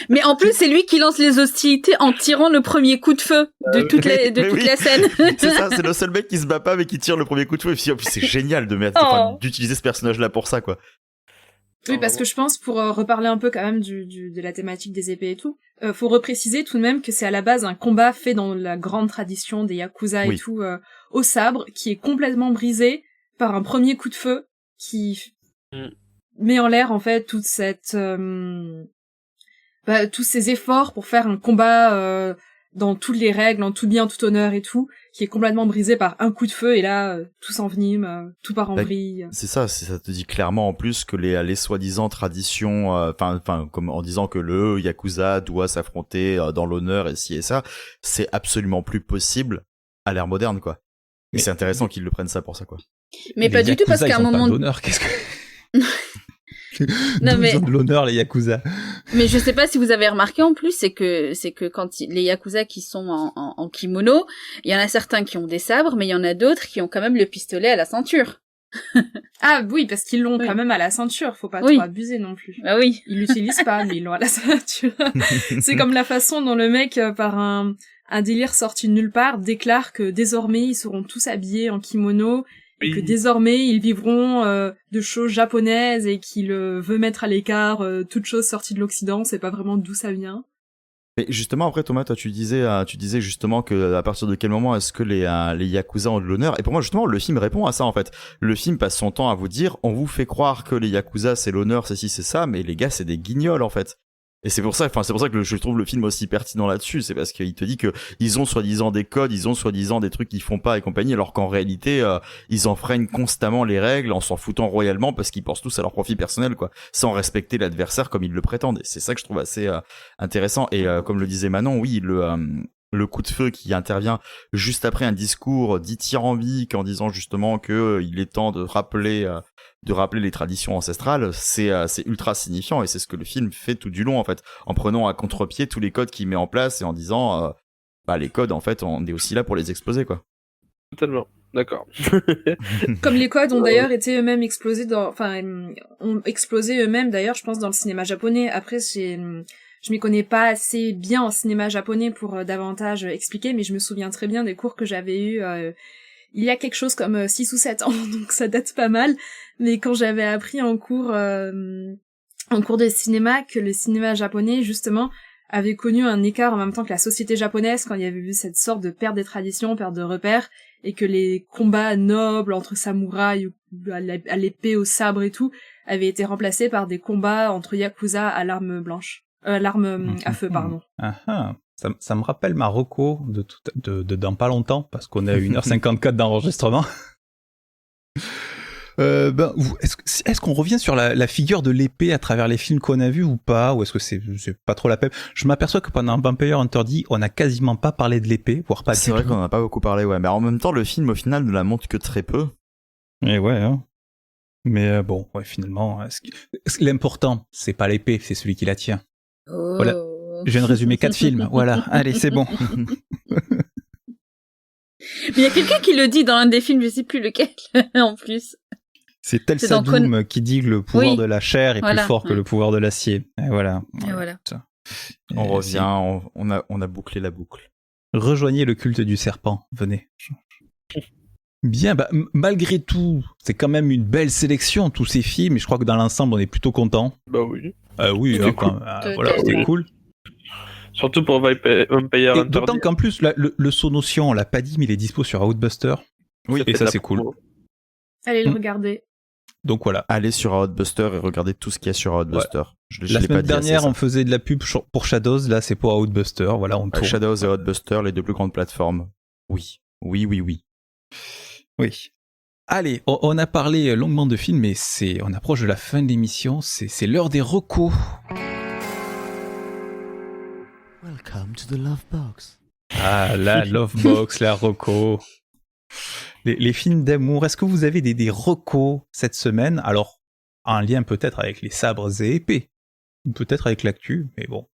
Mais en plus, c'est lui qui lance les hostilités en tirant le premier coup de feu de toute la scène. C'est ça, c'est le seul mec qui se bat pas mais qui tire le premier coup de feu. Et puis, c'est génial d'utiliser ce personnage-là pour ça, quoi. Oui, parce que je pense, pour reparler un peu quand même de la thématique des épées et tout, faut repréciser tout de même que c'est à la base un combat fait dans la grande tradition des Yakuza et tout, au sabre, qui est complètement brisé par un premier coup de feu qui met en l'air en fait toute cette tous ces efforts pour faire un combat dans toutes les règles, en tout bien, tout honneur et tout, qui est complètement brisé par un coup de feu et là tout s'envenime, tout part en vrille. C'est ça te dit clairement en plus que les soi-disant traditions, comme en disant que le Yakuza doit s'affronter dans l'honneur et ci et ça, c'est absolument plus possible à l'ère moderne, quoi. Et c'est intéressant qu'ils le prennent ça pour ça, quoi. Mais pas du tout, parce qu'à un moment... d'honneur, qu'est-ce que... Non, mais... Ils ont de l'honneur, les Yakuza. Mais je sais pas si vous avez remarqué en plus, c'est que quand les Yakuza qui sont en kimono, il y en a certains qui ont des sabres, mais il y en a d'autres qui ont quand même le pistolet à la ceinture. Ah oui, parce qu'ils l'ont quand même à la ceinture, faut pas trop abuser non plus. Ah oui. Ils l'utilisent pas, mais ils l'ont à la ceinture. C'est comme la façon dont le mec, par un délire sorti de nulle part, déclare que désormais ils seront tous habillés en kimono, et que désormais ils vivront de choses japonaises et qu'il veut mettre à l'écart toute chose sortie de l'Occident, c'est pas vraiment d'où ça vient. Mais justement, après Thomas, toi tu disais justement que à partir de quel moment est-ce que les Yakuza ont de l'honneur? Et pour moi justement, le film répond à ça en fait. Le film passe son temps à vous dire, on vous fait croire que les Yakuza c'est l'honneur, c'est ci, c'est ça, mais les gars c'est des guignols en fait. Et c'est pour ça que je trouve le film aussi pertinent là-dessus, c'est parce qu'il te dit que ils ont soi-disant des codes, ils ont soi-disant des trucs qu'ils font pas et compagnie, alors qu'en réalité, ils enfreignent constamment les règles en s'en foutant royalement parce qu'ils pensent tous à leur profit personnel, quoi, sans respecter l'adversaire comme ils le prétendent. Et c'est ça que je trouve assez intéressant. Et comme le disait Manon, oui, le coup de feu qui intervient juste après un discours dithyrambique en disant justement que il est temps de rappeler les traditions ancestrales, c'est ultra signifiant et c'est ce que le film fait tout du long en fait, en prenant à contre-pied tous les codes qu'il met en place et en disant les codes en fait on est aussi là pour les exploser quoi. Totalement, d'accord. Comme les codes ont d'ailleurs été eux-mêmes explosés ont explosé eux-mêmes d'ailleurs, je pense, dans le cinéma japonais. Après, je m'y connais pas assez bien en cinéma japonais pour davantage expliquer, mais je me souviens très bien des cours que j'avais eus il y a quelque chose comme 6 ou 7 ans, donc ça date pas mal. Mais quand j'avais appris en cours de cinéma que le cinéma japonais, justement, avait connu un écart en même temps que la société japonaise quand il y avait eu cette sorte de perte des traditions, perte de repères, et que les combats nobles entre samouraïs à l'épée, au sabre et tout avaient été remplacés par des combats entre yakuza à l'arme blanche. L'arme à feu, pardon. Ça me rappelle ma reco de dans pas longtemps, parce qu'on est à 1h54 d'enregistrement. Est-ce qu'on revient sur la figure de l'épée à travers les films qu'on a vus ou pas, ou est-ce que c'est pas trop la peine? Je m'aperçois que pendant Vampire Hunter D, on a quasiment pas parlé de l'épée, voire pas. C'est vrai qu'on en a pas beaucoup parlé, ouais. Mais en même temps, le film au final ne la montre que très peu. Et ouais, hein. Mais bon, ouais, finalement, l'important, c'est pas l'épée, c'est celui qui la tient. Oh. Voilà. Je viens de résumer 4 films. Voilà. Allez, c'est bon. Mais il y a quelqu'un qui le dit dans un des films, je sais plus lequel, en plus. C'est Telsa Doom qui dit que le pouvoir de la chair est plus fort que le pouvoir de l'acier. Et voilà. On revient, on a bouclé la boucle. Rejoignez le culte du serpent. Venez. Bien, malgré tout, c'est quand même une belle sélection, tous ces films, et je crois que dans l'ensemble, on est plutôt content. Bah oui. Oui, hein, cool. Voilà, c'était cool. Surtout pour Vampire Hunter. D'autant qu'en plus, le saut notion, on l'a pas dit, mais il est dispo sur Outbuster. Oui, et ça, c'est cool. Allez le regarder. Donc voilà. Allez sur Outbuster et regardez tout ce qu'il y a sur Outbuster. Ouais. La semaine dernière, on faisait de la pub pour Shadows, là, c'est pour Outbuster. Voilà, on tourne. Shadows et Outbuster, les deux plus grandes plateformes. Oui. Oui. Allez, on a parlé longuement de films, mais on approche de la fin de l'émission. C'est l'heure des recos. Welcome to the Love Box. Ah, la Love Box, la reco. Les films d'amour, est-ce que vous avez des recos cette semaine? Alors, en lien peut-être avec les sabres et épées, ou peut-être avec l'actu, mais bon.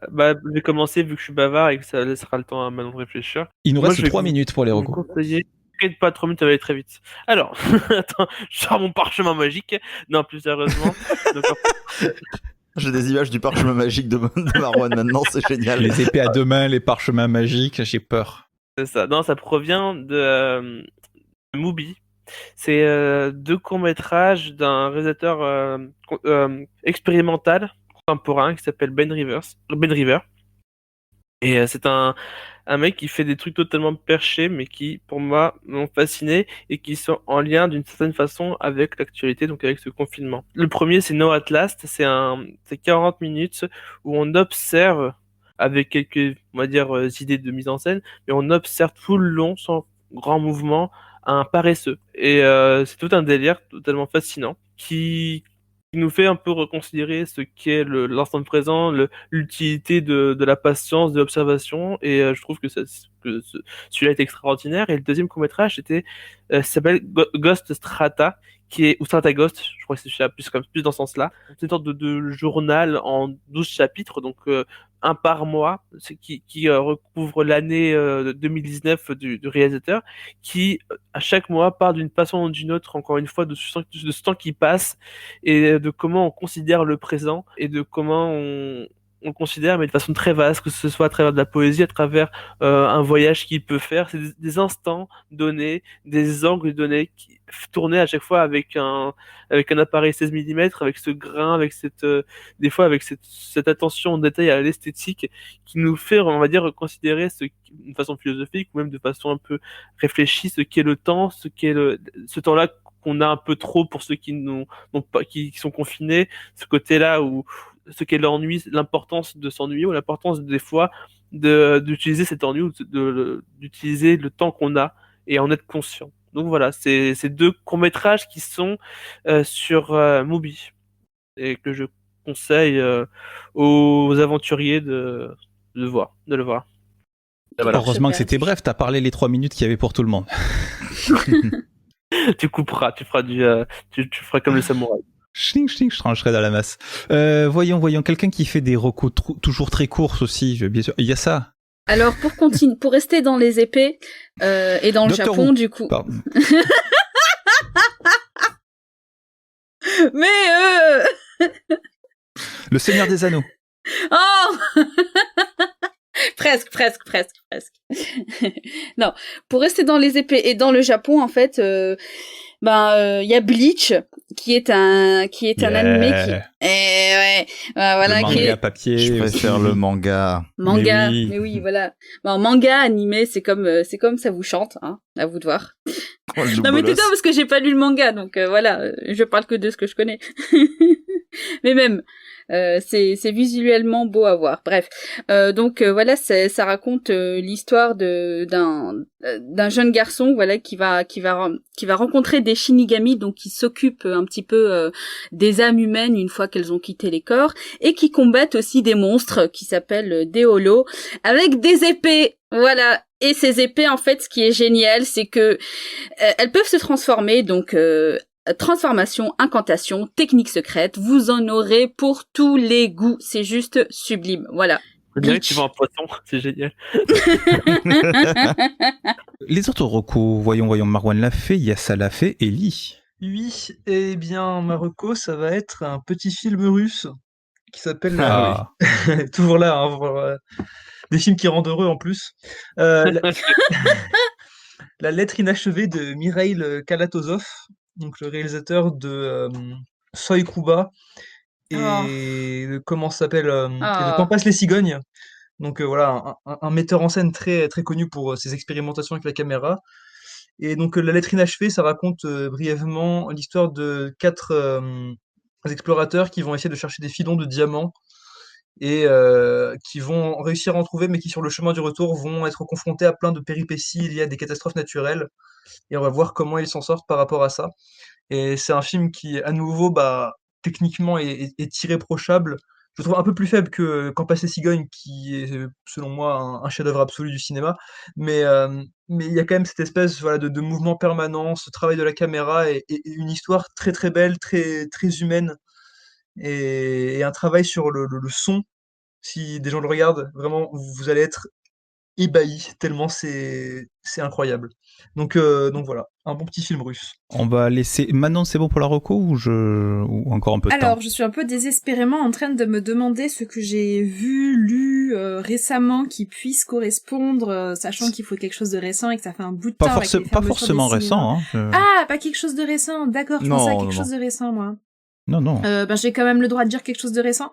Je vais commencer vu que je suis bavard et que ça laissera le temps à Manon de réfléchir. Il nous reste 3 minutes pour les recos. T'inquiète pas, 3 minutes, ça va aller très vite. Alors, attends, je sors mon parchemin magique. Non, plus sérieusement. J'ai des images du parchemin magique de Marwan maintenant, c'est génial. Les épées à 2 mains, les parchemins magiques, j'ai peur. C'est ça. Non, ça provient de Mubi. C'est 2 courts-métrages d'un réalisateur expérimental contemporain qui s'appelle Ben River. Et c'est un mec qui fait des trucs totalement perchés, mais qui, pour moi, m'ont fasciné et qui sont en lien d'une certaine façon avec l'actualité, donc avec ce confinement. Le premier, c'est No At Last. C'est 40 minutes où on observe, avec quelques, on va dire, idées de mise en scène, mais on observe tout le long, sans grand mouvement, un paresseux. Et c'est tout un délire totalement fascinant qui nous fait un peu reconsidérer ce qu'est l'instant présent, l'utilité de la patience, de l'observation, et je trouve que celui-là est extraordinaire. Et le deuxième court-métrage s'appelle Ghost Strata, ou Strata Ghost, je crois que c'est plus dans ce sens-là. C'est une sorte de journal en 12 chapitres, donc un par mois, qui recouvre l'année 2019 du réalisateur, qui à chaque mois parle d'une façon ou d'une autre, encore une fois, de ce temps qui passe, et de comment on considère le présent, et de comment on considère, mais de façon très vaste, que ce soit à travers de la poésie, à travers un voyage qu'il peut faire. C'est des instants donnés, des angles donnés, tournés à chaque fois avec un appareil 16 mm, avec ce grain, avec des fois avec cette attention au détail, à l'esthétique, qui nous fait, on va dire, considérer d'une façon philosophique, ou même de façon un peu réfléchie, ce qu'est le temps, ce temps-là qu'on a un peu trop pour ceux qui sont confinés, ce côté-là où ce qu'est l'ennui, l'importance de s'ennuyer, ou l'importance des fois d'utiliser cet ennui, ou d'utiliser le temps qu'on a et en être conscient. Donc voilà, c'est 2 courts-métrages qui sont sur Mubi et que je conseille aux aventuriers de le voir. Voilà. Heureusement que c'était bref, t'as parlé les 3 minutes qu'il y avait pour tout le monde. Tu couperas, tu feras tu feras comme le samouraï. Chling, chling, je trancherai dans la masse. Voyons, quelqu'un qui fait des recos toujours très courts aussi, bien sûr. Il y a ça. Alors pour rester dans les épées et dans le Doctor Japon Who. du coup. Pardon. Mais Le Seigneur des Anneaux. oh presque. Non, pour rester dans les épées et dans le Japon en fait, y a Bleach qui est un animé qui voilà, le manga qui est papier. Je préfère le manga. Mais oui, voilà. Bon, manga animé, c'est comme ça vous chante, hein, à vous de voir. Oh, le Non mais bolos. tais-toi parce que j'ai pas lu le manga, donc voilà, je parle que de ce que je connais. Mais même, c'est visuellement beau à voir. Bref, donc voilà, ça raconte l'histoire d'un jeune garçon, voilà, qui va rencontrer des Shinigami, donc qui s'occupent un petit peu des âmes humaines une fois qu'elles ont quitté les corps, et qui combattent aussi des monstres qui s'appellent des holos avec des épées. Voilà. Et ces épées, en fait, ce qui est génial, c'est que elles peuvent se transformer, donc transformation, incantation, technique secrète, vous en aurez pour tous les goûts. C'est juste sublime. Voilà. On dirait que tu vends un poisson, c'est génial. Les autres recos, voyons, Marwan l'a fait, Yassa l'a fait, Ellie. Oui, eh bien, Marocco, ça va être un petit film russe qui s'appelle... Ah. Toujours là, hein, pour, des films qui rendent heureux en plus. La lettre inachevée de Mikhail Kalatozov, donc le réalisateur de Soy Kuba et de, comment ça s'appelle, et de Quand passent les cigognes. Donc voilà, un metteur en scène très, très connu pour ses expérimentations avec la caméra. Et donc la lettre inachevée, ça raconte brièvement l'histoire de 4 explorateurs qui vont essayer de chercher des filons de diamants et qui vont réussir à en trouver, mais qui sur le chemin du retour vont être confrontés à plein de péripéties liées à des catastrophes naturelles. Et on va voir comment ils s'en sortent par rapport à ça. Et c'est un film qui, à nouveau, techniquement est irréprochable. Je le trouve un peu plus faible que Quand passent les cigognes, qui est, selon moi, un chef-d'œuvre absolu du cinéma. Mais il y a quand même cette espèce de mouvement permanent, ce travail de la caméra et une histoire très très belle, très, très humaine. Et un travail sur le son. Si des gens le regardent, vraiment, vous allez être ébahis, tellement c'est incroyable. Donc voilà, un bon petit film russe. On va laisser... Manon, c'est bon pour la reco ou encore un peu de temps? Alors, je suis un peu désespérément en train de me demander ce que j'ai vu, lu récemment qui puisse correspondre, sachant qu'il faut quelque chose de récent et que ça fait un bout de temps. Pas forcément récent. Hein, Ah, pas quelque chose de récent, d'accord, je pensais à quelque chose de récent, moi. Non. J'ai quand même le droit de dire quelque chose de récent.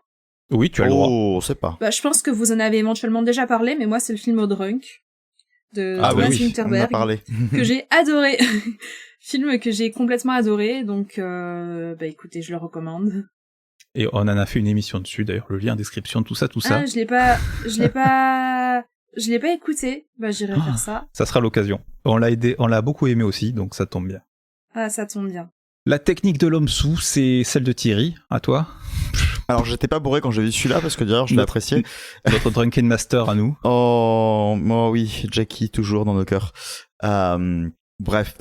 Oui, tu as le droit. Oh, c'est pas. Je pense que vous en avez éventuellement déjà parlé, mais moi, c'est le film Drunk de Thomas Winterberg, on en a parlé. que j'ai adoré. Film que j'ai complètement adoré, donc écoutez, je le recommande. Et on en a fait une émission dessus, d'ailleurs, le lien en description, tout ça. Ah, je l'ai pas écouté. J'irai faire ça. Ça sera l'occasion. On l'a beaucoup aimé aussi, donc ça tombe bien. Ah, ça tombe bien. La technique de l'homme sous, c'est celle de Thierry. À toi? Alors, j'étais pas bourré quand j'ai vu celui-là, parce que d'ailleurs, je l'ai apprécié. Notre Drunken Master à nous. Oh, moi oui, Jackie, toujours dans nos cœurs. Bref,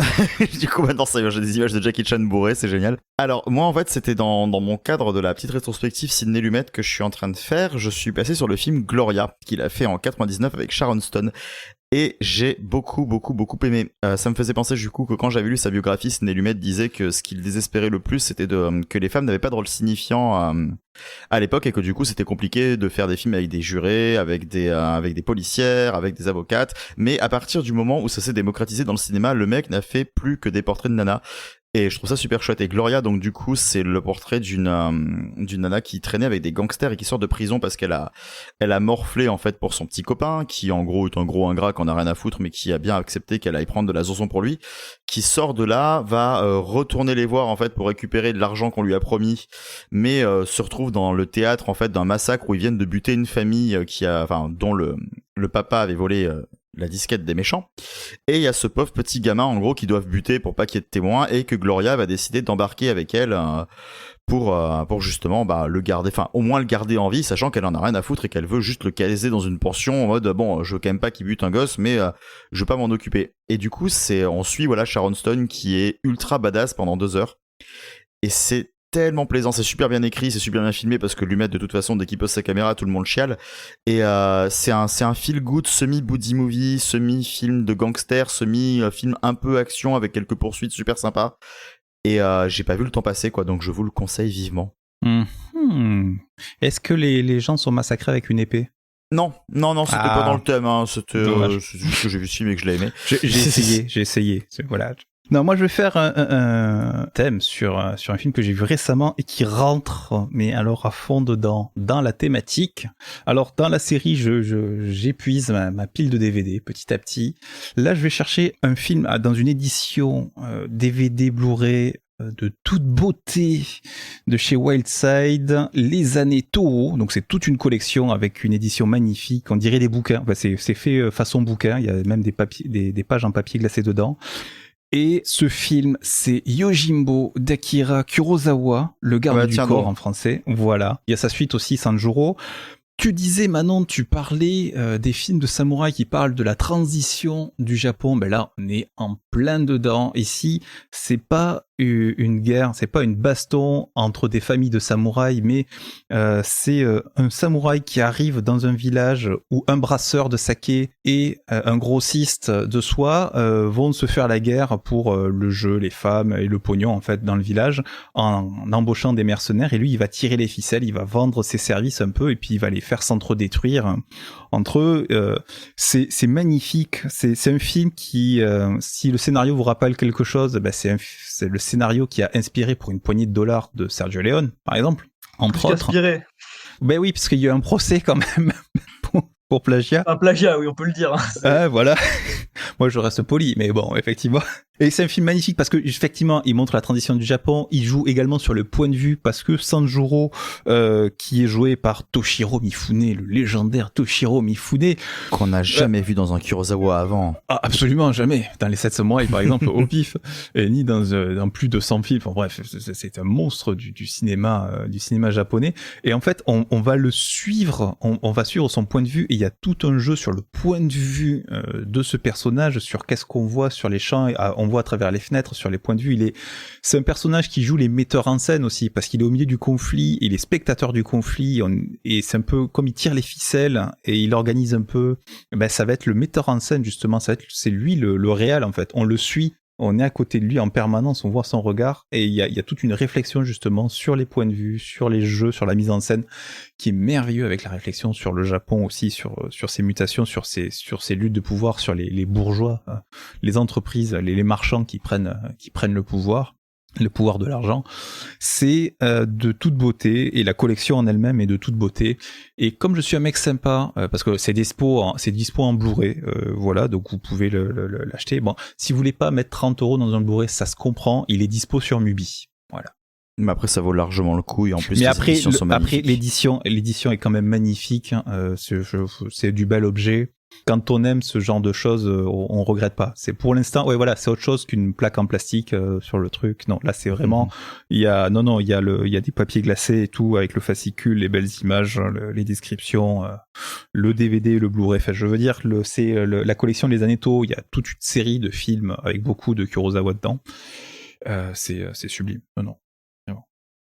du coup maintenant j'ai des images de Jackie Chan bourré, c'est génial. Alors moi en fait c'était dans mon cadre de la petite rétrospective Sidney Lumet que je suis en train de faire, je suis passé sur le film Gloria qu'il a fait en 99 avec Sharon Stone. Et j'ai beaucoup aimé. Ça me faisait penser du coup que quand j'avais lu sa biographie, Sidney Lumet disait que ce qu'il désespérait le plus, c'était que les femmes n'avaient pas de rôle signifiant à l'époque et que du coup c'était compliqué de faire des films avec des jurés, avec des policières, avec des avocates. Mais à partir du moment où ça s'est démocratisé dans le cinéma, le mec n'a fait plus que des portraits de nana. Et je trouve ça super chouette. Et Gloria, donc du coup, c'est le portrait d'une nana qui traînait avec des gangsters et qui sort de prison parce qu'elle a morflé en fait pour son petit copain, qui en gros est un gros ingrat qu'on a rien à foutre, mais qui a bien accepté qu'elle aille prendre de la zonzon pour lui. Qui sort de là, va retourner les voir en fait pour récupérer de l'argent qu'on lui a promis, mais se retrouve dans le théâtre en fait d'un massacre où ils viennent de buter une famille dont le papa avait volé la disquette des méchants, et il y a ce pauvre petit gamin en gros qui doivent buter pour pas qu'il y ait de témoins, et que Gloria va décider d'embarquer avec elle pour justement le garder, enfin au moins le garder en vie, sachant qu'elle en a rien à foutre et qu'elle veut juste le caser dans une pension en mode bon, je veux quand même pas qu'il bute un gosse, mais je veux pas m'en occuper. Et du coup on suit Sharon Stone qui est ultra badass pendant 2 heures et c'est tellement plaisant, c'est super bien écrit, c'est super bien filmé parce que Lumet de toute façon dès qu'il pose sa caméra tout le monde chiale et c'est un feel good semi buddy movie, semi film de gangster, semi film un peu action avec quelques poursuites super sympas. Et j'ai pas vu le temps passer, quoi, donc je vous le conseille vivement. Est-ce que les gens sont massacrés avec une épée ? Non, c'était pas dans le thème, hein. C'était juste que j'ai vu ce film et que je l'ai aimé. J'ai essayé. Voilà. Non, moi je vais faire un thème sur un film que j'ai vu récemment et qui rentre, mais alors à fond dedans, dans la thématique. Alors dans la série, j'épuise ma pile de DVD petit à petit. Là, je vais chercher un film dans une édition DVD Blu-ray de toute beauté de chez Wildside, Les Années Toho. Donc c'est toute une collection avec une édition magnifique. On dirait des bouquins. Enfin, c'est fait façon bouquin. Il y a même des pages en papier glacé dedans. Et ce film, c'est Yojimbo d'Akira Kurosawa, le garde du corps en français. Voilà. Il y a sa suite aussi, Sanjuro. Tu disais, Manon, tu parlais des films de samouraï qui parlent de la transition du Japon. Ben là, on est en plein dedans. Ici, c'est pas une guerre, c'est pas une baston entre des familles de samouraïs, mais c'est un samouraï qui arrive dans un village où un brasseur de saké et un grossiste de soie vont se faire la guerre pour le jeu, les femmes et le pognon en fait dans le village en embauchant des mercenaires et lui il va tirer les ficelles, il va vendre ses services un peu et puis il va les faire s'entre-détruire entre eux. C'est magnifique, c'est un film qui, si le scénario vous rappelle quelque chose, ben c'est le scénario qui a inspiré pour une poignée de dollars de Sergio Leone, par exemple, entre autres. Inspiré. Ben oui, parce qu'il y a eu un procès quand même pour plagiat. Un plagiat, oui, on peut le dire. Voilà. Moi, je reste poli, mais bon, effectivement. Et c'est un film magnifique parce que, effectivement, il montre la transition du Japon. Il joue également sur le point de vue parce que Sanjuro, qui est joué par Toshiro Mifune, le légendaire Toshiro Mifune. Qu'on n'a jamais vu dans un Kurosawa avant. Ah, absolument jamais. Dans Les 7 samouraïs, par exemple, au pif. Et ni dans plus de 100 films. Enfin, bref, c'est un monstre du cinéma japonais. Et en fait, on va le suivre. On va suivre son point de vue. Et il y a tout un jeu sur le point de vue de ce personnage, sur qu'est-ce qu'on voit sur les champs. On voit à travers les fenêtres, sur les points de vue. C'est un personnage qui joue les metteurs en scène aussi, parce qu'il est au milieu du conflit, il est spectateur du conflit, et c'est un peu comme il tire les ficelles, et il organise un peu, ben, ça va être le metteur en scène, justement, c'est lui le réel, en fait. On le suit, on est à côté de lui en permanence, on voit son regard, et il y a toute une réflexion, justement, sur les points de vue, sur les jeux, sur la mise en scène, qui est merveilleux, avec la réflexion sur le Japon aussi, sur ses mutations, sur ses luttes de pouvoir, sur les bourgeois, les entreprises, les marchands qui prennent le pouvoir de l'argent. C'est de toute beauté, et la collection en elle-même est de toute beauté. Et comme je suis un mec sympa, parce que c'est dispo en Blu-ray, voilà, donc vous pouvez l'acheter. Bon, si vous voulez pas mettre 30 € dans un Blu-ray, ça se comprend, il est dispo sur Mubi. Voilà. Mais après, ça vaut largement le coup, et en plus, mais les après, éditions sont magnifiques. l'édition est quand même magnifique, hein. C'est du bel objet. Quand on aime ce genre de choses, on regrette pas. C'est pour l'instant, ouais, voilà, c'est autre chose qu'une plaque en plastique sur le truc. Non, là, c'est vraiment, il y a des papiers glacés et tout avec le fascicule, les belles images, les descriptions, le DVD, le Blu-ray. Enfin, je veux dire, c'est la collection Les Années Toho. Il y a toute une série de films avec beaucoup de Kurosawa dedans. C'est sublime. Non.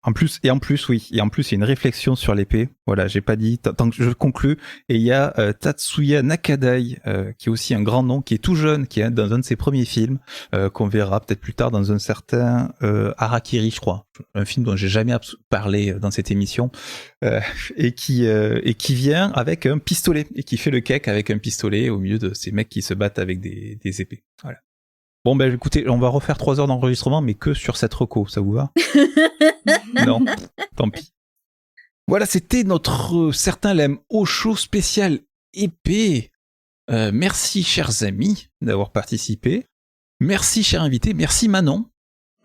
En plus, il y a une réflexion sur l'épée. Voilà, j'ai pas dit, tant que je conclue. Et il y a Tatsuya Nakadai, qui est aussi un grand nom, qui est tout jeune, qui est dans un de ses premiers films, qu'on verra peut-être plus tard dans un certain Harakiri, je crois. Un film dont j'ai jamais parlé dans cette émission. Et qui vient avec un pistolet, et qui fait le cake avec un pistolet au milieu de ces mecs qui se battent avec des épées. Voilà. Bon, ben écoutez, on va refaire 3 heures d'enregistrement, mais que sur cette reco, ça vous va? Non, tant pis. Voilà, c'était notre Certains l'aiment au show spécial épée. Merci, chers amis, d'avoir participé. Merci, cher invité. Merci, Manon.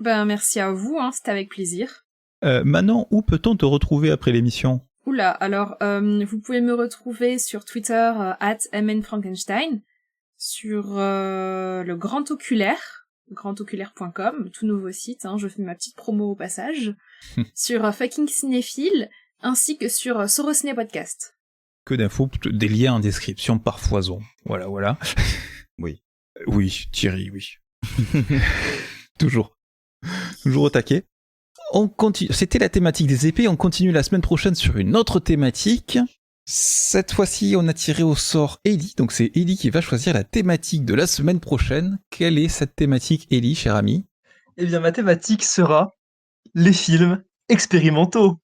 Ben, merci à vous, hein, c'était avec plaisir. Manon, où peut-on te retrouver après l'émission? Oula, alors, vous pouvez me retrouver sur Twitter, @mnfrankenstein. Sur le Grand Oculaire, grandoculaire.com, tout nouveau site, je fais ma petite promo au passage, sur Fucking Cinéphile, ainsi que sur Sorosné Podcast. Que d'infos, des liens en description par foison. Voilà. Oui. Oui, Thierry, oui. Toujours au taquet. On continue. C'était la thématique des épées, on continue la semaine prochaine sur une autre thématique. Cette fois-ci, on a tiré au sort Ellie, donc c'est Ellie qui va choisir la thématique de la semaine prochaine. Quelle est cette thématique, Ellie, cher ami ? Eh bien, ma thématique sera les films expérimentaux.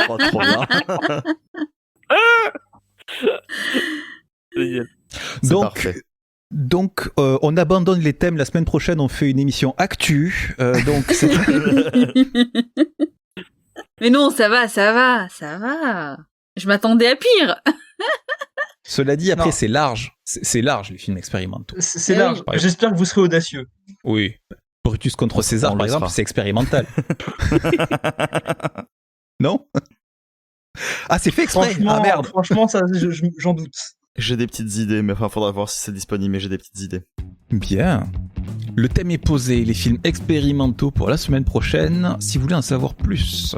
Oh, trop bien. Donc, on abandonne les thèmes. La semaine prochaine, on fait une émission actu. Mais non, ça va. Je m'attendais à pire. Cela dit, après, c'est large. C'est large, les films expérimentaux. C'est large. J'espère que vous serez audacieux. Oui. Brutus contre César, par exemple, c'est expérimental. Non ? Ah, c'est fait exprès. Ah merde. Franchement, ça, j'en doute. J'ai des petites idées, mais faudra voir si c'est disponible, mais j'ai des petites idées. Bien. Le thème est posé, les films expérimentaux pour la semaine prochaine. Si vous voulez en savoir plus,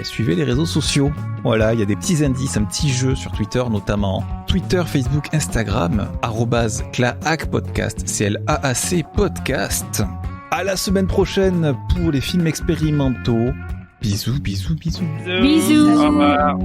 suivez les réseaux sociaux. Voilà, il y a des petits indices, un petit jeu sur Twitter notamment. Twitter, Facebook, Instagram, @claacpodcast, CLAAC podcast. À la semaine prochaine pour les films expérimentaux. Bisous. Bisous. Au revoir.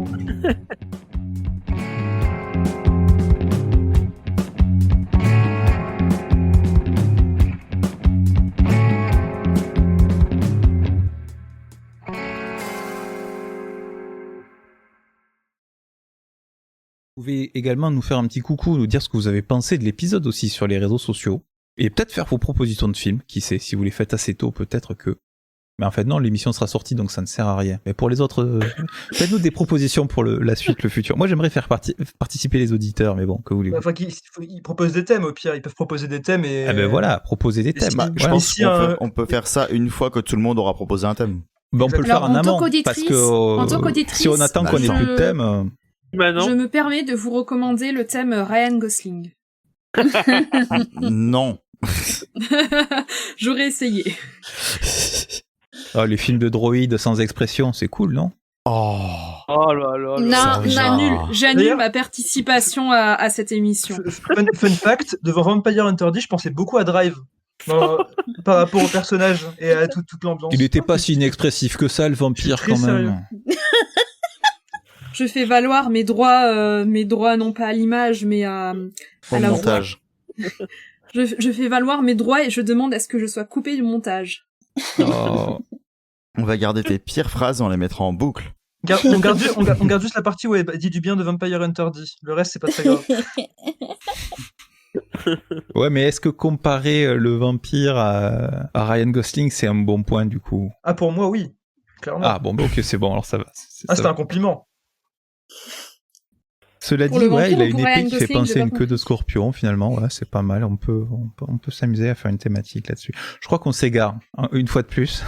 Vous pouvez également nous faire un petit coucou, nous dire ce que vous avez pensé de l'épisode aussi sur les réseaux sociaux. Et peut-être faire vos propositions de films, qui sait, si vous les faites assez tôt, peut-être que... Mais en fait non, l'émission sera sortie, donc ça ne sert à rien. Mais pour les autres, faites-nous des propositions pour la suite, le futur. Moi j'aimerais faire participer les auditeurs, mais bon, que voulez-vous. Enfin, ils proposent des thèmes, au pire, ils peuvent proposer des thèmes et... Ah ben voilà, proposer des thèmes. Je pense qu'on peut faire ça une fois que tout le monde aura proposé un thème. Ben, on peut le faire en amont, parce que si on attend qu'on ait plus de thème... Je me permets de vous recommander le thème Ryan Gosling. Non. J'aurais essayé. Oh, les films de droïdes sans expression, c'est cool, non ? Oh là. Non, j'annule ma participation à cette émission. Fun fact, devant Vampire Hunter D, je pensais beaucoup à Drive. Par rapport au personnage et à toute l'ambiance. Il n'était pas si inexpressif que ça, le vampire, quand même. Je fais valoir mes droits non pas à l'image, mais à la montage. Je fais valoir mes droits et je demande à ce que je sois coupé du montage. Oh. On va garder tes pires phrases, on les mettra en boucle. On garde juste la partie où elle dit du bien de Vampire Hunter D. Le reste, c'est pas très grave. Ouais, mais est-ce que comparer le vampire à Ryan Gosling, c'est un bon point, du coup ? Ah, pour moi, oui. Clairement. Ah, bon, ok, c'est bon, alors ça va. C'est un compliment. Cela dit, il a une épée qui fait penser à une queue de scorpion, finalement. Ouais, c'est pas mal. On peut s'amuser à faire une thématique là-dessus. Je crois qu'on s'égare, une fois de plus.